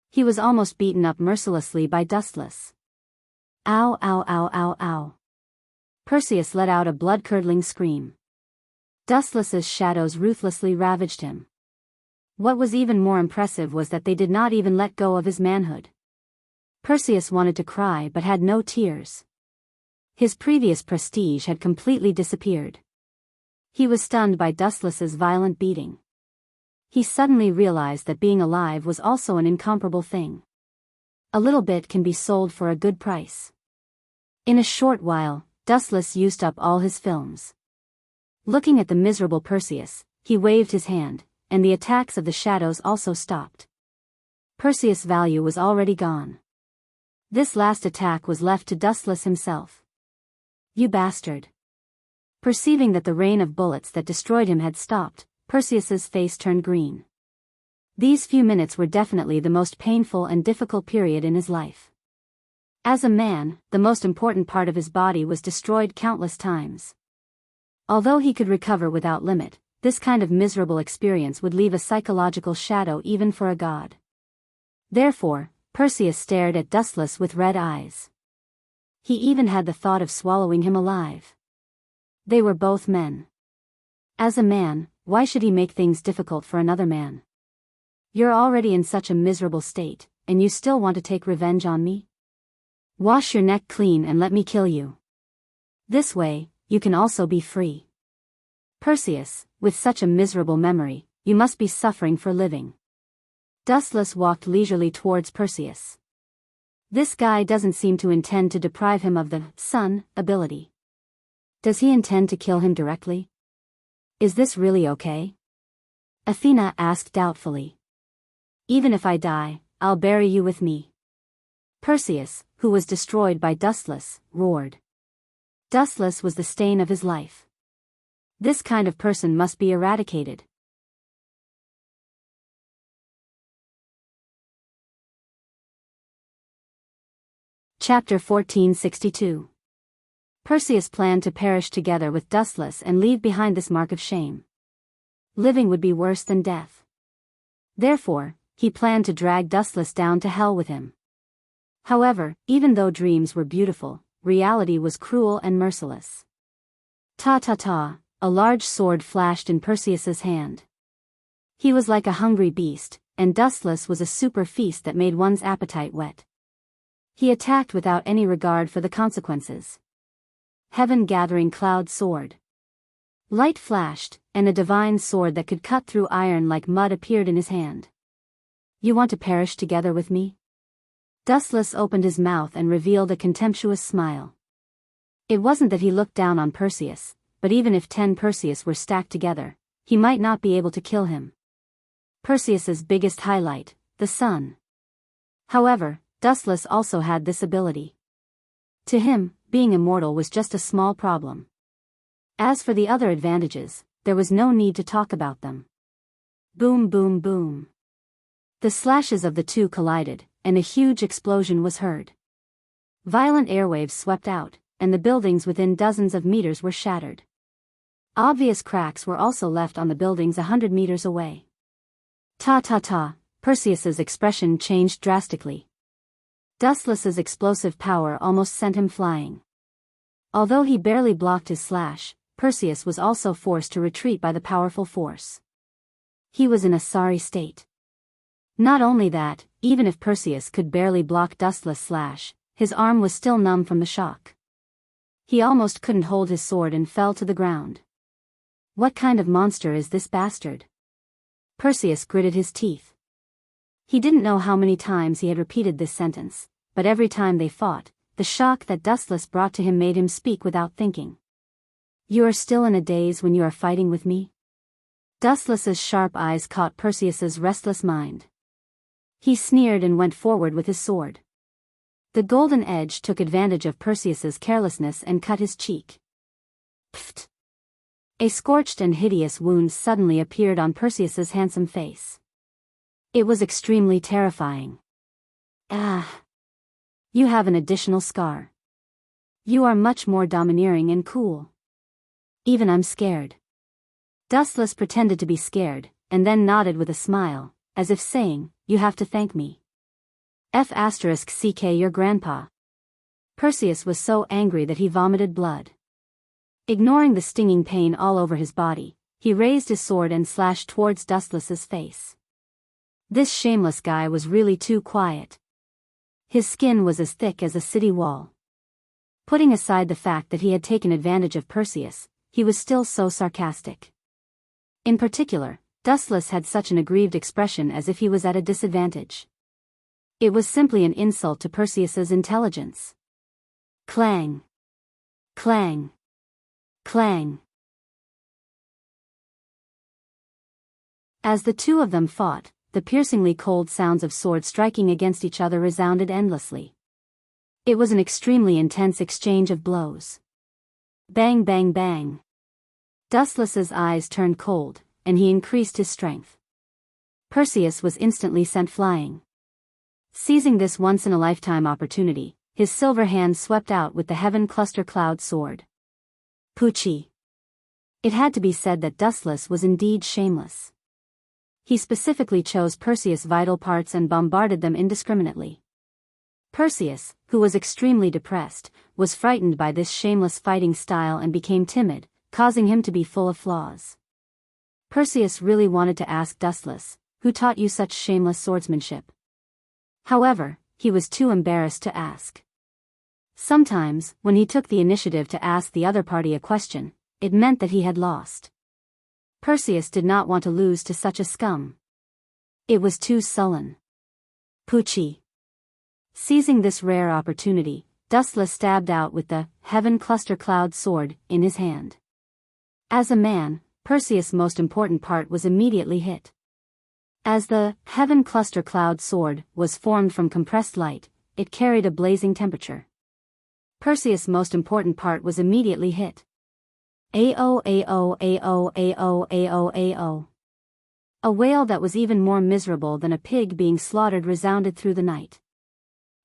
He was almost beaten up mercilessly by Dustless. Ow ow ow ow ow. Perseus let out a blood-curdling scream. Dustless's shadows ruthlessly ravaged him. What was even more impressive was that they did not even let go of his manhood. Perseus wanted to cry but had no tears. His previous prestige had completely disappeared. He was stunned by Dustless's violent beating. He suddenly realized that being alive was also an incomparable thing. A little bit can be sold for a good price. In a short while, Dustless used up all his films. Looking at the miserable Perseus, he waved his hand, and the attacks of the shadows also stopped. Perseus' value was already gone. This last attack was left to Dustless himself. You bastard. Perceiving that the rain of bullets that destroyed him had stopped, Perseus's face turned green. These few minutes were definitely the most painful and difficult period in his life. As a man, the most important part of his body was destroyed countless times. Although he could recover without limit, this kind of miserable experience would leave a psychological shadow even for a god. Therefore, Perseus stared at Dustless with red eyes. He even had the thought of swallowing him alive. They were both men. As a man, why should he make things difficult for another man? You're already in such a miserable state, and you still want to take revenge on me? Wash your neck clean and let me kill you. This way, you can also be free. Perseus, with such a miserable memory, you must be suffering for living. Dustless walked leisurely towards Perseus. This guy doesn't seem to intend to deprive him of the sun ability. Does he intend to kill him directly? Is this really okay? Athena asked doubtfully. Even if I die, I'll bury you with me. Perseus, who was destroyed by Dustless, roared. Dustless was the stain of his life. This kind of person must be eradicated. Chapter 1462. Perseus planned to perish together with Dustless and leave behind this mark of shame. Living would be worse than death. Therefore, he planned to drag Dustless down to hell with him. However, even though dreams were beautiful, reality was cruel and merciless. Ta-ta-ta, a large sword flashed in Perseus's hand. He was like a hungry beast, and Dustless was a super feast that made one's appetite wet. He attacked without any regard for the consequences. Heaven-gathering cloud sword. Light flashed, and a divine sword that could cut through iron like mud appeared in his hand. You want to perish together with me? Dustless opened his mouth and revealed a contemptuous smile. It wasn't that he looked down on Perseus, but even if 10 Perseus were stacked together, he might not be able to kill him. Perseus's biggest highlight, the sun. However, Dustless also had this ability. To him, being immortal was just a small problem. As for the other advantages, there was no need to talk about them. Boom boom boom. The slashes of the two collided, and a huge explosion was heard. Violent airwaves swept out, and the buildings within dozens of meters were shattered. Obvious cracks were also left on the buildings 100 meters away. Ta-ta-ta, Perseus's expression changed drastically. Dustless's explosive power almost sent him flying. Although he barely blocked his slash, Perseus was also forced to retreat by the powerful force. He was in a sorry state. Not only that, even if Perseus could barely block Dustless' slash, his arm was still numb from the shock. He almost couldn't hold his sword and fell to the ground. What kind of monster is this bastard? Perseus gritted his teeth. He didn't know how many times he had repeated this sentence, but every time they fought, the shock that Dustless brought to him made him speak without thinking. You are still in a daze when you are fighting with me? Dustless's sharp eyes caught Perseus's restless mind. He sneered and went forward with his sword. The golden edge took advantage of Perseus's carelessness and cut his cheek. Pfft! A scorched and hideous wound suddenly appeared on Perseus's handsome face. It was extremely terrifying. Ah! You have an additional scar. You are much more domineering and cool. Even I'm scared. Dustless pretended to be scared, and then nodded with a smile, as if saying, you have to thank me. F***ck your grandpa. Perseus was so angry that he vomited blood. Ignoring the stinging pain all over his body, he raised his sword and slashed towards Dustless's face. This shameless guy was really too quiet. His skin was as thick as a city wall. Putting aside the fact that he had taken advantage of Perseus, he was still so sarcastic. In particular, Dustless had such an aggrieved expression as if he was at a disadvantage. It was simply an insult to Perseus's intelligence. Clang! Clang! Clang! As the two of them fought, the piercingly cold sounds of swords striking against each other resounded endlessly. It was an extremely intense exchange of blows. Bang bang bang. Dustless's eyes turned cold, and he increased his strength. Perseus was instantly sent flying. Seizing this once-in-a-lifetime opportunity, his silver hand swept out with the heaven cluster cloud sword. Poochie. It had to be said that Dustless was indeed shameless. He specifically chose Perseus' vital parts and bombarded them indiscriminately. Perseus, who was extremely depressed, was frightened by this shameless fighting style and became timid, causing him to be full of flaws. Perseus really wanted to ask Dustless, "Who taught you such shameless swordsmanship?" However, he was too embarrassed to ask. Sometimes, when he took the initiative to ask the other party a question, it meant that he had lost. Perseus did not want to lose to such a scum. It was too sullen. Poochie. Seizing this rare opportunity, Dustless stabbed out with the Heaven Cluster Cloud sword in his hand. As a man, Perseus' most important part was immediately hit. As the Heaven Cluster Cloud sword was formed from compressed light, it carried a blazing temperature. Perseus' most important part was immediately hit. Ao ao ao ao ao ao. A wail that was even more miserable than a pig being slaughtered resounded through the night.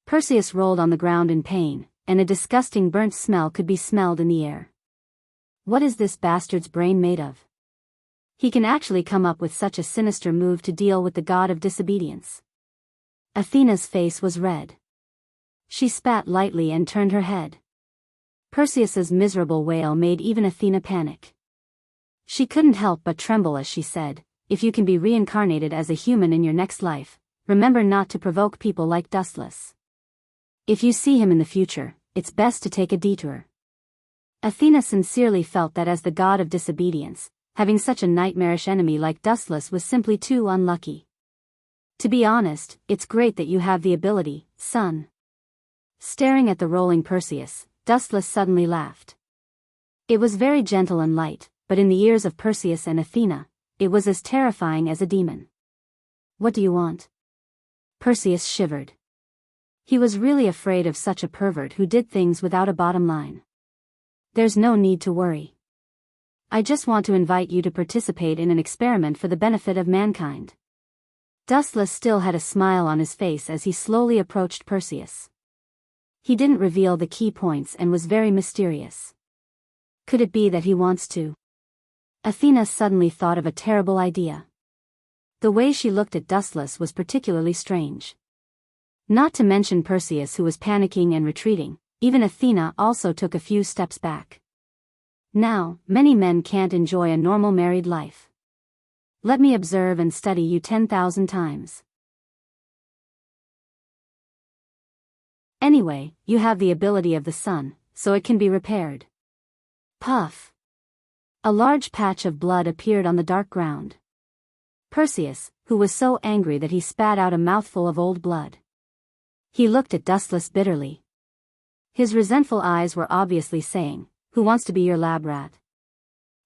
Perseus rolled on the ground in pain, and a disgusting burnt smell could be smelled in the air. What is this bastard's brain made of? He can actually come up with such a sinister move to deal with the god of disobedience. Athena's face was red. She spat lightly and turned her head. Perseus's miserable wail made even Athena panic. She couldn't help but tremble as she said, "If you can be reincarnated as a human in your next life, remember not to provoke people like Dustless. If you see him in the future, it's best to take a detour." Athena sincerely felt that as the god of disobedience, having such a nightmarish enemy like Dustless was simply too unlucky. To be honest, it's great that you have the ability, son. Staring at the rolling Perseus, Dustless suddenly laughed. It was very gentle and light, but in the ears of Perseus and Athena, it was as terrifying as a demon. "What do you want?" Perseus shivered. He was really afraid of such a pervert who did things without a bottom line. "There's no need to worry. I just want to invite you to participate in an experiment for the benefit of mankind." Dustless still had a smile on his face as he slowly approached Perseus. He didn't reveal the key points and was very mysterious. Could it be that he wants to? Athena suddenly thought of a terrible idea. The way she looked at Dustless was particularly strange. Not to mention Perseus, who was panicking and retreating, even Athena also took a few steps back. Now, many men can't enjoy a normal married life. Let me observe and study you 10,000 times. Anyway, you have the ability of the sun, so it can be repaired. Puff. A large patch of blood appeared on the dark ground. Perseus, who was so angry that he spat out a mouthful of old blood. He looked at Dustless bitterly. His resentful eyes were obviously saying, "Who wants to be your lab rat?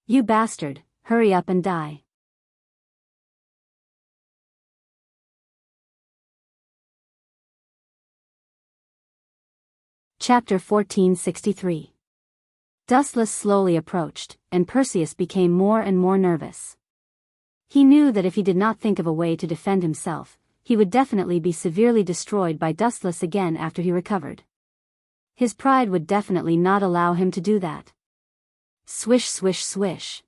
You bastard, hurry up and die." Chapter 1463. Dustless slowly approached, and Perseus became more and more nervous. He knew that if he did not think of a way to defend himself, he would definitely be severely destroyed by Dustless again after he recovered. His pride would definitely not allow him to do that. Swish swish swish.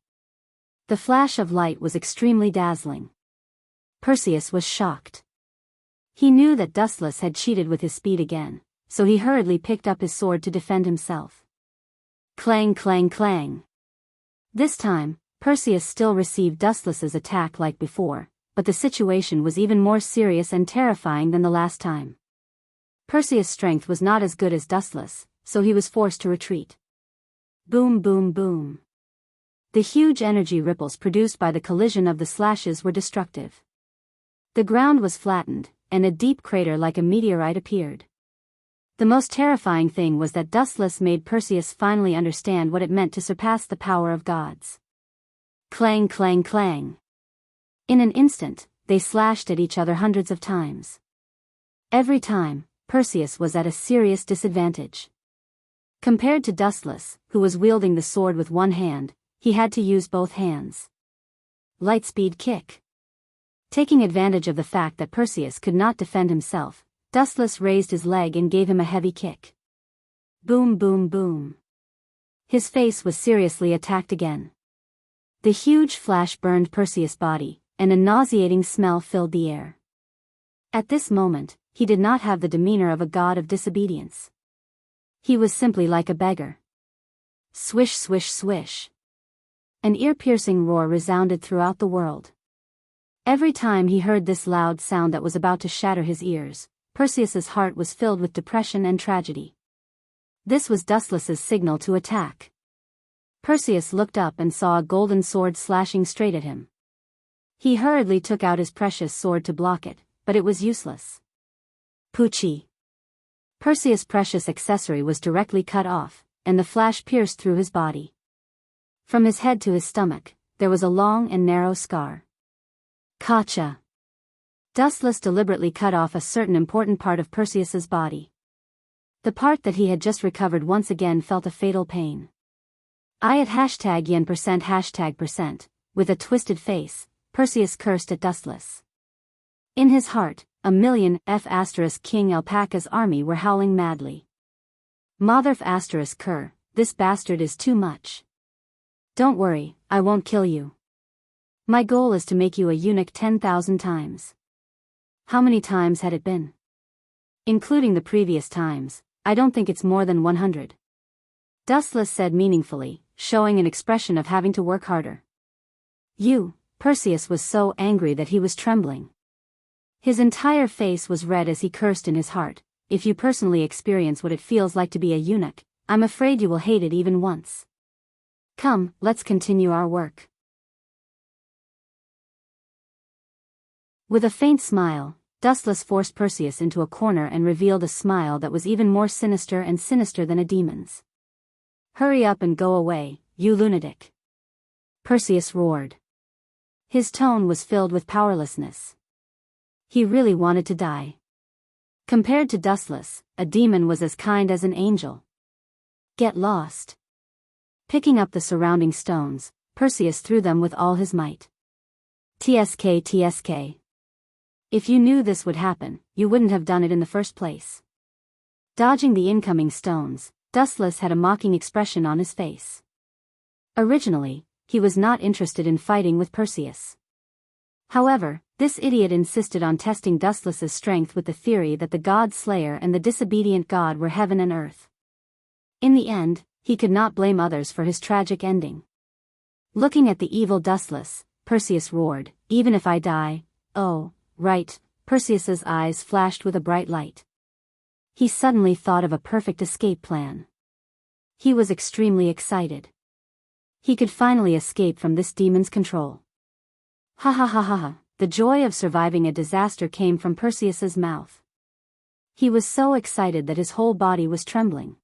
The flash of light was extremely dazzling. Perseus was shocked. He knew that Dustless had cheated with his speed again, so he hurriedly picked up his sword to defend himself. Clang clang clang. This time, Perseus still received Dustless's attack like before, but the situation was even more serious and terrifying than the last time. Perseus' strength was not as good as Dustless, so he was forced to retreat. Boom boom boom. The huge energy ripples produced by the collision of the slashes were destructive. The ground was flattened, and a deep crater like a meteorite appeared. The most terrifying thing was that Dustless made Perseus finally understand what it meant to surpass the power of gods. Clang clang clang. In an instant, they slashed at each other hundreds of times. Every time, Perseus was at a serious disadvantage. Compared to Dustless, who was wielding the sword with one hand, he had to use both hands. Lightspeed kick. Taking advantage of the fact that Perseus could not defend himself, Dustless raised his leg and gave him a heavy kick. Boom boom boom. His face was seriously attacked again. The huge flash burned Perseus' body, and a nauseating smell filled the air. At this moment, he did not have the demeanor of a god of disobedience. He was simply like a beggar. Swish, swish, swish. An ear-piercing roar resounded throughout the world. Every time he heard this loud sound that was about to shatter his ears, Perseus's heart was filled with depression and tragedy. This was Dustless's signal to attack. Perseus looked up and saw a golden sword slashing straight at him. He hurriedly took out his precious sword to block it, but it was useless. Poochie! Perseus' precious accessory was directly cut off, and the flash pierced through his body. From his head to his stomach, there was a long and narrow scar. Gotcha! Dustless deliberately cut off a certain important part of Perseus's body. The part that he had just recovered once again felt a fatal pain. I at #yen%#%, with a twisted face, Perseus cursed at Dustless. In his heart, a million King Alpaca's army were howling madly. Mother this bastard is too much. Don't worry, I won't kill you. My goal is to make you a eunuch 10,000 times. How many times had it been? Including the previous times, I don't think it's more than 100. Dustless said meaningfully, showing an expression of having to work harder. Perseus was so angry that he was trembling. His entire face was red as he cursed in his heart. If you personally experience what it feels like to be a eunuch, I'm afraid you will hate it even once. Come, let's continue our work. With a faint smile, Dustless forced Perseus into a corner and revealed a smile that was even more sinister than a demon's. Hurry up and go away, you lunatic! Perseus roared. His tone was filled with powerlessness. He really wanted to die. Compared to Dustless, a demon was as kind as an angel. Get lost. Picking up the surrounding stones, Perseus threw them with all his might. TSK TSK. If you knew this would happen, you wouldn't have done it in the first place. Dodging the incoming stones, Dustless had a mocking expression on his face. Originally, he was not interested in fighting with Perseus. However, this idiot insisted on testing Dustless's strength with the theory that the god Slayer and the disobedient god were heaven and earth. In the end, he could not blame others for his tragic ending. Looking at the evil Dustless, Perseus roared, "Even if I die, oh, right." Perseus's eyes flashed with a bright light. He suddenly thought of a perfect escape plan. He was extremely excited. He could finally escape from this demon's control. Ha ha ha ha ha. The joy of surviving a disaster came from Perseus's mouth. He was so excited that his whole body was trembling.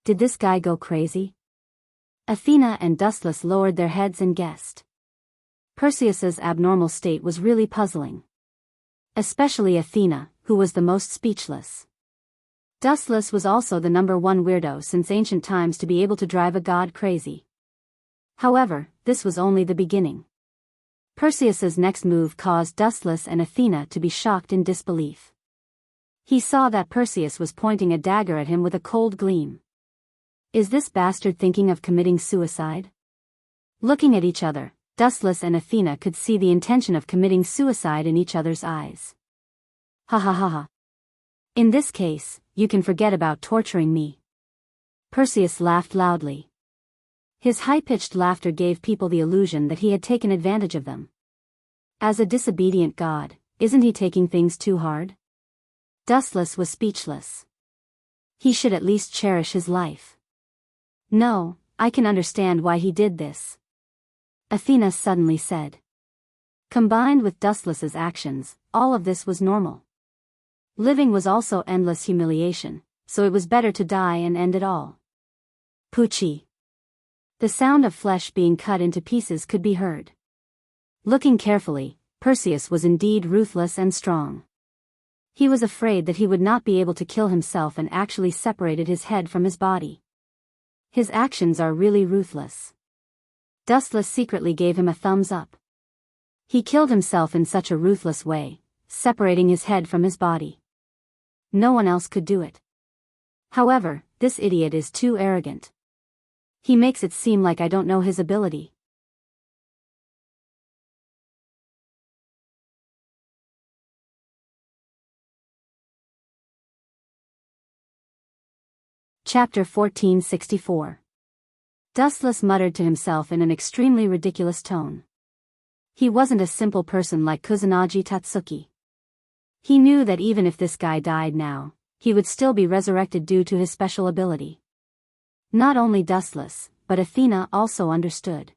Did this guy go crazy? Athena and Dustless lowered their heads and guessed. Perseus's abnormal state was really puzzling. Especially Athena, who was the most speechless. Dustless was also the #1 weirdo since ancient times to be able to drive a god crazy. However, this was only the beginning. Perseus's next move caused Dustless and Athena to be shocked in disbelief. He saw that Perseus was pointing a dagger at him with a cold gleam. Is this bastard thinking of committing suicide? Looking at each other, Dustless and Athena could see the intention of committing suicide in each other's eyes. Ha ha ha ha. In this case, you can forget about torturing me. Perseus laughed loudly. His high-pitched laughter gave people the illusion that he had taken advantage of them. As a disobedient god, isn't he taking things too hard? Dustless was speechless. He should at least cherish his life. No, I can understand why he did this. Athena suddenly said. Combined with Dustless's actions, all of this was normal. Living was also endless humiliation, so it was better to die and end it all. Poochie. The sound of flesh being cut into pieces could be heard. Looking carefully, Perseus was indeed ruthless and strong. He was afraid that he would not be able to kill himself and actually separated his head from his body. His actions are really ruthless. Dustless secretly gave him a thumbs up. He killed himself in such a ruthless way, separating his head from his body. No one else could do it. However, this idiot is too arrogant. He makes it seem like I don't know his ability. Chapter 1464. Dustless muttered to himself in an extremely ridiculous tone. He wasn't a simple person like Kusanagi Tatsuki. He knew that even if this guy died now, he would still be resurrected due to his special ability. Not only Dustless, but Athena also understood.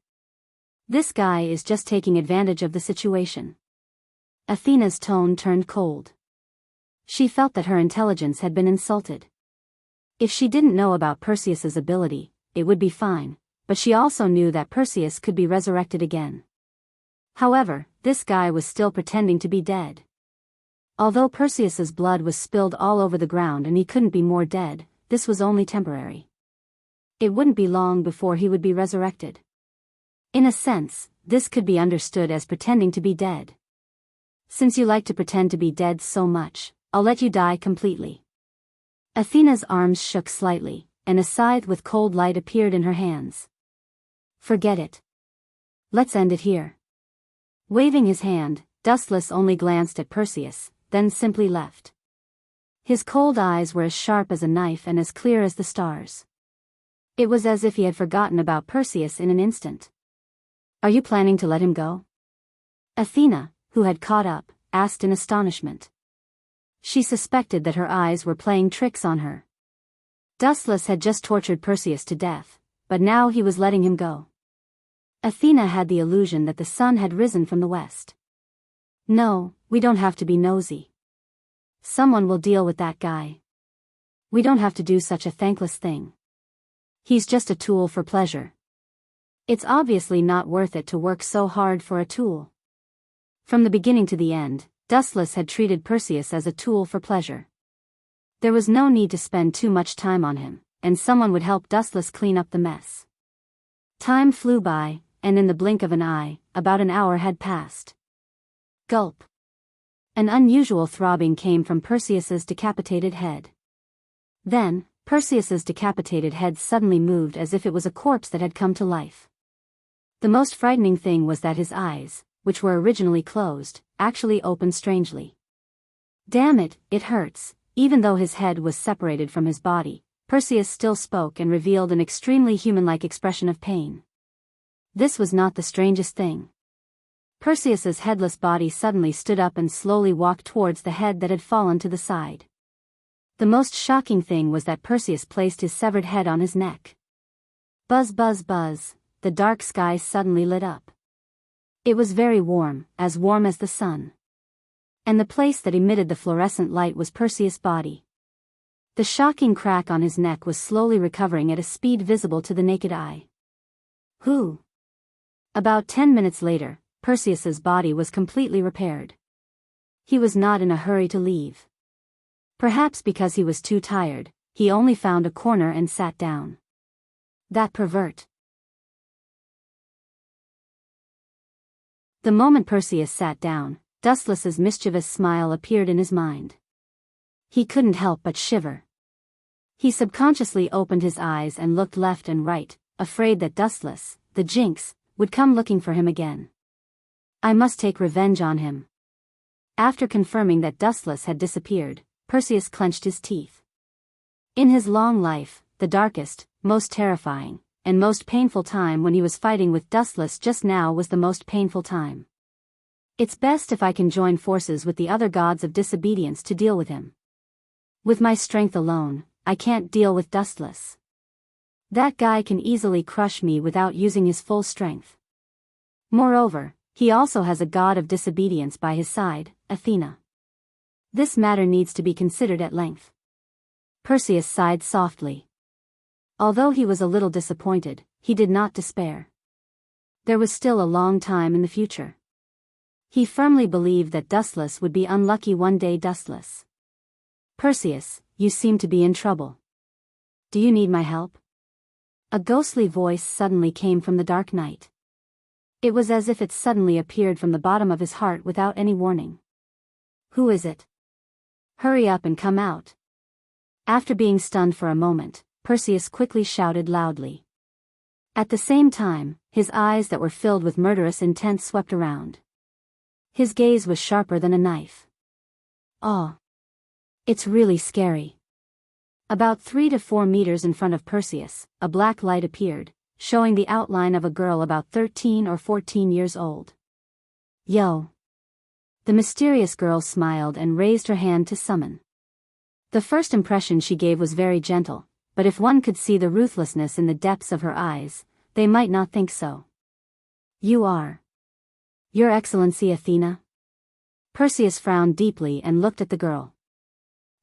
This guy is just taking advantage of the situation. Athena's tone turned cold. She felt that her intelligence had been insulted. If she didn't know about Perseus's ability, it would be fine, but she also knew that Perseus could be resurrected again. However, this guy was still pretending to be dead. Although Perseus's blood was spilled all over the ground and he couldn't be more dead, this was only temporary. It wouldn't be long before he would be resurrected. In a sense, this could be understood as pretending to be dead. Since you like to pretend to be dead so much, I'll let you die completely. Athena's arms shook slightly, and a scythe with cold light appeared in her hands. Forget it. Let's end it here. Waving his hand, Dustless only glanced at Perseus, then simply left. His cold eyes were as sharp as a knife and as clear as the stars. It was as if he had forgotten about Perseus in an instant. Are you planning to let him go? Athena, who had caught up, asked in astonishment. She suspected that her eyes were playing tricks on her. Dustless had just tortured Perseus to death, but now he was letting him go. Athena had the illusion that the sun had risen from the west. No, we don't have to be nosy. Someone will deal with that guy. We don't have to do such a thankless thing. He's just a tool for pleasure. It's obviously not worth it to work so hard for a tool. From the beginning to the end, Dustless had treated Perseus as a tool for pleasure. There was no need to spend too much time on him, and someone would help Dustless clean up the mess. Time flew by, and in the blink of an eye, about an hour had passed. Gulp. An unusual throbbing came from Perseus's decapitated head. Then, Perseus's decapitated head suddenly moved as if it was a corpse that had come to life. The most frightening thing was that his eyes, which were originally closed, actually opened strangely. Damn it, it hurts. Even though his head was separated from his body, Perseus still spoke and revealed an extremely human-like expression of pain. This was not the strangest thing. Perseus's headless body suddenly stood up and slowly walked towards the head that had fallen to the side. The most shocking thing was that Perseus placed his severed head on his neck. Buzz buzz buzz, the dark sky suddenly lit up. It was very warm as the sun. And the place that emitted the fluorescent light was Perseus' body. The shocking crack on his neck was slowly recovering at a speed visible to the naked eye. Who? About 10 minutes later, Perseus's body was completely repaired. He was not in a hurry to leave. Perhaps because he was too tired, he only found a corner and sat down. That pervert. The moment Perseus sat down, Dustless's mischievous smile appeared in his mind. He couldn't help but shiver. He subconsciously opened his eyes and looked left and right, afraid that Dustless, the jinx, would come looking for him again. I must take revenge on him. After confirming that Dustless had disappeared, Perseus clenched his teeth. In his long life, the darkest, most terrifying, and most painful time when he was fighting with Dustless just now was the most painful time. It's best if I can join forces with the other gods of disobedience to deal with him. With my strength alone, I can't deal with Dustless. That guy can easily crush me without using his full strength. Moreover, he also has a god of disobedience by his side, Athena. This matter needs to be considered at length. Perseus sighed softly. Although he was a little disappointed, he did not despair. There was still a long time in the future. He firmly believed that Dustless would be unlucky one day. Dustless. Perseus, you seem to be in trouble. Do you need my help? A ghostly voice suddenly came from the dark night. It was as if it suddenly appeared from the bottom of his heart without any warning. Who is it? Hurry up and come out. After being stunned for a moment, Perseus quickly shouted loudly. At the same time, his eyes that were filled with murderous intent swept around. His gaze was sharper than a knife. Oh. It's really scary. About 3 to 4 meters in front of Perseus, a black light appeared, showing the outline of a girl about 13 or 14 years old. "Yo." The mysterious girl smiled and raised her hand to summon. The first impression she gave was very gentle, but if one could see the ruthlessness in the depths of her eyes, they might not think so. "You are Your Excellency Athena?" Perseus frowned deeply and looked at the girl.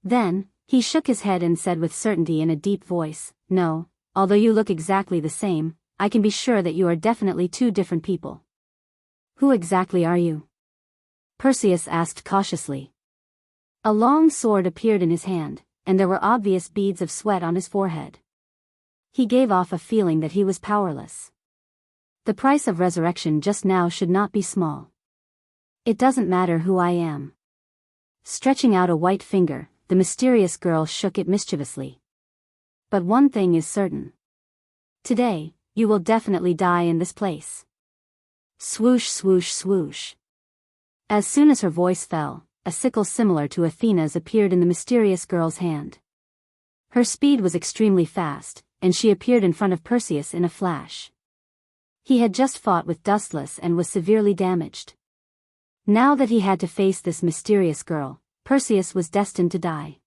Then, he shook his head and said with certainty in a deep voice, "No, although you look exactly the same, I can be sure that you are definitely two different people." "Who exactly are you?" Perseus asked cautiously. A long sword appeared in his hand, and there were obvious beads of sweat on his forehead. He gave off a feeling that he was powerless. The price of resurrection just now should not be small. "It doesn't matter who I am." Stretching out a white finger, the mysterious girl shook it mischievously. "But one thing is certain. Today, you will definitely die in this place." Swoosh swoosh swoosh. As soon as her voice fell, a sickle similar to Athena's appeared in the mysterious girl's hand. Her speed was extremely fast, and she appeared in front of Perseus in a flash. He had just fought with Dustless and was severely damaged. Now that he had to face this mysterious girl, Perseus was destined to die.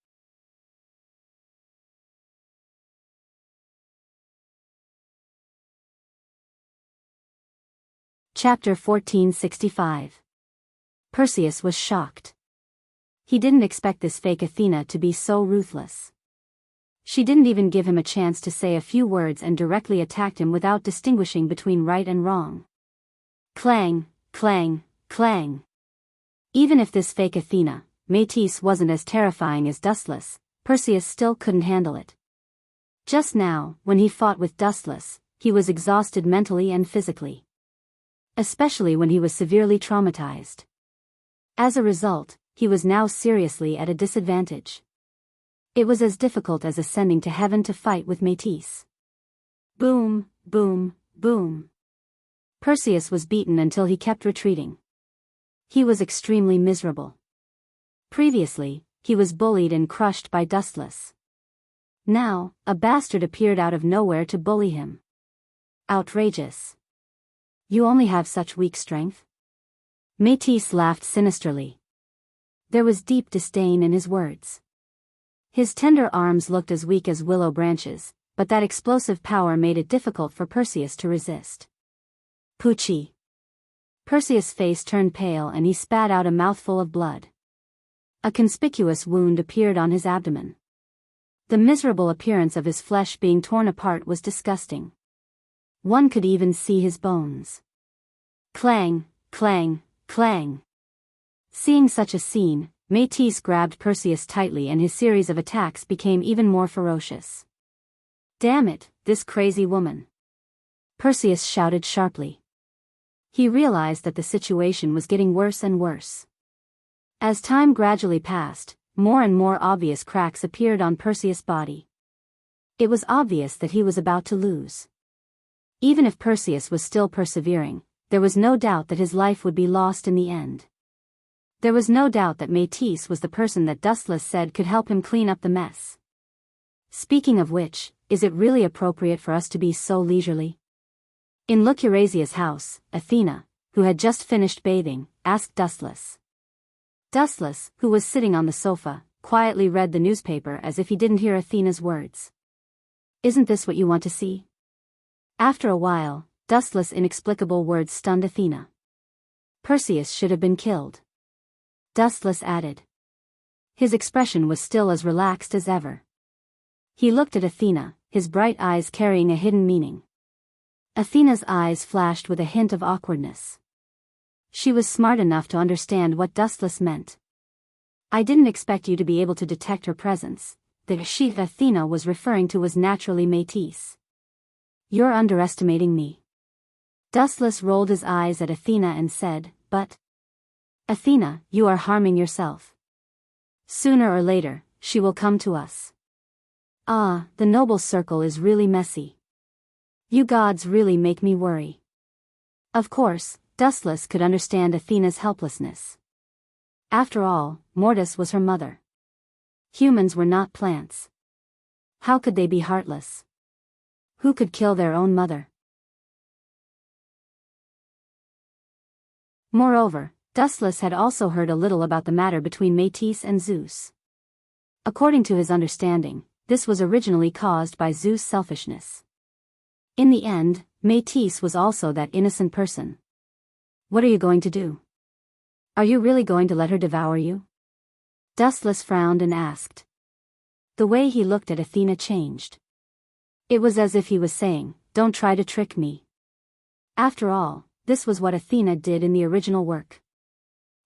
Chapter 1465. Perseus was shocked. He didn't expect this fake Athena to be so ruthless. She didn't even give him a chance to say a few words and directly attacked him without distinguishing between right and wrong. Clang, clang, clang. Even if this fake Athena, Métis, wasn't as terrifying as Dustless, Perseus still couldn't handle it. Just now, when he fought with Dustless, he was exhausted mentally and physically. Especially when he was severely traumatized. As a result, he was now seriously at a disadvantage. It was as difficult as ascending to heaven to fight with Métis. Boom, boom, boom. Perseus was beaten until he kept retreating. He was extremely miserable. Previously, he was bullied and crushed by Dustless. Now, a bastard appeared out of nowhere to bully him. Outrageous. "You only have such weak strength?" Métis laughed sinisterly. There was deep disdain in his words. His tender arms looked as weak as willow branches, but that explosive power made it difficult for Perseus to resist. Poochie. Perseus' face turned pale and he spat out a mouthful of blood. A conspicuous wound appeared on his abdomen. The miserable appearance of his flesh being torn apart was disgusting. One could even see his bones. Clang, clang, clang. Seeing such a scene, Métis grabbed Perseus tightly and his series of attacks became even more ferocious. "Damn it, this crazy woman!" Perseus shouted sharply. He realized that the situation was getting worse and worse. As time gradually passed, more and more obvious cracks appeared on Perseus' body. It was obvious that he was about to lose. Even if Perseus was still persevering, there was no doubt that his life would be lost in the end. There was no doubt that Métis was the person that Dustless said could help him clean up the mess. Speaking of which, is it really appropriate for us to be so leisurely? In Lucurasia's house, Athena, who had just finished bathing, asked Dustless. Dustless, who was sitting on the sofa, quietly read the newspaper as if he didn't hear Athena's words. "Isn't this what you want to see?" After a while, Dustless' inexplicable words stunned Athena. "Perseus should have been killed," Dustless added. His expression was still as relaxed as ever. He looked at Athena, his bright eyes carrying a hidden meaning. Athena's eyes flashed with a hint of awkwardness. She was smart enough to understand what Dustless meant. "I didn't expect you to be able to detect her presence." The she Athena was referring to was naturally Métis. "You're underestimating me." Dustless rolled his eyes at Athena and said, "But Athena, you are harming yourself. Sooner or later, she will come to us." "Ah, the noble circle is really messy. You gods really make me worry." Of course, Dustless could understand Athena's helplessness. After all, Mortis was her mother. Humans were not plants. How could they be heartless? Who could kill their own mother? Moreover, Dustless had also heard a little about the matter between Métis and Zeus. According to his understanding, this was originally caused by Zeus' selfishness. In the end, Métis was also that innocent person. What are you going to do? Are you really going to let her devour you? Dustless frowned and asked. The way he looked at Athena changed. It was as if he was saying, "Don't try to trick me." After all, this was what Athena did in the original work.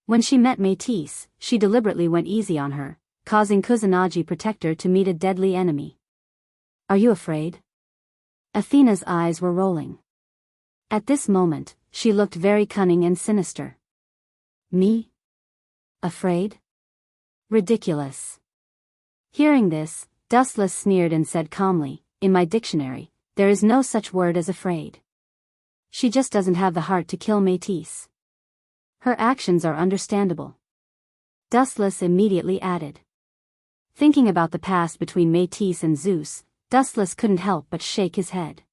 When she met Métis, she deliberately went easy on her, causing Kusanagi Protector to meet a deadly enemy. Are you afraid? Athena's eyes were rolling. At this moment, she looked very cunning and sinister. Me? Afraid? Ridiculous. Hearing this, Dustless sneered and said calmly, "In my dictionary, there is no such word as afraid. She just doesn't have the heart to kill Métis. Her actions are understandable." Dustless immediately added. Thinking about the past between Métis and Zeus, Dustless couldn't help but shake his head.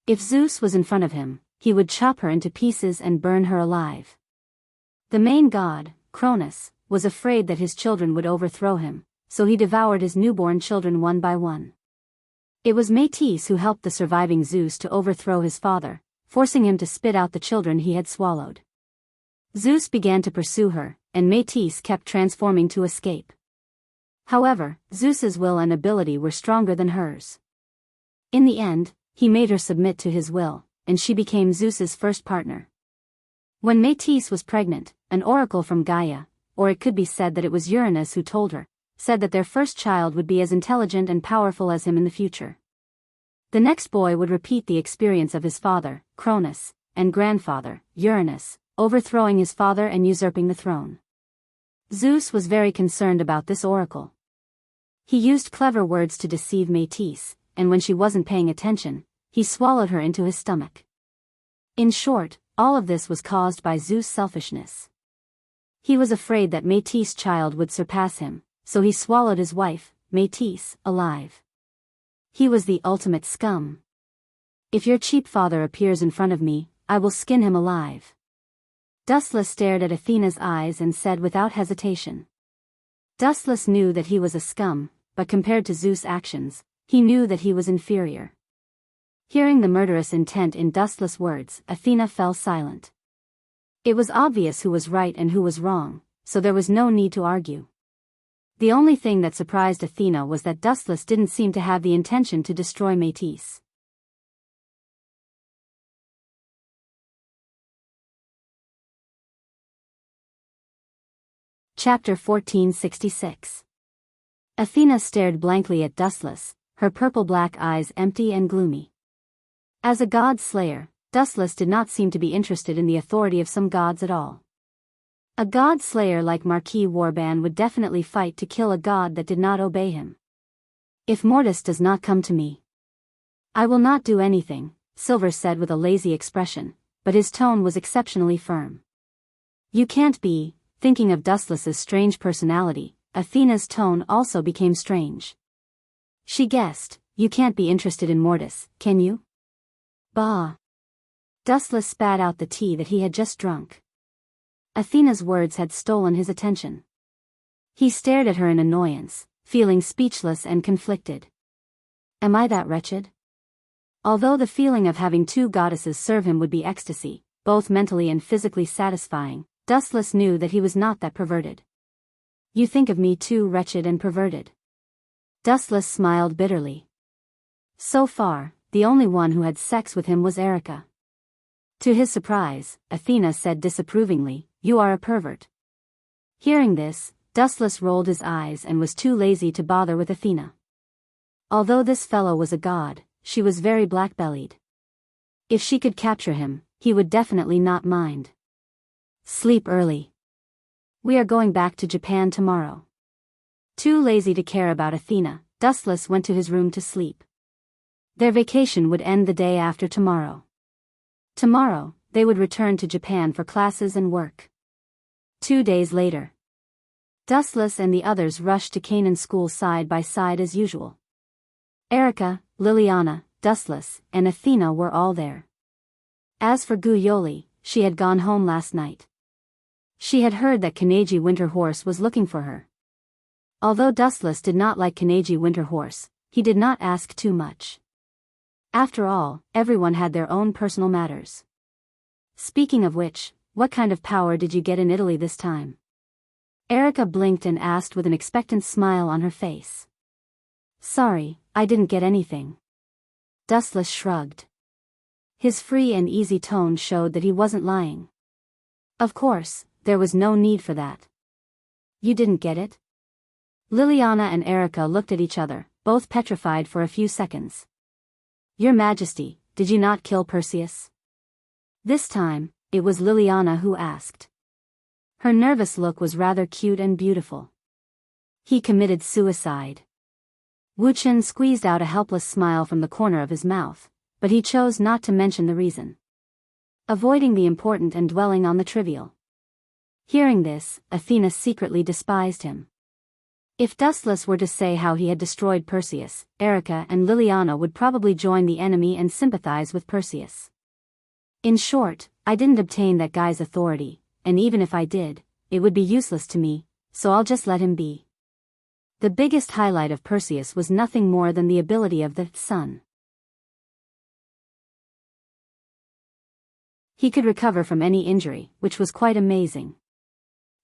If Zeus was in front of him, he would chop her into pieces and burn her alive. The main god, Cronus, was afraid that his children would overthrow him, so he devoured his newborn children one by one. It was Métis who helped the surviving Zeus to overthrow his father, forcing him to spit out the children he had swallowed. Zeus began to pursue her, and Métis kept transforming to escape. However, Zeus's will and ability were stronger than hers. In the end, he made her submit to his will, and she became Zeus's first partner. When Métis was pregnant, an oracle from Gaia, or it could be said that it was Uranus who told her, said that their first child would be as intelligent and powerful as him in the future. The next boy would repeat the experience of his father, Cronus, and grandfather, Uranus, overthrowing his father and usurping the throne. Zeus was very concerned about this oracle. He used clever words to deceive Métis, and when she wasn't paying attention, he swallowed her into his stomach. In short, all of this was caused by Zeus' selfishness. He was afraid that Métis' child would surpass him, so he swallowed his wife, Métis, alive. He was the ultimate scum. If your cheap father appears in front of me, I will skin him alive. Dustless stared at Athena's eyes and said without hesitation. Dustless knew that he was a scum, but compared to Zeus' actions, he knew that he was inferior. Hearing the murderous intent in Dustless' words, Athena fell silent. It was obvious who was right and who was wrong, so there was no need to argue. The only thing that surprised Athena was that Dustless didn't seem to have the intention to destroy Métis. Chapter 1466. Athena stared blankly at Dustless, her purple-black eyes empty and gloomy. As a god slayer, Dustless did not seem to be interested in the authority of some gods at all. A god slayer like Marquis Warban would definitely fight to kill a god that did not obey him. If Mortis does not come to me, I will not do anything, Silver said with a lazy expression, but his tone was exceptionally firm. You can't be. Thinking of Dustless's strange personality, Athena's tone also became strange. She guessed, you can't be interested in Mortis, can you? Bah! Dustless spat out the tea that he had just drunk. Athena's words had stolen his attention. He stared at her in annoyance, feeling speechless and conflicted. Am I that wretched? Although the feeling of having two goddesses serve him would be ecstasy, both mentally and physically satisfying, Dustless knew that he was not that perverted. You think of me too wretched and perverted. Dustless smiled bitterly. So far, the only one who had sex with him was Erica. To his surprise, Athena said disapprovingly, You are a pervert. Hearing this, Dustless rolled his eyes and was too lazy to bother with Athena. Although this fellow was a god, she was very black-bellied. If she could capture him, he would definitely not mind. Sleep early. We are going back to Japan tomorrow. Too lazy to care about Athena, Dustless went to his room to sleep. Their vacation would end the day after tomorrow. Tomorrow, they would return to Japan for classes and work. 2 days later. Dustless and the others rushed to Canaan School side by side as usual. Erica, Liliana, Dustless, and Athena were all there. As for Guyoli, she had gone home last night. She had heard that Kanaji Winterhorse was looking for her. Although Dustless did not like Kanaji Winterhorse, he did not ask too much. After all, everyone had their own personal matters. Speaking of which, what kind of power did you get in Italy this time? Erica blinked and asked with an expectant smile on her face. Sorry, I didn't get anything. Dustless shrugged. His free and easy tone showed that he wasn't lying. Of course, there was no need for that. You didn't get it? Liliana and Erica looked at each other, both petrified for a few seconds. Your Majesty, did you not kill Perseus? This time, it was Liliana who asked. Her nervous look was rather cute and beautiful. He committed suicide. Wu Chen squeezed out a helpless smile from the corner of his mouth, but he chose not to mention the reason. Avoiding the important and dwelling on the trivial. Hearing this, Athena secretly despised him. If Dustless were to say how he had destroyed Perseus, Erica and Liliana would probably join the enemy and sympathize with Perseus. In short, I didn't obtain that guy's authority, and even if I did, it would be useless to me, so I'll just let him be. The biggest highlight of Perseus was nothing more than the ability of the sun. He could recover from any injury, which was quite amazing.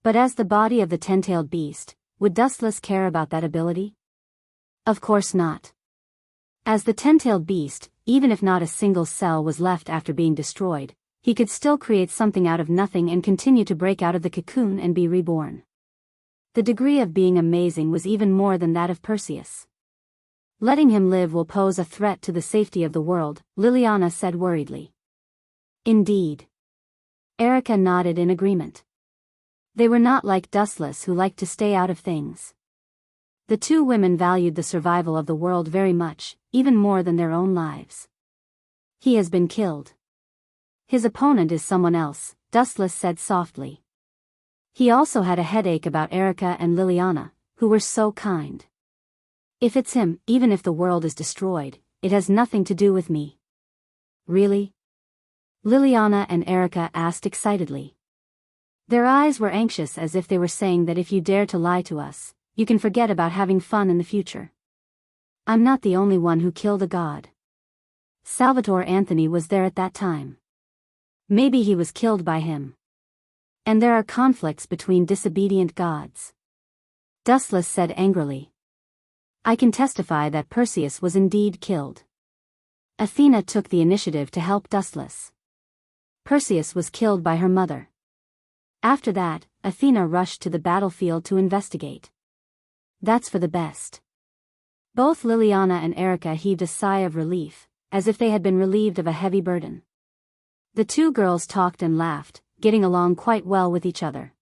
But as the body of the ten-tailed beast, would Dustless care about that ability? Of course not. As the ten-tailed beast, even if not a single cell was left after being destroyed, he could still create something out of nothing and continue to break out of the cocoon and be reborn. The degree of being amazing was even more than that of Perseus. Letting him live will pose a threat to the safety of the world, Liliana said worriedly. Indeed. Erica nodded in agreement. They were not like Dustless who liked to stay out of things. The two women valued the survival of the world very much, even more than their own lives. He has been killed. His opponent is someone else, Dustless said softly. He also had a headache about Erica and Liliana, who were so kind. If it's him, even if the world is destroyed, it has nothing to do with me. Really? Liliana and Erica asked excitedly. Their eyes were anxious as if they were saying that if you dare to lie to us, you can forget about having fun in the future. I'm not the only one who killed a god. Salvatore Anthony was there at that time. Maybe he was killed by him. And there are conflicts between disobedient gods. Dustless said angrily. I can testify that Perseus was indeed killed. Athena took the initiative to help Dustless. Perseus was killed by her mother. After that, Athena rushed to the battlefield to investigate. That's for the best. Both Liliana and Erica heaved a sigh of relief, as if they had been relieved of a heavy burden. The two girls talked and laughed, getting along quite well with each other.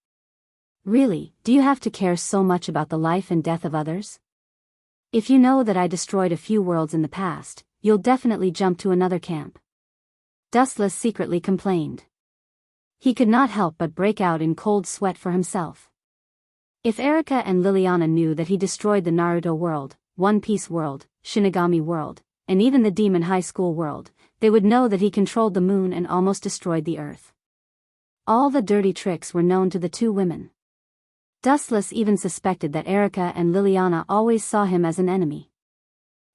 Really, do you have to care so much about the life and death of others? If you know that I destroyed a few worlds in the past, you'll definitely jump to another camp. Dustless secretly complained. He could not help but break out in cold sweat for himself. If Erica and Liliana knew that he destroyed the Naruto world, One Piece world, Shinigami world, and even the Demon High School world, they would know that he controlled the moon and almost destroyed the earth. All the dirty tricks were known to the two women. Dustless even suspected that Erica and Liliana always saw him as an enemy.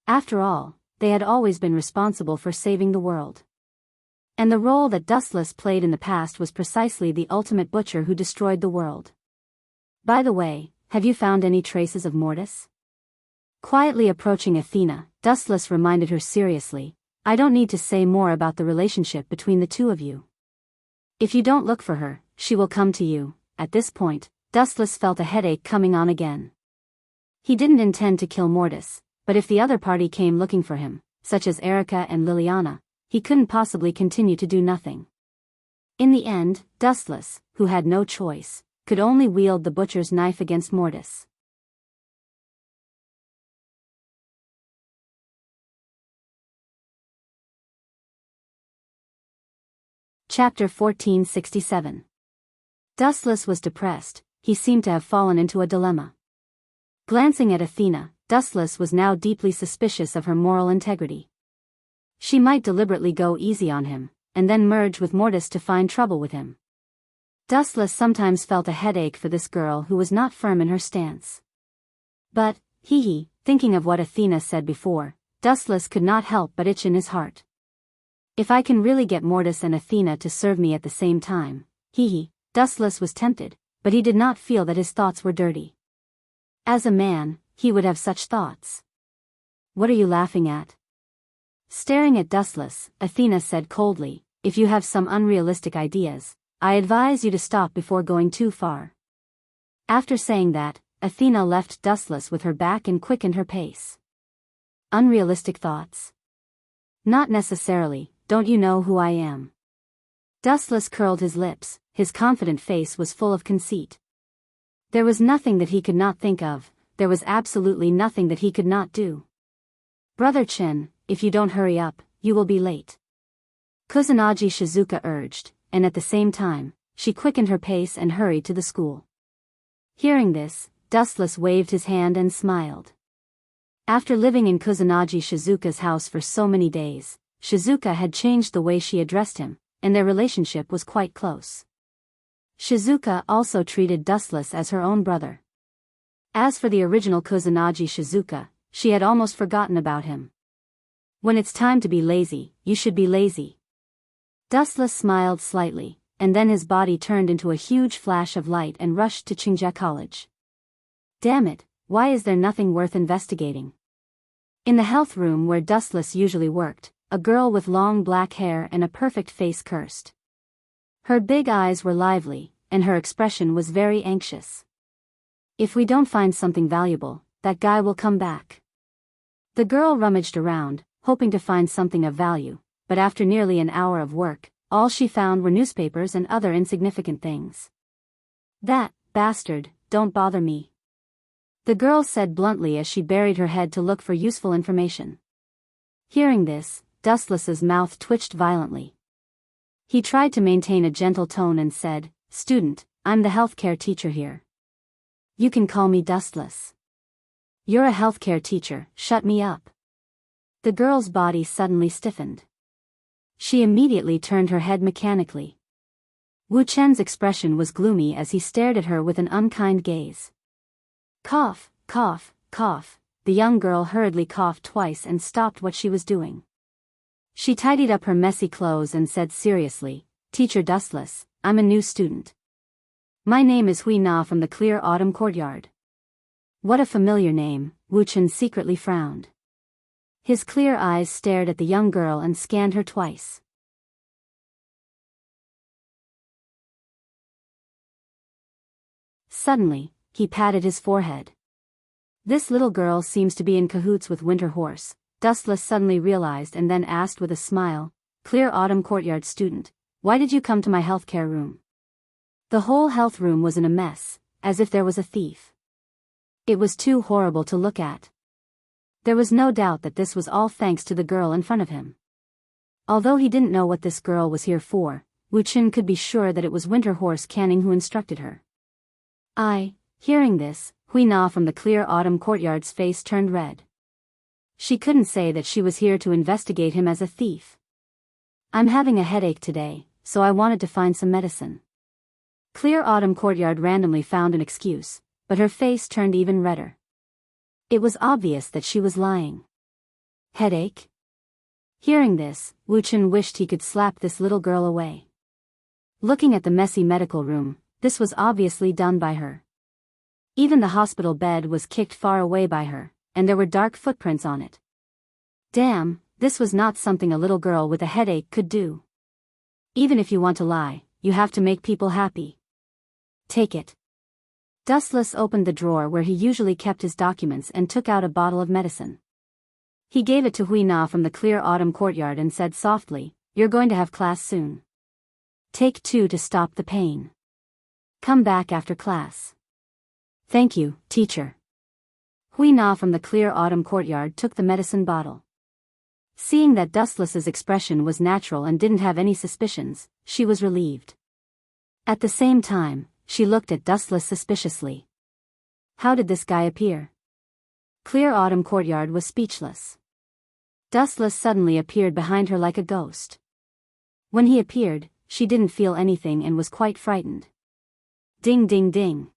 After all, they had always been responsible for saving the world. And the role that Dustless played in the past was precisely the ultimate butcher who destroyed the world. By the way, have you found any traces of Mortis? Quietly approaching Athena, Dustless reminded her seriously, I don't need to say more about the relationship between the two of you. If you don't look for her, she will come to you. At this point, Dustless felt a headache coming on again. He didn't intend to kill Mortis, but if the other party came looking for him, such as Erica and Liliana, he couldn't possibly continue to do nothing. In the end, Dustless, who had no choice, could only wield the butcher's knife against Mortis. Chapter 1467. Dustless was depressed, he seemed to have fallen into a dilemma. Glancing at Athena, Dustless was now deeply suspicious of her moral integrity. She might deliberately go easy on him, and then merge with Mortis to find trouble with him. Dustless sometimes felt a headache for this girl who was not firm in her stance. But, thinking of what Athena said before, Dustless could not help but itch in his heart. If I can really get Mortis and Athena to serve me at the same time, Dustless was tempted, but he did not feel that his thoughts were dirty. As a man, he would have such thoughts. What are you laughing at? Staring at Dustless, Athena said coldly, if you have some unrealistic ideas, I advise you to stop before going too far. After saying that, Athena left Dustless with her back and quickened her pace. Unrealistic thoughts? Not necessarily, don't you know who I am? Dustless curled his lips, his confident face was full of conceit. There was nothing that he could not think of, there was absolutely nothing that he could not do. Brother Chin, if you don't hurry up, you will be late. Kusanagi Shizuka urged, and at the same time, she quickened her pace and hurried to the school. Hearing this, Dustless waved his hand and smiled. After living in Kusanagi Shizuka's house for so many days, Shizuka had changed the way she addressed him, and their relationship was quite close. Shizuka also treated Dustless as her own brother. As for the original Kusanagi Shizuka, she had almost forgotten about him. When it's time to be lazy, you should be lazy. Dustless smiled slightly, and then his body turned into a huge flash of light and rushed to Qingja College. Damn it, why is there nothing worth investigating? In the health room where Dustless usually worked, a girl with long black hair and a perfect face cursed. Her big eyes were lively, and her expression was very anxious. If we don't find something valuable, that guy will come back. The girl rummaged around, hoping to find something of value, but after nearly an hour of work, all she found were newspapers and other insignificant things. That bastard, don't bother me. The girl said bluntly as she buried her head to look for useful information. Hearing this, Dustless's mouth twitched violently. He tried to maintain a gentle tone and said, "Student, I'm the healthcare teacher here. You can call me Dustless. You're a healthcare teacher, shut me up." The girl's body suddenly stiffened. She immediately turned her head mechanically. Wu Chen's expression was gloomy as he stared at her with an unkind gaze. Cough, cough, cough. The young girl hurriedly coughed twice and stopped what she was doing. She tidied up her messy clothes and said seriously, "Teacher Dustless, I'm a new student. My name is Hui Na from the Clear Autumn Courtyard." What a familiar name, Wu Chen secretly frowned. His clear eyes stared at the young girl and scanned her twice. Suddenly, he patted his forehead. This little girl seems to be in cahoots with Winter Horse, Dustless suddenly realized and then asked with a smile, "Clear Autumn Courtyard student, why did you come to my healthcare room?" The whole health room was in a mess, as if there was a thief. It was too horrible to look at. There was no doubt that this was all thanks to the girl in front of him. Although he didn't know what this girl was here for, Wu Chen could be sure that it was Winter Horse Canning who instructed her. Hearing this, Hui Na from the Clear Autumn Courtyard's face turned red. She couldn't say that she was here to investigate him as a thief. "I'm having a headache today, so I wanted to find some medicine." Clear Autumn Courtyard randomly found an excuse, but her face turned even redder. It was obvious that she was lying. Headache? Hearing this, Wu Chen wished he could slap this little girl away. Looking at the messy medical room, this was obviously done by her. Even the hospital bed was kicked far away by her, and there were dark footprints on it. Damn, this was not something a little girl with a headache could do. Even if you want to lie, you have to make people happy. Take it. Dustless opened the drawer where he usually kept his documents and took out a bottle of medicine. He gave it to Hui Na from the Clear Autumn Courtyard and said softly, "You're going to have class soon. Take 2 to stop the pain. Come back after class." "Thank you, teacher." Hui Na from the Clear Autumn Courtyard took the medicine bottle. Seeing that Dustless's expression was natural and didn't have any suspicions, she was relieved. At the same time, she looked at Dustless suspiciously. How did this guy appear? Clear autumn courtyard was speechless. Dustless suddenly appeared behind her like a ghost. When he appeared, she didn't feel anything and was quite frightened. Ding ding ding.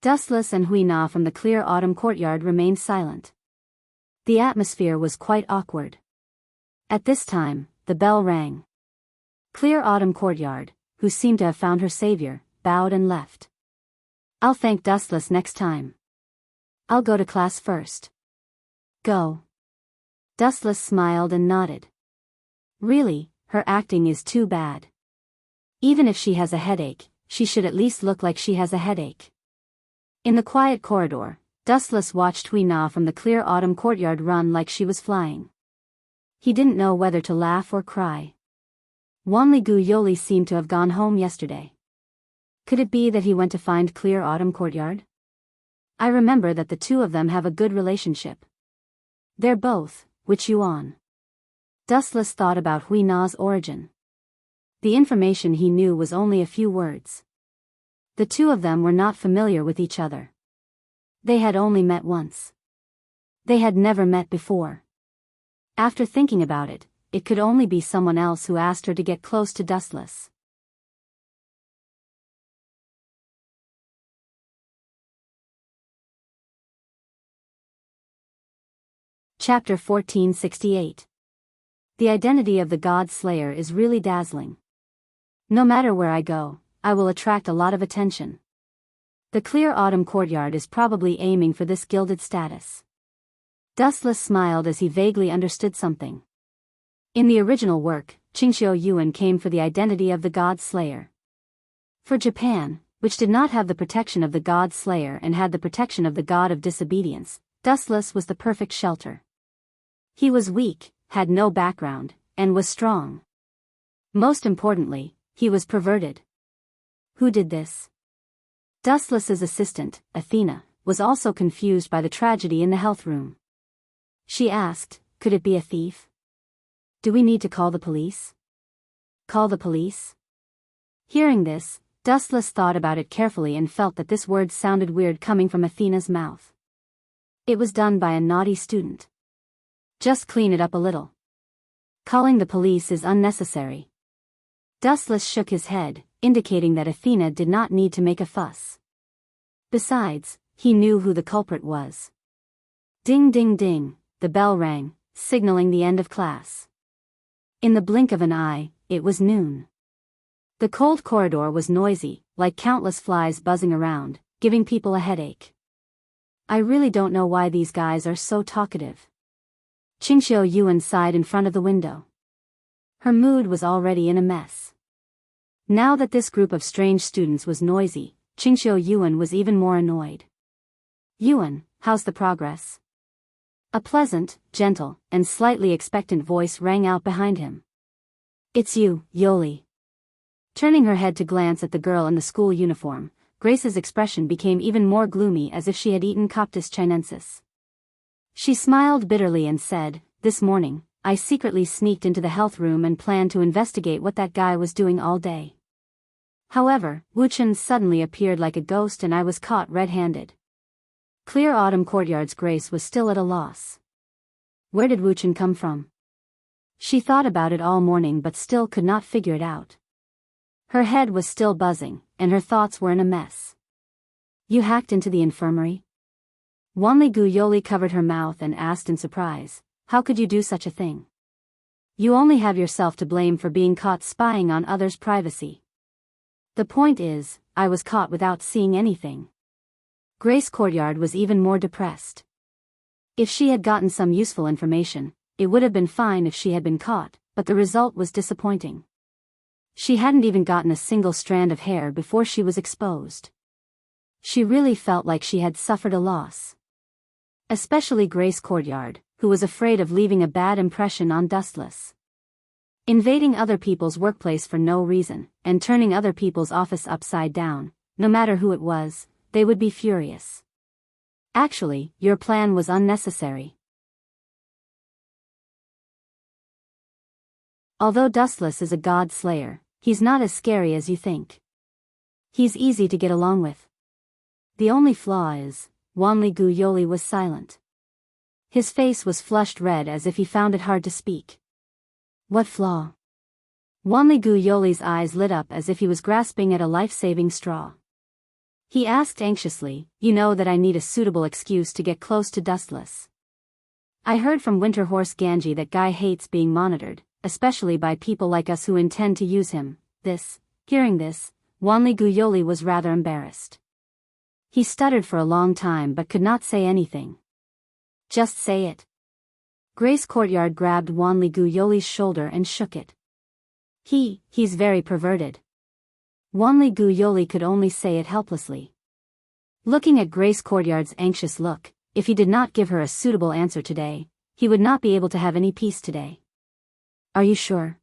Dustless and Hui Na from the clear autumn courtyard remained silent. The atmosphere was quite awkward. At this time, the bell rang. Clear autumn courtyard, who seemed to have found her savior, bowed and left. I'll thank Dustless next time. I'll go to class first. Go. Dustless smiled and nodded. Really, her acting is too bad. Even if she has a headache, she should at least look like she has a headache. In the quiet corridor, Dustless watched Hui Na from the clear autumn courtyard run like she was flying. He didn't know whether to laugh or cry. Wanli-gu Yoli seemed to have gone home yesterday. Could it be that he went to find clear autumn courtyard? I remember that the two of them have a good relationship. They're both, Witch Yuan. Dustless thought about Hui Na's origin. The information he knew was only a few words. The two of them were not familiar with each other. They had only met once. They had never met before. After thinking about it, it could only be someone else who asked her to get close to Dustless. Chapter 1468. The identity of the God Slayer is really dazzling. No matter where I go, I will attract a lot of attention. The clear autumn courtyard is probably aiming for this gilded status. Dustless smiled as he vaguely understood something. In the original work, Qingxiu Yuan came for the identity of the God Slayer. For Japan, which did not have the protection of the God Slayer and had the protection of the God of Disobedience, Dustless was the perfect shelter. He was weak, had no background, and was strong. Most importantly, he was perverted. Who did this? Dustless's assistant, Athena, was also confused by the tragedy in the health room. She asked, could it be a thief? Do we need to call the police? Call the police? Hearing this, Dustless thought about it carefully and felt that this word sounded weird coming from Athena's mouth. It was done by a naughty student. Just clean it up a little. Calling the police is unnecessary. Dustless shook his head, indicating that Athena did not need to make a fuss. Besides, he knew who the culprit was. Ding ding ding, the bell rang, signaling the end of class. In the blink of an eye, it was noon. The cold corridor was noisy, like countless flies buzzing around, giving people a headache. I really don't know why these guys are so talkative. Qingxiu Yuan sighed in front of the window. Her mood was already in a mess. Now that this group of strange students was noisy, Qingxiu Yuan was even more annoyed. Yuan, how's the progress? A pleasant, gentle, and slightly expectant voice rang out behind him. It's you, Yoli. Turning her head to glance at the girl in the school uniform, Grace's expression became even more gloomy as if she had eaten Coptis chinensis. She smiled bitterly and said, this morning, I secretly sneaked into the health room and planned to investigate what that guy was doing all day. However, Wuchen suddenly appeared like a ghost and I was caught red-handed. Clear autumn courtyard's Grace was still at a loss. Where did Wuchen come from? She thought about it all morning but still could not figure it out. Her head was still buzzing, and her thoughts were in a mess. You hacked into the infirmary? Wanli-gu Yoli covered her mouth and asked in surprise, how could you do such a thing? You only have yourself to blame for being caught spying on others' privacy. The point is, I was caught without seeing anything. Grace Courtyard was even more depressed. If she had gotten some useful information, it would have been fine if she had been caught, but the result was disappointing. She hadn't even gotten a single strand of hair before she was exposed. She really felt like she had suffered a loss. Especially Grace Courtyard, who was afraid of leaving a bad impression on Dustless. Invading other people's workplace for no reason, and turning other people's office upside down, no matter who it was, they would be furious. Actually, your plan was unnecessary. Although Dustless is a god slayer, he's not as scary as you think. He's easy to get along with. The only flaw is, Wanli-gu Yoli was silent. His face was flushed red as if he found it hard to speak. What flaw? Wanli-gu Yoli's eyes lit up as if he was grasping at a life-saving straw. He asked anxiously, "You know that I need a suitable excuse to get close to Dustless. I heard from Winter Horse Ganji that Guy hates being monitored, especially by people like us who intend to use him." Hearing this, Wanli-gu Yoli was rather embarrassed. He stuttered for a long time but could not say anything. "Just say it." Grace Courtyard grabbed Wanli-gu Yoli's shoulder and shook it. He's very perverted." Wanli-gu Yoli could only say it helplessly. Looking at Grace Courtyard's anxious look, if he did not give her a suitable answer today, he would not be able to have any peace today. "Are you sure?"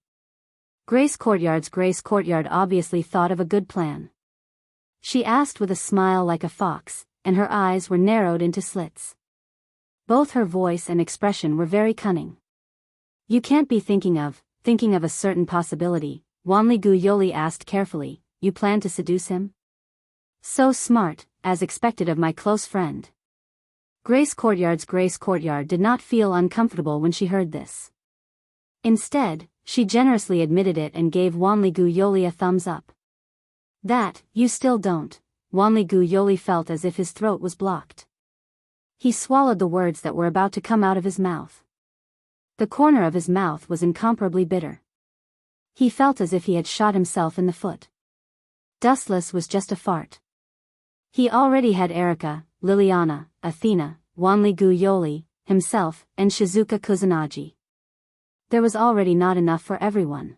Grace Courtyard obviously thought of a good plan. She asked with a smile like a fox, and her eyes were narrowed into slits. Both her voice and expression were very cunning. "You can't be thinking of a certain possibility," Wanli-gu Yoli asked carefully. "You plan to seduce him?" "So smart, as expected of my close friend." Grace Courtyard did not feel uncomfortable when she heard this. Instead, she generously admitted it and gave Wanli-gu Yoli a thumbs up. "That, you still don't." Wanli-gu Yoli felt as if his throat was blocked. He swallowed the words that were about to come out of his mouth. The corner of his mouth was incomparably bitter. He felt as if he had shot himself in the foot. Dustless was just a fart. He already had Erika, Liliana, Athena, Wanli-gu Yoli, himself, and Shizuka Kusanagi. There was already not enough for everyone.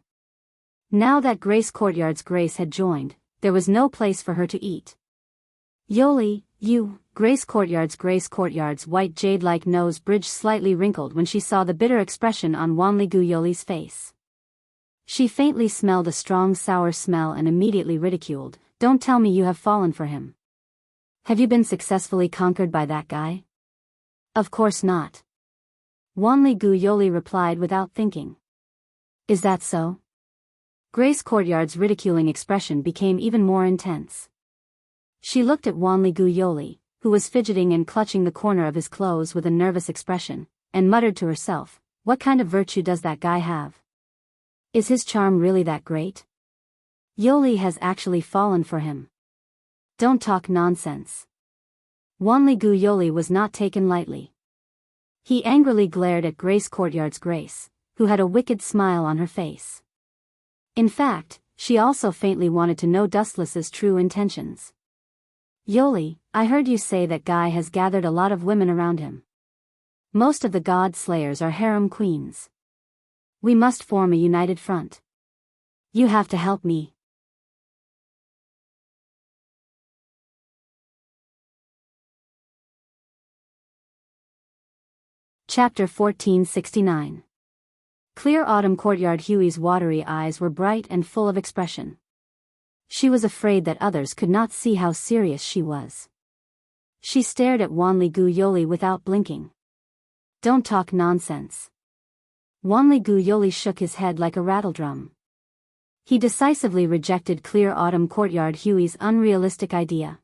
Now that Grace Courtyard's Grace had joined, there was no place for her to eat. "Yoli, you..." Grace Courtyard's white jade-like nose bridge slightly wrinkled when she saw the bitter expression on Wanli-gu Yoli's face. She faintly smelled a strong sour smell and immediately ridiculed, "Don't tell me you have fallen for him. Have you been successfully conquered by that guy?" "Of course not." Wanli-gu Yoli replied without thinking. "Is that so?" Grace Courtyard's ridiculing expression became even more intense. She looked at Wanli-gu Yoli, who was fidgeting and clutching the corner of his clothes with a nervous expression, and muttered to herself, "What kind of virtue does that guy have? Is his charm really that great? Yoli has actually fallen for him. Don't talk nonsense." Wanli-gu Yoli was not taken lightly. He angrily glared at Grace Courtyard's Grace, who had a wicked smile on her face. In fact, she also faintly wanted to know Dustless's true intentions. "Yoli, I heard you say that Guy has gathered a lot of women around him. Most of the god slayers are harem queens. We must form a united front. You have to help me." Chapter 1469. Clear Autumn Courtyard. Huey's watery eyes were bright and full of expression. She was afraid that others could not see how serious she was. She stared at Wanli-gu Yoli without blinking. "Don't talk nonsense." Wanli-gu Yoli shook his head like a rattledrum. He decisively rejected Clear Autumn Courtyard Huey's unrealistic idea.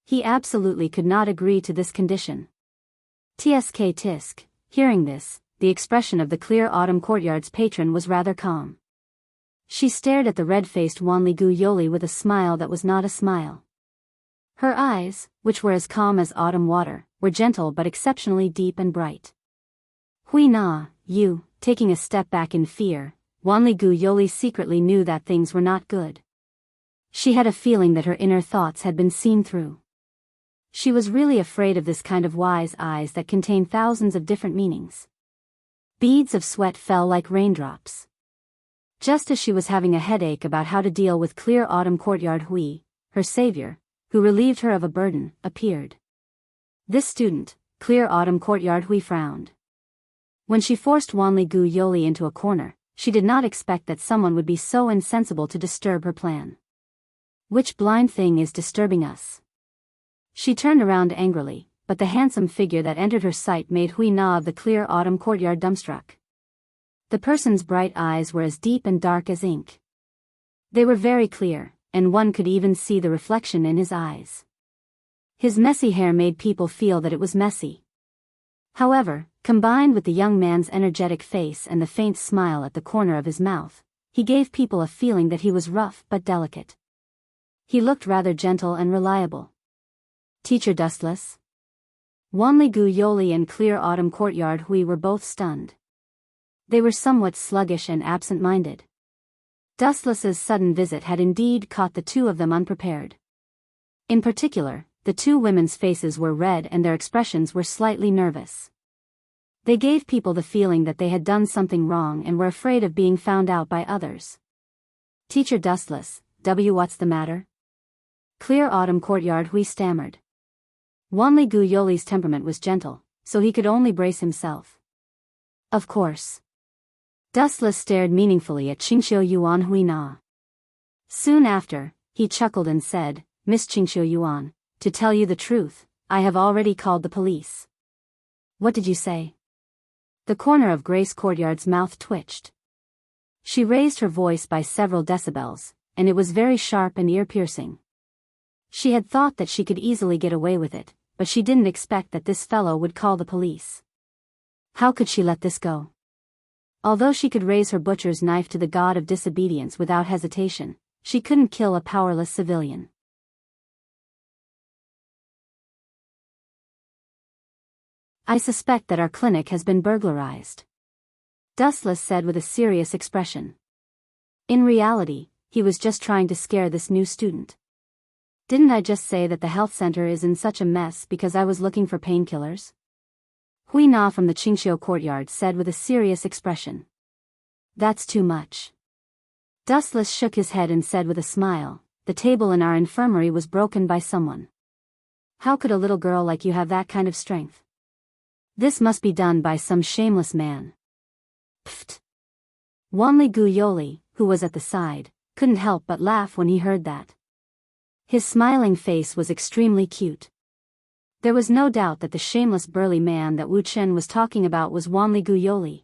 He absolutely could not agree to this condition. Tsk tisk. Hearing this, the expression of the Clear Autumn Courtyard's patron was rather calm. She stared at the red-faced Wanli-gu Yoli with a smile that was not a smile. Her eyes, which were as calm as autumn water, were gentle but exceptionally deep and bright. "Hui na, you," taking a step back in fear, Wanli-gu Yoli secretly knew that things were not good. She had a feeling that her inner thoughts had been seen through. She was really afraid of this kind of wise eyes that contain thousands of different meanings. Beads of sweat fell like raindrops. Just as she was having a headache about how to deal with Clear Autumn Courtyard, Hui, her savior, who relieved her of a burden, appeared. This student, Clear Autumn Courtyard, Hui frowned. When she forced Wanli-gu Yoli into a corner, she did not expect that someone would be so insensible to disturb her plan. "Which blind thing is disturbing us?" She turned around angrily, but the handsome figure that entered her sight made Hui Na of the Clear Autumn Courtyard dumbstruck. The person's bright eyes were as deep and dark as ink. They were very clear, and one could even see the reflection in his eyes. His messy hair made people feel that it was messy. However, combined with the young man's energetic face and the faint smile at the corner of his mouth, he gave people a feeling that he was rough but delicate. He looked rather gentle and reliable. Teacher Dustless? Wanli Gu Yoli and Clear Autumn Courtyard Hui were both stunned. They were somewhat sluggish and absent-minded. Dustless's sudden visit had indeed caught the two of them unprepared. In particular, the two women's faces were red and their expressions were slightly nervous. They gave people the feeling that they had done something wrong and were afraid of being found out by others. Teacher Dustless, what's the matter? Clear Autumn Courtyard Hui stammered. Wanli Gu Yoli's temperament was gentle, so he could only brace himself. Of course. Dustless stared meaningfully at Qingxiu Yuan Hui Na. Soon after, he chuckled and said, Miss Qingxiu Yuan, to tell you the truth, I have already called the police. What did you say? The corner of Grace Courtyard's mouth twitched. She raised her voice by several decibels, and it was very sharp and ear-piercing. She had thought that she could easily get away with it, but she didn't expect that this fellow would call the police. How could she let this go? Although she could raise her butcher's knife to the god of disobedience without hesitation, she couldn't kill a powerless civilian. I suspect that our clinic has been burglarized. Dustless said with a serious expression. In reality, he was just trying to scare this new student. Didn't I just say that the health center is in such a mess because I was looking for painkillers? Hui Na from the Qingxiu Courtyard said with a serious expression. That's too much. Dustless shook his head and said with a smile, the table in our infirmary was broken by someone. How could a little girl like you have that kind of strength? This must be done by some shameless man. Pfft. Wanli Gu Yoli, who was at the side, couldn't help but laugh when he heard that. His smiling face was extremely cute. There was no doubt that the shameless burly man that Wu Chen was talking about was Wanli Gu Yoli.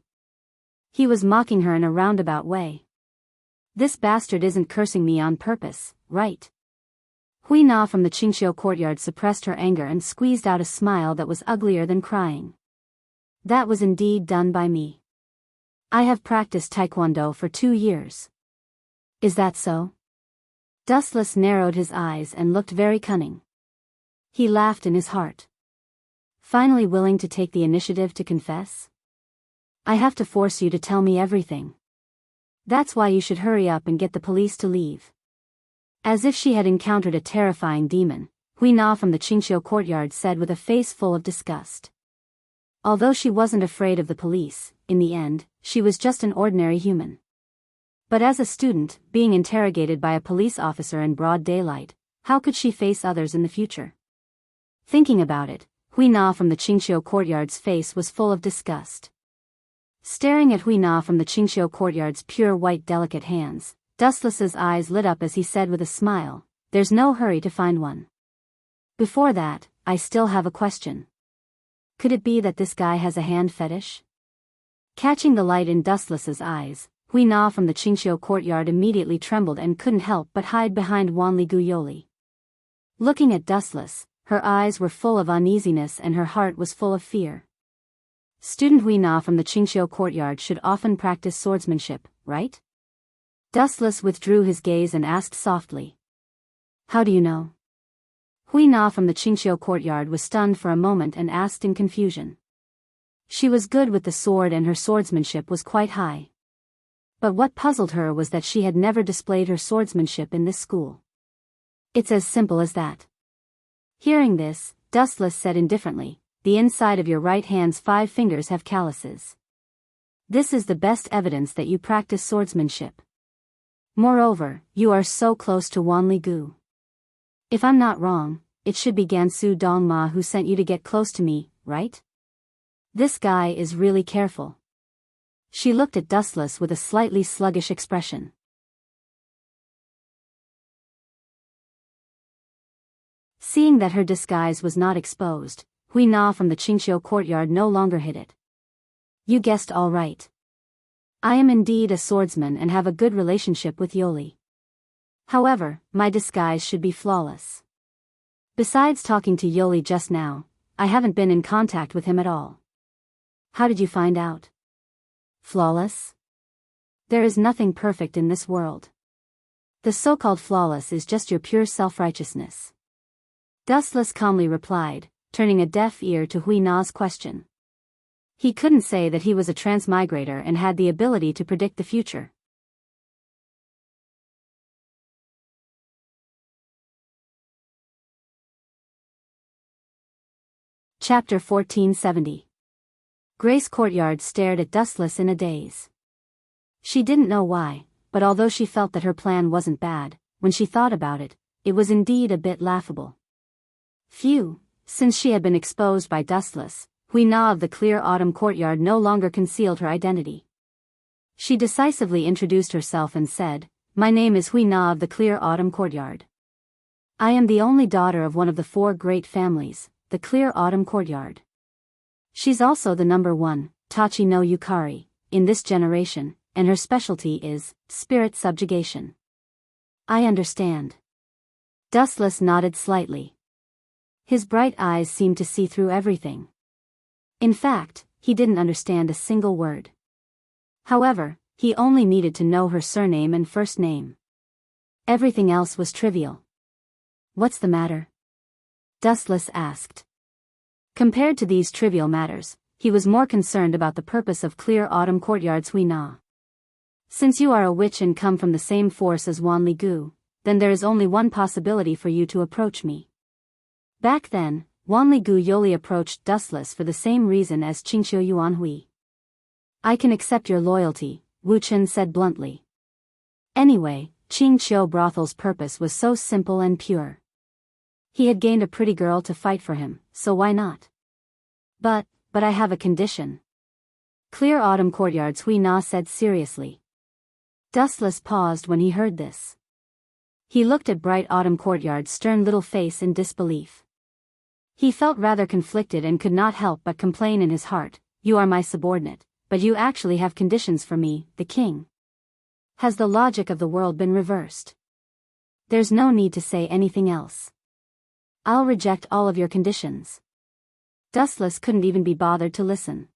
He was mocking her in a roundabout way. This bastard isn't cursing me on purpose, right? Hui Na from the Qingxiu Courtyard suppressed her anger and squeezed out a smile that was uglier than crying. That was indeed done by me. I have practiced Taekwondo for 2 years. Is that so? Dustless narrowed his eyes and looked very cunning. He laughed in his heart. Finally willing to take the initiative to confess? I have to force you to tell me everything. That's why you should hurry up and get the police to leave. As if she had encountered a terrifying demon, Hui Na from the Qingxiu Courtyard said with a face full of disgust. Although she wasn't afraid of the police, in the end, she was just an ordinary human. But as a student, being interrogated by a police officer in broad daylight, how could she face others in the future? Thinking about it, Hui Na from the Qingxiu Courtyard's face was full of disgust. Staring at Hui Na from the Qingxiu Courtyard's pure white delicate hands, Dustless's eyes lit up as he said with a smile, there's no hurry to find one. Before that, I still have a question. Could it be that this guy has a hand fetish? Catching the light in Dustless's eyes, Hui Na from the Qingxiu Courtyard immediately trembled and couldn't help but hide behind Wanli Gu Yoli. Looking at Dustless, her eyes were full of uneasiness and her heart was full of fear. Student Hui Na from the Qingxiu Courtyard should often practice swordsmanship, right? Dustless withdrew his gaze and asked softly. How do you know? Hui Na from the Qingxiu Courtyard was stunned for a moment and asked in confusion. She was good with the sword and her swordsmanship was quite high. But what puzzled her was that she had never displayed her swordsmanship in this school. It's as simple as that. Hearing this, Dustless said indifferently, the inside of your right hand's 5 fingers have calluses. This is the best evidence that you practice swordsmanship. Moreover, you are so close to Wanli Gu. If I'm not wrong, it should be Gansu Dongma who sent you to get close to me, right? This guy is really careful. She looked at Dustless with a slightly sluggish expression. Seeing that her disguise was not exposed, Hui Na from the Qingxiu Courtyard no longer hid it. You guessed all right. I am indeed a swordsman and have a good relationship with Yoli. However, my disguise should be flawless. Besides talking to Yoli just now, I haven't been in contact with him at all. How did you find out? Flawless? There is nothing perfect in this world. The so-called flawless is just your pure self-righteousness. Dustless calmly replied, turning a deaf ear to Hui Na's question. He couldn't say that he was a transmigrator and had the ability to predict the future. Chapter 1470. Grace Courtyard stared at Dustless in a daze. She didn't know why, but although she felt that her plan wasn't bad, when she thought about it, it was indeed a bit laughable. Phew, since she had been exposed by Dustless, Hui Na of the Clear Autumn Courtyard no longer concealed her identity. She decisively introduced herself and said, "My name is Hui Na of the Clear Autumn Courtyard. I am the only daughter of one of the 4 great families, the Clear Autumn Courtyard. She's also the number 1, Tachi no Yukari, in this generation, and her specialty is spirit subjugation." I understand. Dustless nodded slightly. His bright eyes seemed to see through everything. In fact, he didn't understand a single word. However, he only needed to know her surname and first name. Everything else was trivial. "What's the matter?" Dustless asked. Compared to these trivial matters, he was more concerned about the purpose of Clear Autumn Courtyard's Hui Na. "Since you are a witch and come from the same force as Wan Li Gu, then there is only one possibility for you to approach me." Back then, Wan Li Gu Yoli approached Dustless for the same reason as Qingqiu Yuan Hui. "I can accept your loyalty," Wu Chen said bluntly. Anyway, Qingqiu Brothel's purpose was so simple and pure. He had gained a pretty girl to fight for him, so why not? But I have a condition." Clear Autumn Courtyard's Hui Na said seriously. Dustless paused when he heard this. He looked at Bright Autumn Courtyard's stern little face in disbelief. He felt rather conflicted and could not help but complain in his heart, "You are my subordinate, but you actually have conditions for me, the king. Has the logic of the world been reversed? There's no need to say anything else. I'll reject all of your conditions." Dustless couldn't even be bothered to listen.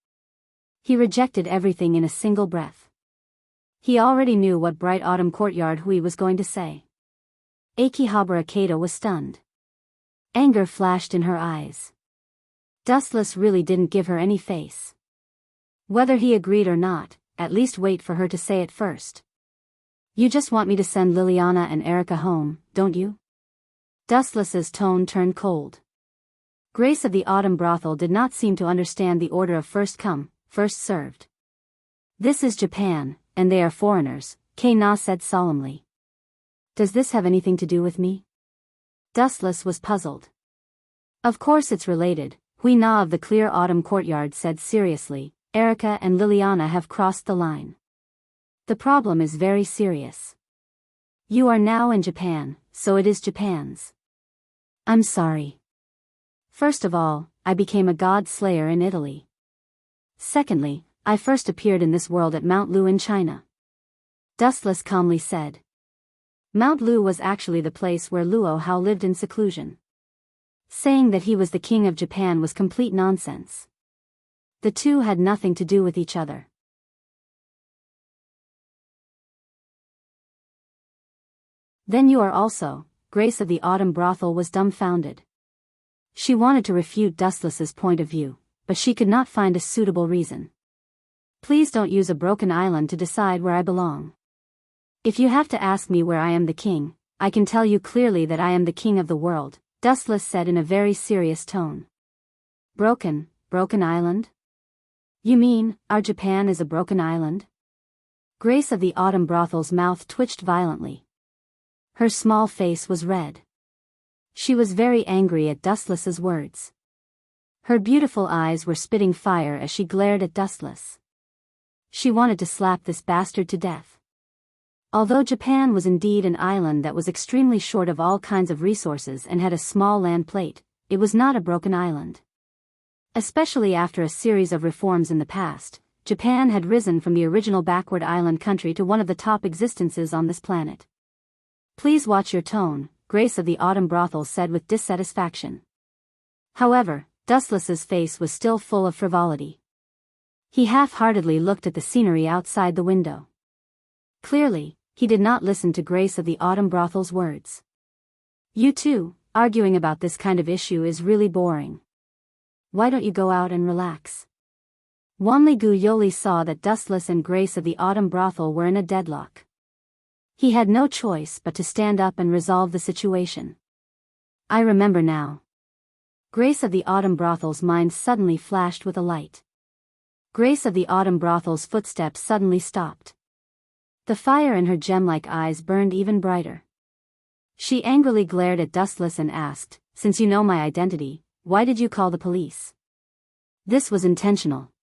He rejected everything in a single breath. He already knew what Bright Autumn Courtyard Hui was going to say. Akihabara Kato was stunned. Anger flashed in her eyes. Dustless really didn't give her any face. Whether he agreed or not, at least wait for her to say it first. "You just want me to send Liliana and Erica home, don't you?" Dustless's tone turned cold. Grace of the Autumn Brothel did not seem to understand the order of first come, first served. "This is Japan, and they are foreigners," Kei-na said solemnly. "Does this have anything to do with me?" Dustless was puzzled. "Of course it's related," Hui Na of the Clear Autumn Courtyard said seriously. "Erica and Liliana have crossed the line. The problem is very serious. You are now in Japan, so it is Japan's." "I'm sorry. First of all, I became a god slayer in Italy. Secondly, I first appeared in this world at Mount Lu in China." Dustless calmly said. Mount Lu was actually the place where Luo Hao lived in seclusion. Saying that he was the king of Japan was complete nonsense. The two had nothing to do with each other. "Then you are also," Grace of the Autumn Brothel was dumbfounded. She wanted to refute Dustless's point of view, but she could not find a suitable reason. "Please don't use a broken island to decide where I belong. If you have to ask me where I am the king, I can tell you clearly that I am the king of the world," Dustless said in a very serious tone. Broken island? You mean, our Japan is a broken island?" Grace of the Autumn Brothel's mouth twitched violently. Her small face was red. She was very angry at Dustless's words. Her beautiful eyes were spitting fire as she glared at Dustless. She wanted to slap this bastard to death. Although Japan was indeed an island that was extremely short of all kinds of resources and had a small land plate, it was not a broken island. Especially after a series of reforms in the past, Japan had risen from the original backward island country to one of the top existences on this planet. "Please watch your tone," Grace of the Autumn Brothel said with dissatisfaction. However, Dustless's face was still full of frivolity. He half-heartedly looked at the scenery outside the window. Clearly, he did not listen to Grace of the Autumn Brothel's words. You two, arguing about this kind of issue is really boring. Why don't you go out and relax? Wanli Gu Yoli saw that Dustless and Grace of the Autumn Brothel were in a deadlock. He had no choice but to stand up and resolve the situation. I remember now. Grace of the Autumn Brothel's mind suddenly flashed with a light. Grace of the Autumn Brothel's footsteps suddenly stopped. The fire in her gem-like eyes burned even brighter. She angrily glared at Dustless and asked, "Since you know my identity, why did you call the police?" This was intentional.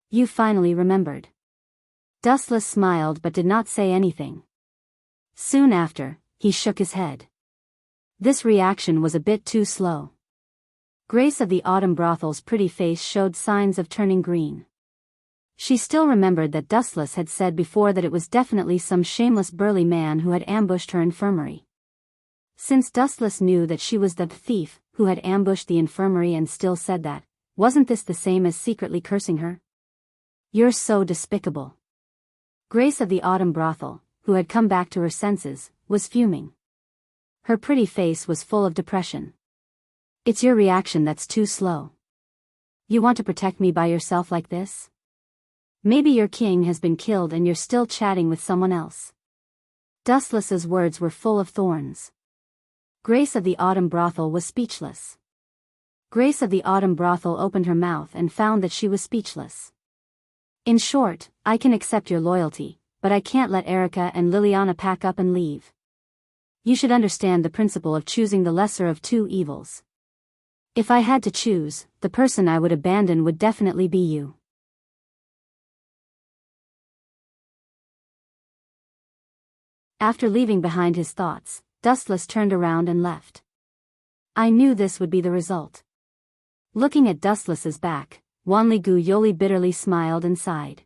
You finally remembered. Dustless smiled but did not say anything. Soon after, he shook his head. This reaction was a bit too slow. Grace of the Autumn Brothel's pretty face showed signs of turning green. She still remembered that Dustless had said before that it was definitely some shameless burly man who had ambushed her infirmary. Since Dustless knew that she was the thief who had ambushed the infirmary and still said that, wasn't this the same as secretly cursing her? You're so despicable. Grace of the Autumn Brothel, who had come back to her senses, was fuming. Her pretty face was full of depression. It's your reaction that's too slow. You want to protect me by yourself like this? Maybe your king has been killed and you're still chatting with someone else. Dustless's words were full of thorns. Grace of the Autumn Brothel was speechless. Grace of the Autumn Brothel opened her mouth and found that she was speechless. In short, I can accept your loyalty, but I can't let Erica and Liliana pack up and leave. You should understand the principle of choosing the lesser of two evils. If I had to choose, the person I would abandon would definitely be you. After leaving behind his thoughts, Dustless turned around and left. I knew this would be the result. Looking at Dustless's back, Wanli Gu Yoli bitterly smiled and sighed.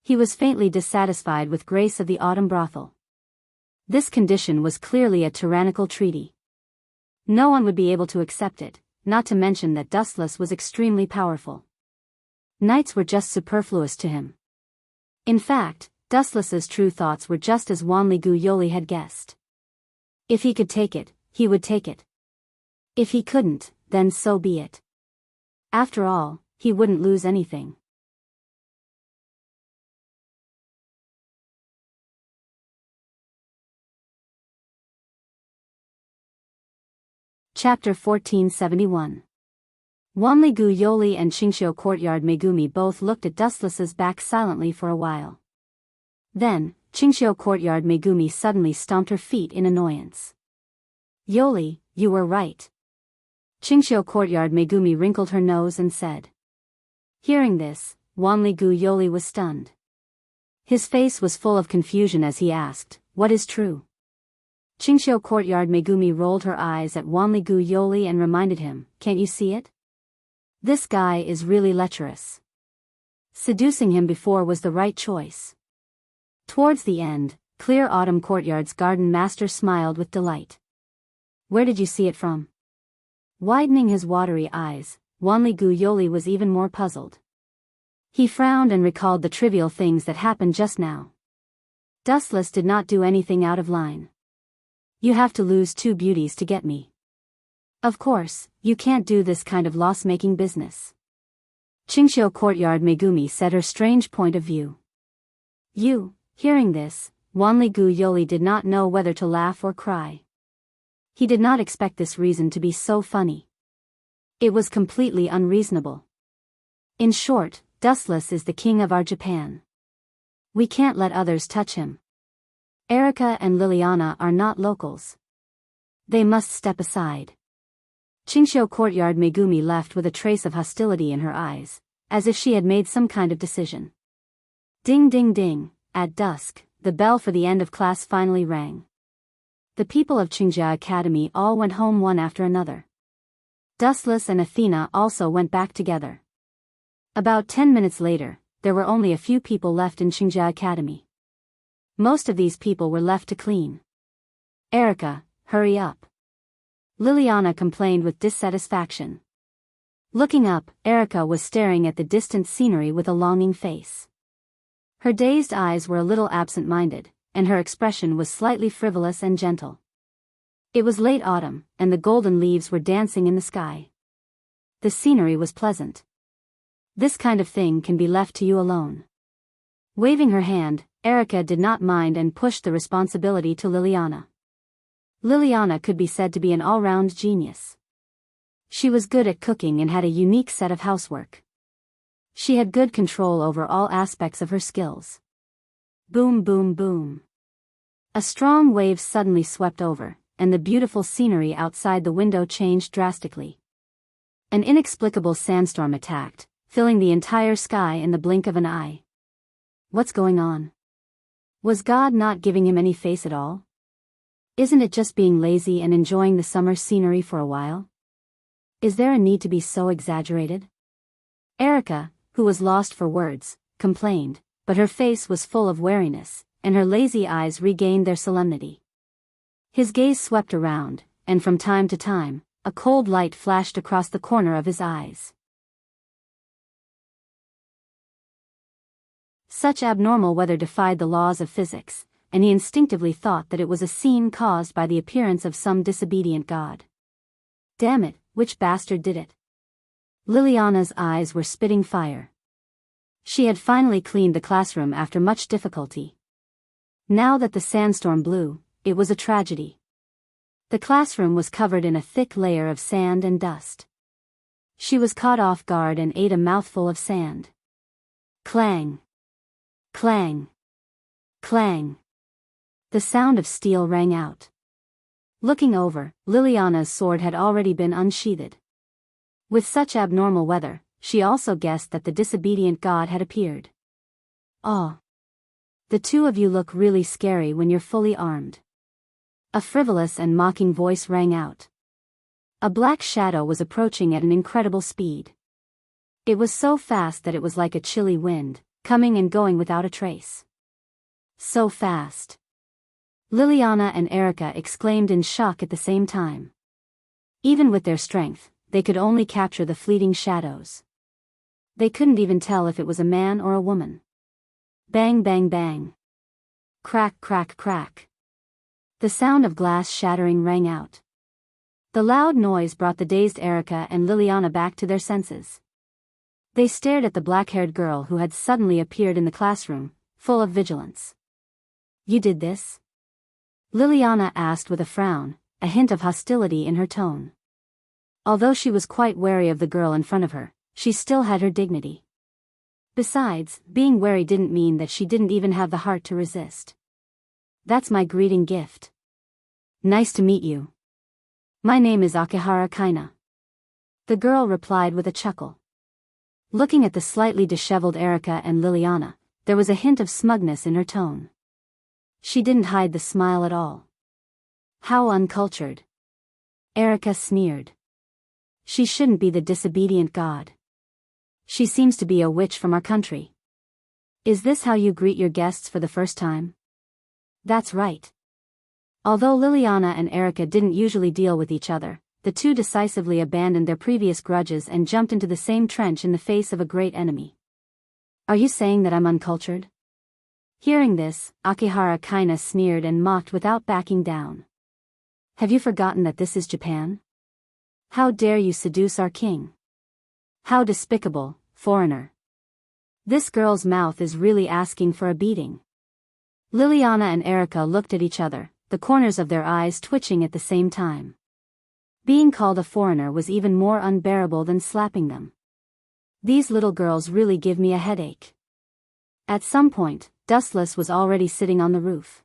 He was faintly dissatisfied with Grace of the Autumn Brothel. This condition was clearly a tyrannical treaty. No one would be able to accept it, not to mention that Dustless was extremely powerful. Knights were just superfluous to him. In fact, Dustless's true thoughts were just as Wanli Gu Yoli had guessed. If he could take it, he would take it. If he couldn't, then so be it. After all, he wouldn't lose anything. Chapter 1471. Wanli Gu Yoli and Qingxiu Courtyard Megumi both looked at Dustless's back silently for a while. Then, Qingxiu Courtyard Megumi suddenly stomped her feet in annoyance. Yoli, you were right. Qingxiu Courtyard Megumi wrinkled her nose and said. Hearing this, Wanli Gu Yoli was stunned. His face was full of confusion as he asked, what is true? Qingxiu Courtyard Megumi rolled her eyes at Wanli Gu Yoli and reminded him, can't you see it? This guy is really lecherous. Seducing him before was the right choice. Towards the end, Clear Autumn Courtyard's garden master smiled with delight. Where did you see it from? Widening his watery eyes, Wanli Gu Yoli was even more puzzled. He frowned and recalled the trivial things that happened just now. Dustless did not do anything out of line. You have to lose two beauties to get me. Of course, you can't do this kind of loss-making business. Qingxiu Courtyard Megumi said her strange point of view. Hearing this, Wanli Gu Yoli did not know whether to laugh or cry. He did not expect this reason to be so funny. It was completely unreasonable. In short, Dustless is the king of our Japan. We can't let others touch him. Erica and Liliana are not locals. They must step aside. Qingxiu Courtyard Megumi left with a trace of hostility in her eyes, as if she had made some kind of decision. Ding ding ding, at dusk, the bell for the end of class finally rang. The people of Qingjia Academy all went home one after another. Dustless and Athena also went back together. About 10 minutes later, there were only a few people left in Qingjia Academy. Most of these people were left to clean. Erica, hurry up. Liliana complained with dissatisfaction. Looking up, Erica was staring at the distant scenery with a longing face. Her dazed eyes were a little absent-minded, and her expression was slightly frivolous and gentle. It was late autumn, and the golden leaves were dancing in the sky. The scenery was pleasant. This kind of thing can be left to you alone. Waving her hand, Erica did not mind and pushed the responsibility to Liliana. Liliana could be said to be an all-round genius. She was good at cooking and had a unique set of housework. She had good control over all aspects of her skills. Boom, boom, boom. A strong wave suddenly swept over, and the beautiful scenery outside the window changed drastically. An inexplicable sandstorm attacked, filling the entire sky in the blink of an eye. What's going on? Was God not giving him any face at all? Isn't it just being lazy and enjoying the summer scenery for a while? Is there a need to be so exaggerated? Erica, who was lost for words, complained, but her face was full of wariness, and her lazy eyes regained their solemnity. His gaze swept around, and from time to time, a cold light flashed across the corner of his eyes. Such abnormal weather defied the laws of physics, and he instinctively thought that it was a scene caused by the appearance of some disobedient god. Damn it, which bastard did it? Liliana's eyes were spitting fire. She had finally cleaned the classroom after much difficulty. Now that the sandstorm blew, it was a tragedy. The classroom was covered in a thick layer of sand and dust. She was caught off guard and ate a mouthful of sand. Clang! Clang! Clang! The sound of steel rang out. Looking over, Liliana's sword had already been unsheathed. With such abnormal weather, she also guessed that the disobedient god had appeared. "Oh. The two of you look really scary when you're fully armed." A frivolous and mocking voice rang out. A black shadow was approaching at an incredible speed. It was so fast that it was like a chilly wind, coming and going without a trace. So fast. Liliana and Erica exclaimed in shock at the same time. Even with their strength, they could only capture the fleeting shadows. They couldn't even tell if it was a man or a woman. Bang, bang, bang. Crack, crack, crack. The sound of glass shattering rang out. The loud noise brought the dazed Erica and Liliana back to their senses. They stared at the black-haired girl who had suddenly appeared in the classroom, full of vigilance. "You did this?" Liliana asked with a frown, a hint of hostility in her tone. Although she was quite wary of the girl in front of her, she still had her dignity. Besides, being wary didn't mean that she didn't even have the heart to resist. "That's my greeting gift. Nice to meet you. My name is Akihara Kaina." The girl replied with a chuckle. Looking at the slightly disheveled Erica and Liliana, there was a hint of smugness in her tone. She didn't hide the smile at all. How uncultured. Erica sneered. She shouldn't be the disobedient god. She seems to be a witch from our country. Is this how you greet your guests for the first time? That's right. Although Liliana and Erica didn't usually deal with each other, the two decisively abandoned their previous grudges and jumped into the same trench in the face of a great enemy. "Are you saying that I'm uncultured?" Hearing this, Akihara Kaina sneered and mocked without backing down. "Have you forgotten that this is Japan? How dare you seduce our king? How despicable, foreigner. This girl's mouth is really asking for a beating." Liliana and Erica looked at each other, the corners of their eyes twitching at the same time. Being called a foreigner was even more unbearable than slapping them. These little girls really give me a headache. At some point, Dustless was already sitting on the roof.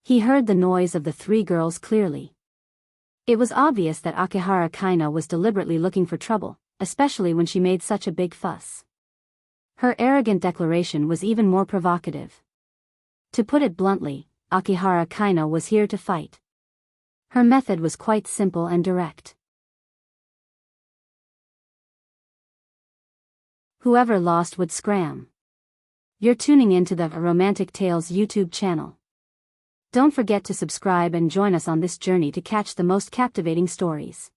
He heard the noise of the three girls clearly. It was obvious that Akihara Kaina was deliberately looking for trouble, especially when she made such a big fuss. Her arrogant declaration was even more provocative. To put it bluntly, Akihara Kaina was here to fight. Her method was quite simple and direct. Whoever lost would scram. You're tuning into the Romantic Tales YouTube channel. Don't forget to subscribe and join us on this journey to catch the most captivating stories.